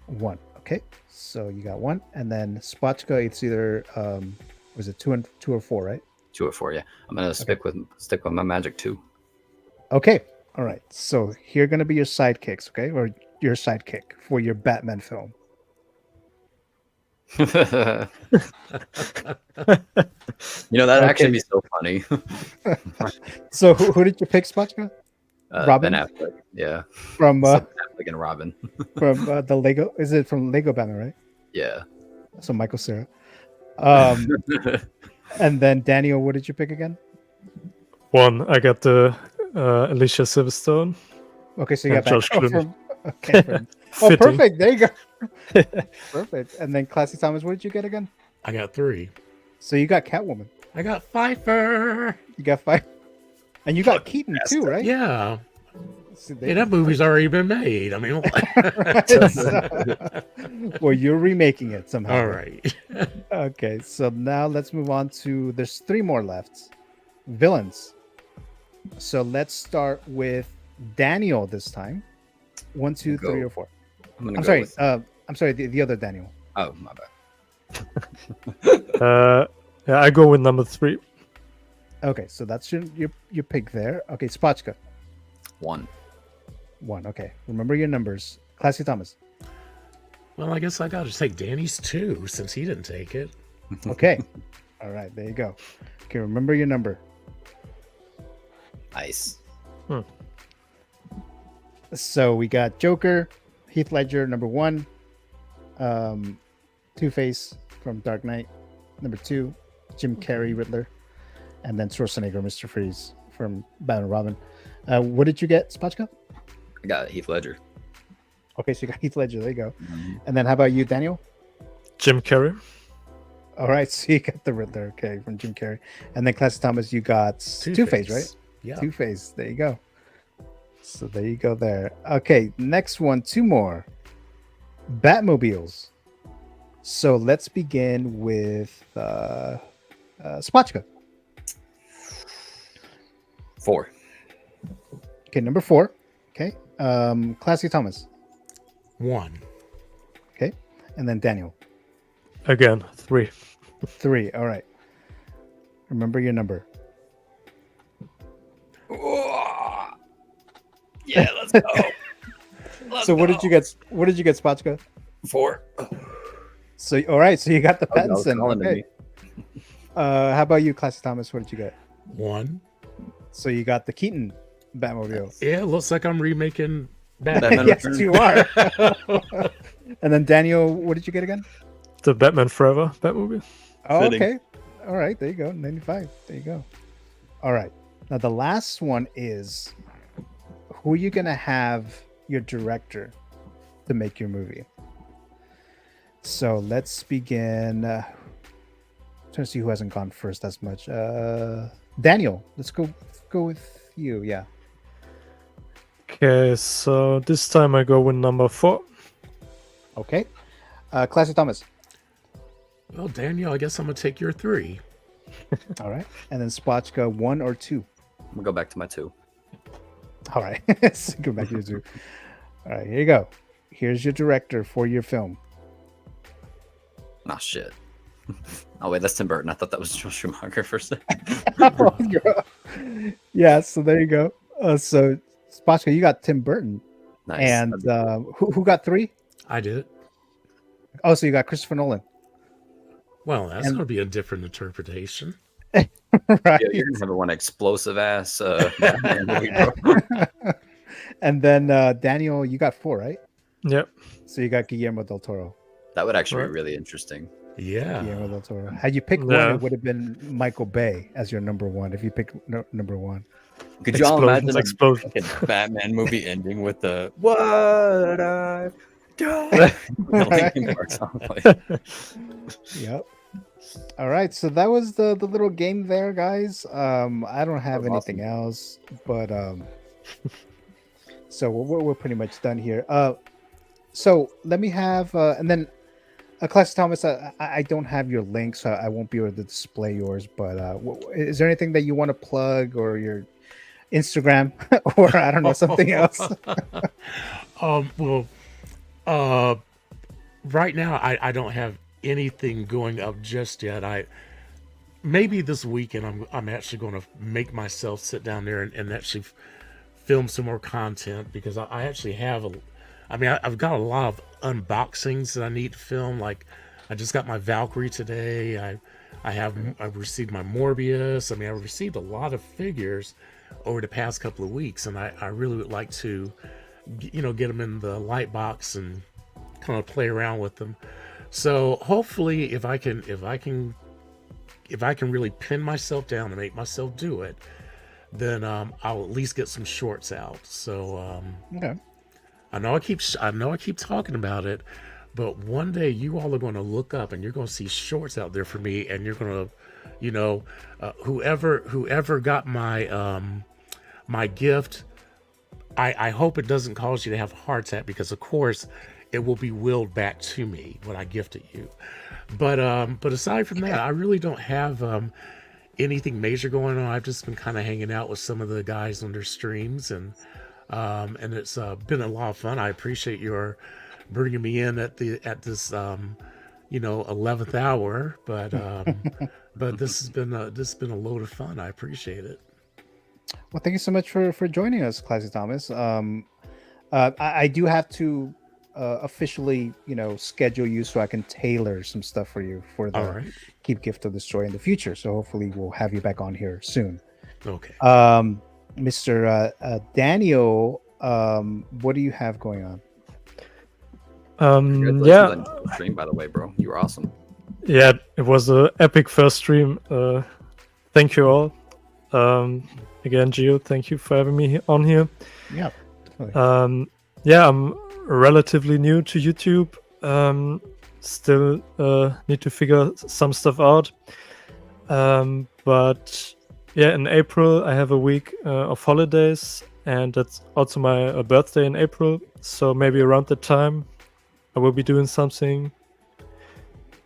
Speaker 3: 1. Okay, so you got 1, and then Spotchka, it's either was it 2 or 4, right?
Speaker 4: 2 or 4, yeah. I'm gonna stick with my magic 2.
Speaker 3: Okay, all right. So here are gonna be your sidekicks, okay, or your sidekick for your Batman film.
Speaker 4: That'd actually be so funny.
Speaker 3: So who did you pick, Spotchka? Robin?
Speaker 4: Ben Affleck, yeah.
Speaker 3: From
Speaker 4: So Ben Affleck and Robin.
Speaker 3: from the Lego. Is it from Lego Batman, right?
Speaker 4: Yeah.
Speaker 3: So Michael Cera. And then Daniel, what did you pick again?
Speaker 5: 1. I got the Alicia Silverstone.
Speaker 3: Okay, so you got
Speaker 5: Josh
Speaker 3: back.
Speaker 5: Clooney.
Speaker 3: Okay. Oh,
Speaker 5: Fitting.
Speaker 3: perfect. There you go. Perfect. And then Classy Thomas, what did you get again?
Speaker 7: I got 3.
Speaker 3: So you got Catwoman.
Speaker 7: I got Pfeiffer.
Speaker 3: You got 5. And you got Keaton too, right?
Speaker 7: Yeah.
Speaker 3: So
Speaker 7: Hey, that movie's already been made. I mean, what?
Speaker 3: Well, you're remaking it somehow.
Speaker 7: All right.
Speaker 3: Okay, so now let's move on to, there's 3 more left. Villains. So let's start with Daniel this time. 1, 2,
Speaker 4: Go.
Speaker 3: 3, or 4.
Speaker 4: I'm
Speaker 3: I'm sorry.
Speaker 4: with,
Speaker 3: I'm sorry. The other Daniel.
Speaker 4: oh, my bad.
Speaker 5: Yeah, I go with number 3.
Speaker 3: Okay, so that's your pick there. Okay, Spotchka.
Speaker 4: 1.
Speaker 3: 1. Okay, remember your numbers. Classy Thomas.
Speaker 7: Well, I guess I got to take Danny's 2 since he didn't take it.
Speaker 3: Okay. All right, there you go. Okay, remember your number.
Speaker 4: Nice.
Speaker 3: So we got Joker, Heath Ledger, number 1. Two-Face from Dark Knight, number 2. Jim Carrey, Riddler, and then Schwarzenegger, Mr. Freeze from Batman and Robin. What did you get, Spotchka?
Speaker 4: I got Heath Ledger.
Speaker 3: Okay, so you got Heath Ledger. There you go. And then how about you, Daniel?
Speaker 5: Jim Carrey.
Speaker 3: All right, so you got the Riddler, okay, from Jim Carrey. And then Classy Thomas, you got Two-Face, right?
Speaker 7: Yeah.
Speaker 3: Two-Face. There you go. So there you go there. Okay, next one, 2 more. Batmobiles. So let's begin with Spotchka.
Speaker 4: 4.
Speaker 3: Okay, number 4. Okay. Classy Thomas.
Speaker 7: 1.
Speaker 3: Okay. And then Daniel.
Speaker 5: Again, 3.
Speaker 3: 3. All right. Remember your number.
Speaker 4: Yeah, let's go.
Speaker 3: So what did you get? What did you get, Spotchka?
Speaker 4: 4.
Speaker 3: So all right, so you got the
Speaker 4: Okay, I was
Speaker 3: Pattinson.
Speaker 4: calling to
Speaker 3: Okay.
Speaker 4: me.
Speaker 3: How about you, Classic Thomas? What did you get?
Speaker 7: 1.
Speaker 3: So you got the Keaton Batmobile.
Speaker 7: Yeah, it looks like I'm remaking Batman.
Speaker 4: Batman
Speaker 3: Yes,
Speaker 4: Returns.
Speaker 3: you are. And then Daniel, what did you get again?
Speaker 5: The Batman Forever Batmobile.
Speaker 3: Oh,
Speaker 4: Fitting.
Speaker 3: okay. All right, there you go. 95. There you go. All right. Now the last one is, who are you gonna have your director to make your movie? So let's begin. Trying to see who hasn't gone first as much. Daniel, let's go with you. Yeah.
Speaker 5: Okay, so this time I go with number 4.
Speaker 3: Okay. Classic Thomas.
Speaker 7: Well, Daniel, I guess I'm gonna take your 3.
Speaker 3: All right. And then Spotchka, 1 or 2.
Speaker 4: I'm gonna go back to my 2.
Speaker 3: All right. So go back to your 2. All right. Here you go. Here's your director for your film.
Speaker 4: Oh shit. Oh wait, that's Tim Burton. I thought that was Joel Schumacher for a second.
Speaker 3: Yeah. So there you go. So Spotchka, you got Tim Burton.
Speaker 4: Nice.
Speaker 3: And who got 3?
Speaker 7: I did.
Speaker 3: Oh, so you got Christopher Nolan.
Speaker 7: Well, that's
Speaker 3: And-
Speaker 7: gonna be a different interpretation.
Speaker 3: Right.
Speaker 4: Yeah, you're gonna have one explosive ass. Batman movie, bro.
Speaker 3: And then Daniel, you got 4, right?
Speaker 5: Yep.
Speaker 3: So you got Guillermo del Toro.
Speaker 4: That would actually
Speaker 5: Right.
Speaker 4: be really interesting.
Speaker 7: Yeah.
Speaker 3: Guillermo del Toro. Had you picked one,
Speaker 5: Yeah.
Speaker 3: it would have been Michael Bay as your number 1. If you picked number 1.
Speaker 4: Could you all imagine
Speaker 5: Explosions.
Speaker 4: a fucking Batman movie ending with the "What I've done"? The Linkin Park song playing.
Speaker 3: Yep. All right, so that was the little game there, guys. I don't have
Speaker 4: That was
Speaker 3: anything else, but so we're pretty much done here. So let me have and then Classic Thomas, I don't have your link, so I won't be able to display yours. But is there anything that you want to plug, or your Instagram, or I don't know, something else?
Speaker 7: Well, right now I don't have anything going up just yet. Maybe this weekend I'm actually going to make myself sit down there and actually film some more content, because I actually have I've got a lot of unboxings that I need to film. Like I just got my Valkyrie today. I've received my Morbius. I've received a lot of figures over the past couple of weeks, and I really would like to get them in the light box and kind of play around with them. So hopefully if I can really pin myself down and make myself do it, then I'll at least get some shorts out. So
Speaker 3: Okay.
Speaker 7: I know I keep talking about it, but one day you all are going to look up and you're going to see shorts out there for me, and you're going to, whoever got my my gift, I hope it doesn't cause you to have a heart attack, because of course it will be willed back to me when I gifted you. But aside from that, I really don't have anything major going on. I've just been kind of hanging out with some of the guys on their streams, and it's been a lot of fun. I appreciate your bringing me in at this 11th hour, but this has been a load of fun. I appreciate it.
Speaker 3: Well, thank you so much for joining us, Classic Thomas. I do have to officially, schedule you so I can tailor some stuff for you for the
Speaker 7: All right.
Speaker 3: Keep Gift of the Story in the future. So hopefully we'll have you back on here soon.
Speaker 7: Okay.
Speaker 3: Mr. Daniel, what do you have going on?
Speaker 4: Congratulations
Speaker 5: Yeah,
Speaker 4: on your stream, by the way, bro. You were awesome.
Speaker 5: yeah, it was an epic first stream. Thank you all. Again, Gio, thank you for having me on here.
Speaker 3: Yeah. Definitely.
Speaker 5: Yeah, I'm relatively new to YouTube. Still need to figure some stuff out. But yeah, in April I have a week of holidays, and that's also my birthday in April. So maybe around that time I will be doing something.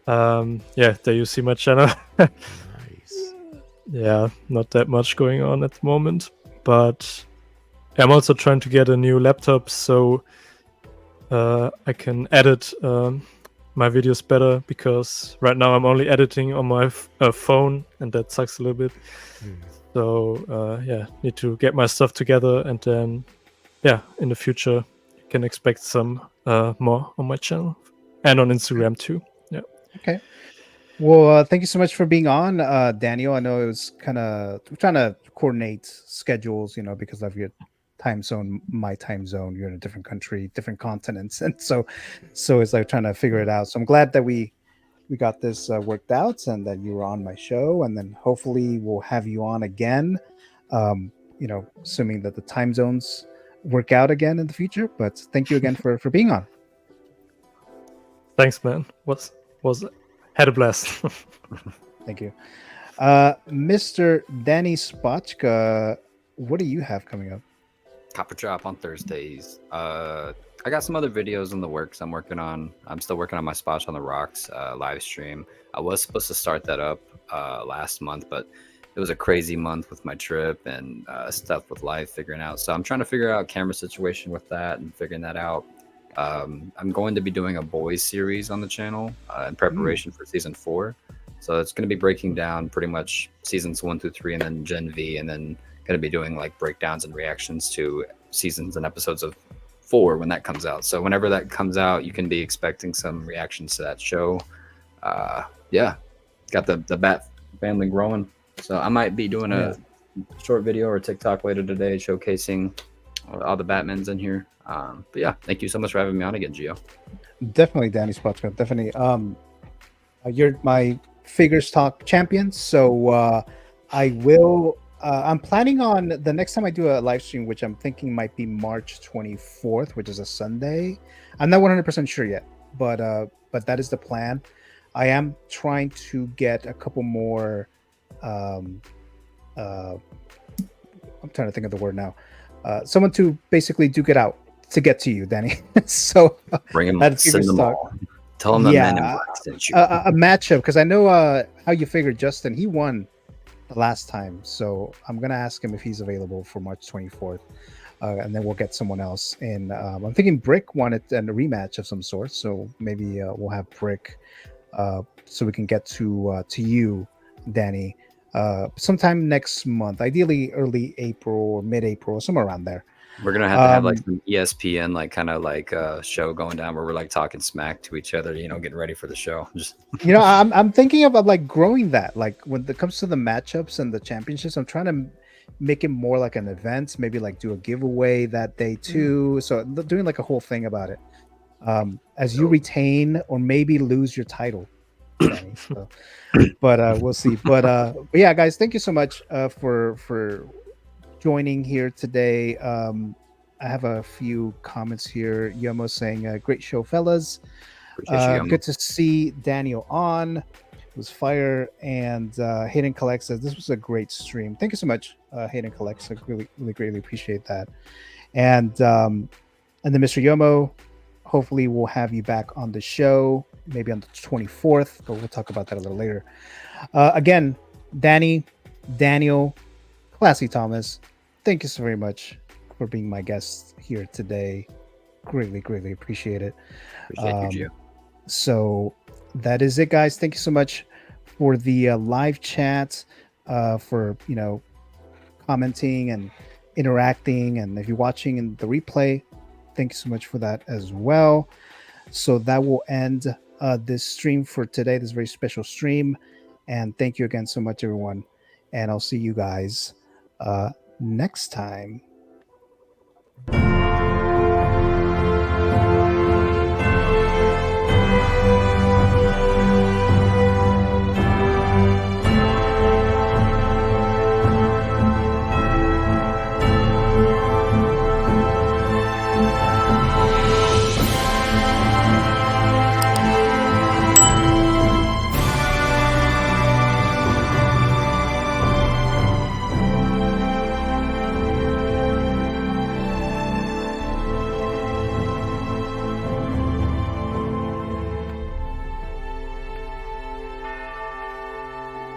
Speaker 5: Yeah, there you see my channel.
Speaker 7: Nice.
Speaker 5: Yeah, not that much going on at the moment, but I'm also trying to get a new laptop so I can edit my videos better, because right now I'm only editing on my phone, and that sucks a little bit. So yeah, need to get my stuff together, and then yeah, in the future can expect some more on my channel and on Instagram too. Yeah.
Speaker 3: Okay. Well, thank you so much for being on, Daniel. I know it was kind of trying to coordinate schedules, because of your time zone, my time zone. You're in a different country, different continents, and so it's like trying to figure it out. So I'm glad that we got this worked out, and that you were on my show, and then hopefully we'll have you on again. Assuming that the time zones work out again in the future. But thank you again for being on.
Speaker 5: Thanks, man. Had a blast.
Speaker 3: Thank you. Mr. Danny Spotchka, what do you have coming up?
Speaker 4: Copper Drop on Thursdays. I got some other videos in the works I'm working on. I'm still working on my Spotch on the Rocks live stream. I was supposed to start that up last month, but it was a crazy month with my trip and stuff with life figuring out. So I'm trying to figure out camera situation with that and figuring that out. I'm going to be doing a boys series on the channel in preparation for season 4. So it's going to be breaking down pretty much seasons 1 through 3 and then Gen V, and then going to be doing like breakdowns and reactions to seasons and episodes of 4 when that comes out. So whenever that comes out, you can be expecting some reactions to that show. Yeah, got the Bat family growing. So I might be doing a short video or TikTok later today showcasing all the Batmans in here. But yeah, thank you so much for having me on again, Gio.
Speaker 3: Definitely, Danny Spotchka. Definitely. You're my Figures Talk champion. So I will. I'm planning on the next time I do a live stream, which I'm thinking might be March 24th, which is a Sunday. I'm not 100% sure yet, but that is the plan. I am trying to get a couple more. I'm trying to think of the word now. Someone to basically duke it out to get to you, Danny. So
Speaker 4: bring him. Send them all. Tell them the men in black sent you.
Speaker 3: A matchup, because I know how you figured Justin. He won the last time, so I'm gonna ask him if he's available for March 24th, and then we'll get someone else. And I'm thinking Brick wanted a rematch of some sort, so maybe we'll have Brick, so we can get to you, Danny, sometime next month, ideally early April or mid-April, somewhere around there.
Speaker 4: We're gonna have to have like some ESPN show going down where we're like talking smack to each other, getting ready for the show. Just
Speaker 3: I'm thinking about like growing that. Like when it comes to the matchups and the championships, I'm trying to make it more like an event. Maybe like do a giveaway that day too. So doing like a whole thing about it. As you retain or maybe lose your title. Danny, so. But we'll see. But yeah, guys, thank you so much for joining here today. I have a few comments here. Yomo saying, great show, fellas. Good to see Daniel on. It was fire. And Hayden Collect says, this was a great stream. Thank you so much, Hayden Collect. I really, really greatly appreciate that. And then Mr. Yomo, hopefully we'll have you back on the show, maybe on the 24th, but we'll talk about that a little later. Again, Danny, Daniel, Classy Thomas, thank you so very much for being my guest here today. Greatly, greatly appreciate it.
Speaker 4: Appreciate you, Gio.
Speaker 3: So that is it, guys. Thank you so much for the live chat, for commenting and interacting, and if you're watching in the replay, thank you so much for that as well. So that will end this stream for today, this very special stream. And thank you again so much, everyone. And I'll see you guys next time.